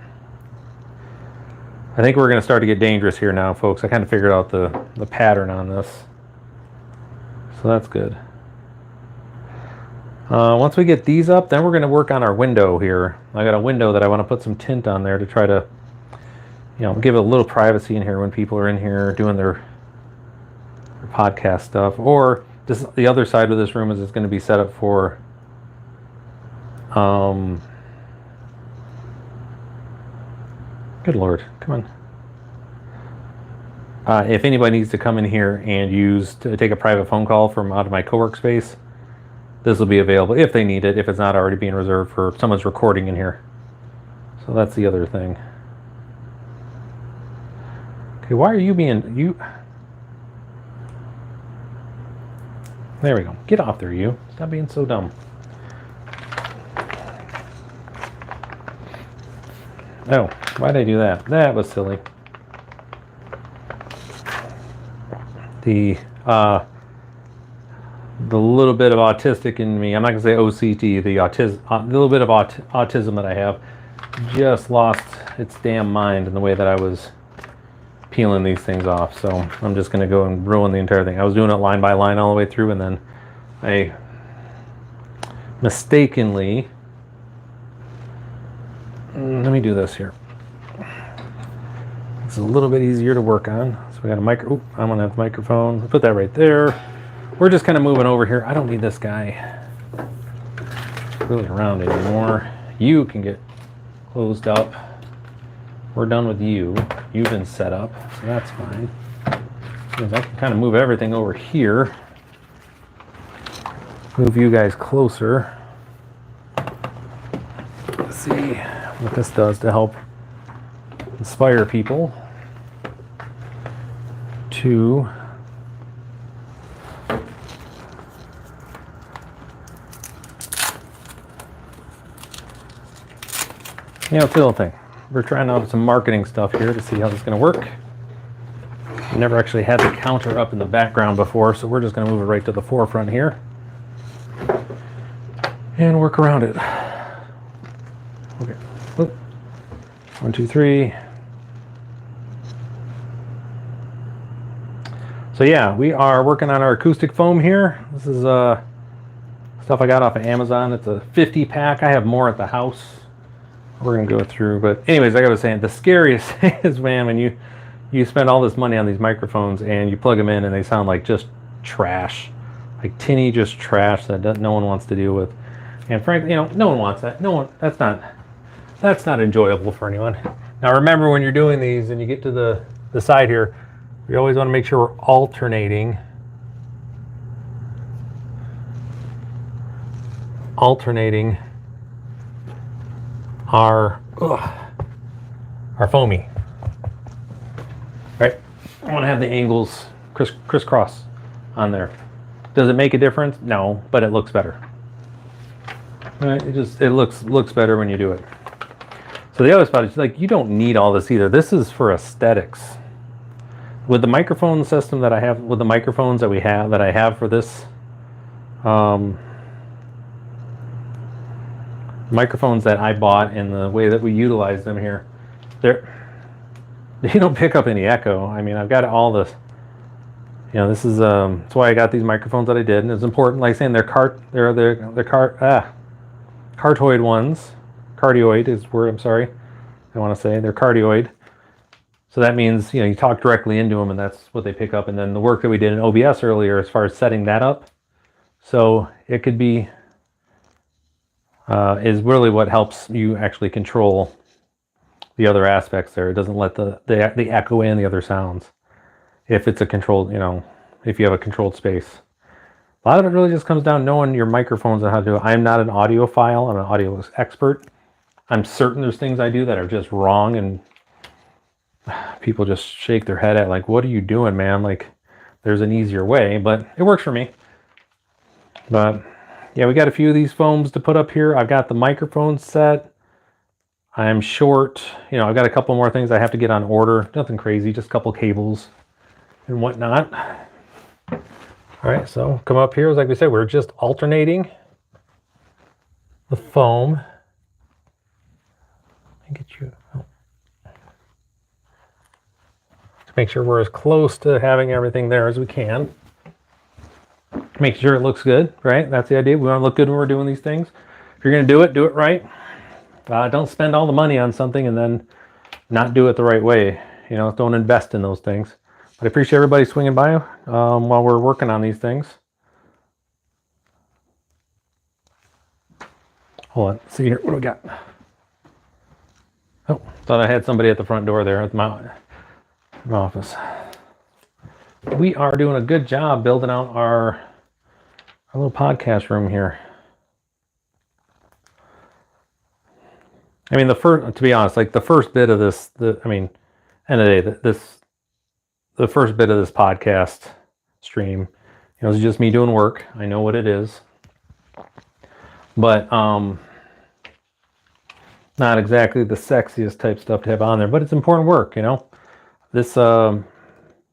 S1: I think we're going to start to get dangerous here now, folks. I kind of figured out the pattern on this. So that's good. Once we get these up, then we're going to work on our window here. I got a window that I want to put some tint on there to try to, you know, give it a little privacy in here when people are in here doing their podcast stuff. Or this, the other side of this room is it's going to be set up for good Lord, come on. If anybody needs to come in here and take a private phone call from out of my co-work space, this will be available if they need it, if it's not already being reserved for someone's recording in here. So that's the other thing. Okay, why are you being... There we go. Get off there, you. Stop being so dumb. Oh, why'd I do that? That was silly. The little bit of autistic in me, I'm not going to say OCD, the little bit of autism that I have just lost its damn mind in the way that I was peeling these things off. So I'm just going to go and ruin the entire thing. I was doing it line by line all the way through, and then I mistakenly... Let me do this here. It's a little bit easier to work on. So we got a I'm going to have the microphone. I'll put that right there. We're just kind of moving over here. I don't need this guy really around anymore. You can get closed up. We're done with you. You've been set up, so that's fine. Because I can kind of move everything over here. Move you guys closer. Let's see what this does to help inspire people to it's the little thing. We're trying out some marketing stuff here to see how this is going to work. Never actually had the counter up in the background before, so we're just going to move it right to the forefront here and work around it. Okay. Oop. 1, 2, 3. So yeah, we are working on our acoustic foam here. This is stuff I got off of Amazon. It's a 50 pack. I have more at the house. We're gonna go through, but anyways, like I was saying, the scariest thing is, man, when you spend all this money on these microphones and you plug them in and they sound like just trash, like tinny, just trash that no one wants to deal with. And frankly, no one wants that. No one. That's not enjoyable for anyone. Now remember, when you're doing these and you get to the side here, we always want to make sure we're alternating our foamy, right? I want to have the angles crisscross on there. Does it make a difference? No, but it looks better. Right? It looks better when you do it. So the other spot is, like, you don't need all this either. This is for aesthetics. With the microphone system that I have, with the microphones that I have for this, microphones that I bought and the way that we utilize them here, they don't pick up any echo. I mean, I've got all this, this is that's why I got these microphones that I did, and it's important. Like saying they're cardioid ones. Cardioid is word. I'm sorry, I want to say they're cardioid. So that means you talk directly into them, and that's what they pick up. And then the work that we did in OBS earlier, as far as setting that up, so it could be. Is really what helps you actually control the other aspects there. It doesn't let the echo in the other sounds. If it's a controlled, if you have a controlled space. A lot of it really just comes down to knowing your microphones and how to do it. I'm not an audiophile. I'm an audio expert. I'm certain there's things I do that are just wrong, and people just shake their head at, like, what are you doing, man? Like, there's an easier way, but it works for me. But yeah, we got a few of these foams to put up here. I've got the microphone set. I'm short. I've got a couple more things I have to get on order. Nothing crazy, just a couple cables and whatnot. All right, so come up here. Like we said, we're just alternating the foam. Let me get you. Oh. make sure we're as close to having everything there as we can. Make sure it looks good, right? That's the idea. We want to look good when we're doing these things. If you're going to do it right. Don't spend all the money on something and then not do it the right way. You know, don't invest in those things. But I appreciate everybody swinging by while we're working on these things. Hold on, let's see here. What do we got? Oh, thought I had somebody at the front door there at my office. We are doing a good job building out our little podcast room here. I mean, to be honest, like the first bit of this, end of the day, the first bit of this podcast stream, it's just me doing work. I know what it is, but not exactly the sexiest type stuff to have on there, but it's important work, This, I'm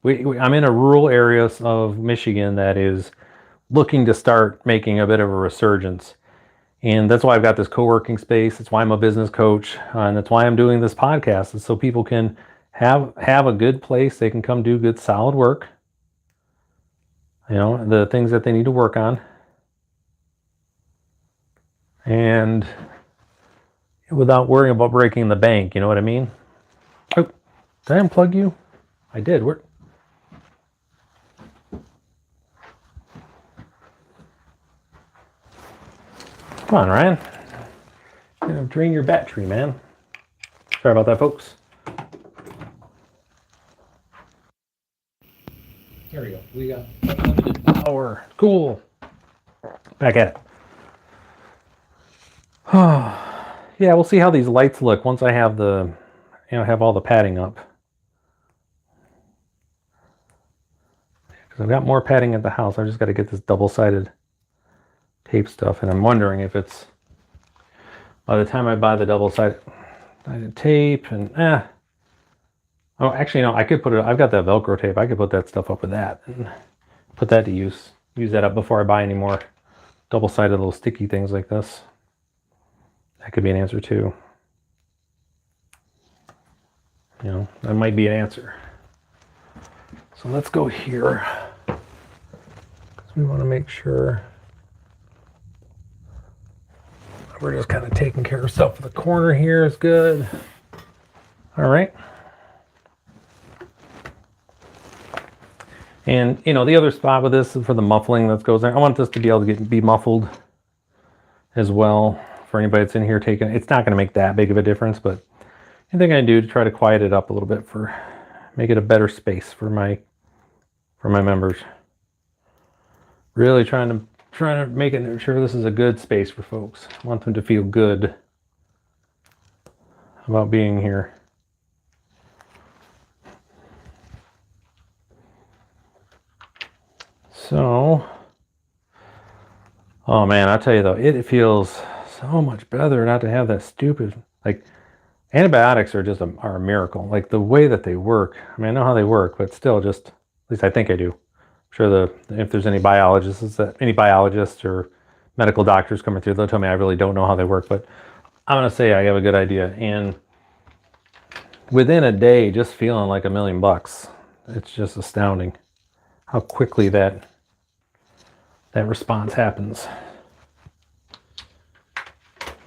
S1: in a rural area of Michigan that is looking to start making a bit of a resurgence. And that's why I've got this co-working space. That's why I'm a business coach. And that's why I'm doing this podcast, is so people can have a good place. They can come do good, solid work. The things that they need to work on. And without worrying about breaking the bank, you know what I mean? Oh, did I unplug you? I did. Come on, Ryan. Drain your battery, man. Sorry about that, folks. There we go. We got unlimited power. Cool. Back at it. Yeah, we'll see how these lights look once I have have all the padding up. Because I've got more padding at the house. I just got to get this double-sided tape stuff, and I'm wondering if it's, by the time I buy the double-sided tape and oh, actually no, I could put it, I've got that Velcro tape, I could put that stuff up with that and put that to use that up before I buy any more double-sided little sticky things like this. That could be an answer too. That might be an answer. So let's go here, because we want to make sure we're just kind of taking care of stuff. The corner here is good. All right. And the other spot with this is for the muffling that goes there. I want this to be able to be muffled as well for anybody that's in here taking. It's not going to make that big of a difference, but anything I do to try to quiet it up a little bit, make it a better space for my members. Really trying to make sure this is a good space for folks. I want them to feel good about being here. So, oh man, I tell you though, it feels so much better not to have that stupid, antibiotics are just are a miracle. Like the way that they work. I know how they work, but still at least I think I do. Sure, if there's any biologists or medical doctors coming through, they'll tell me I really don't know how they work, but I'm gonna say I have a good idea. And within a day, just feeling like $1 million, it's just astounding how quickly that response happens.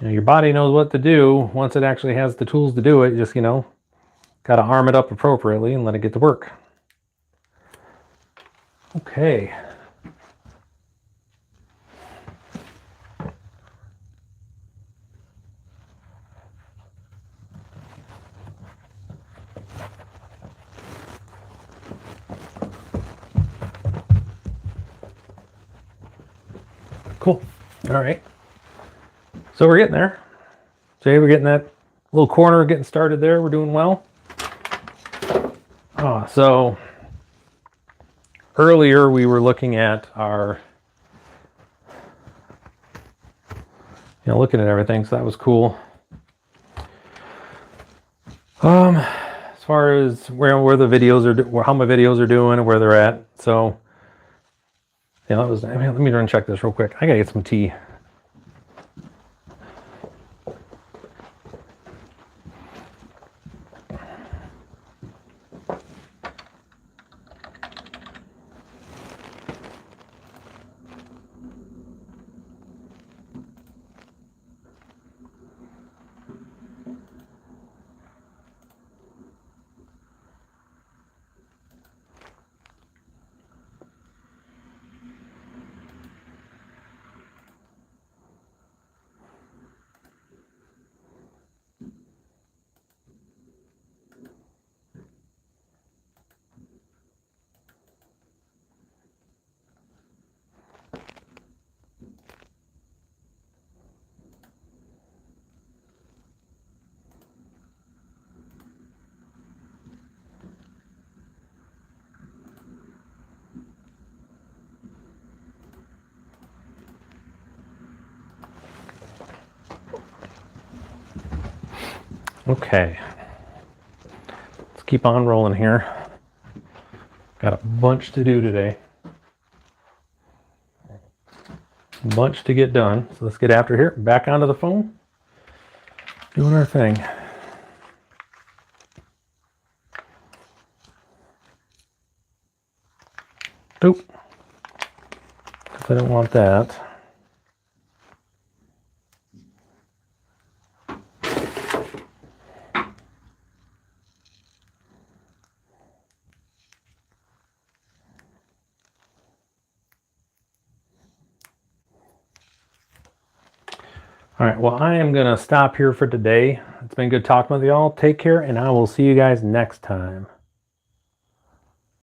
S1: Your body knows what to do once it actually has the tools to do it. You just got to arm it up appropriately and let it get to work. Okay. Cool. All right. So we're getting there. Jay, we're getting that little corner getting started there. We're doing well. So earlier we were looking at looking at everything, so that was cool. As far as where the videos are, how my videos are doing and where they're at. So that was, let me run check this real quick. I gotta get some tea. Okay. Let's keep on rolling here. Got a bunch to do today. Bunch to get done. So let's get after here. Back onto the phone. Doing our thing. Oop. I don't want that. All right, well, I am going to stop here for today. It's been good talking with y'all. Take care, and I will see you guys next time.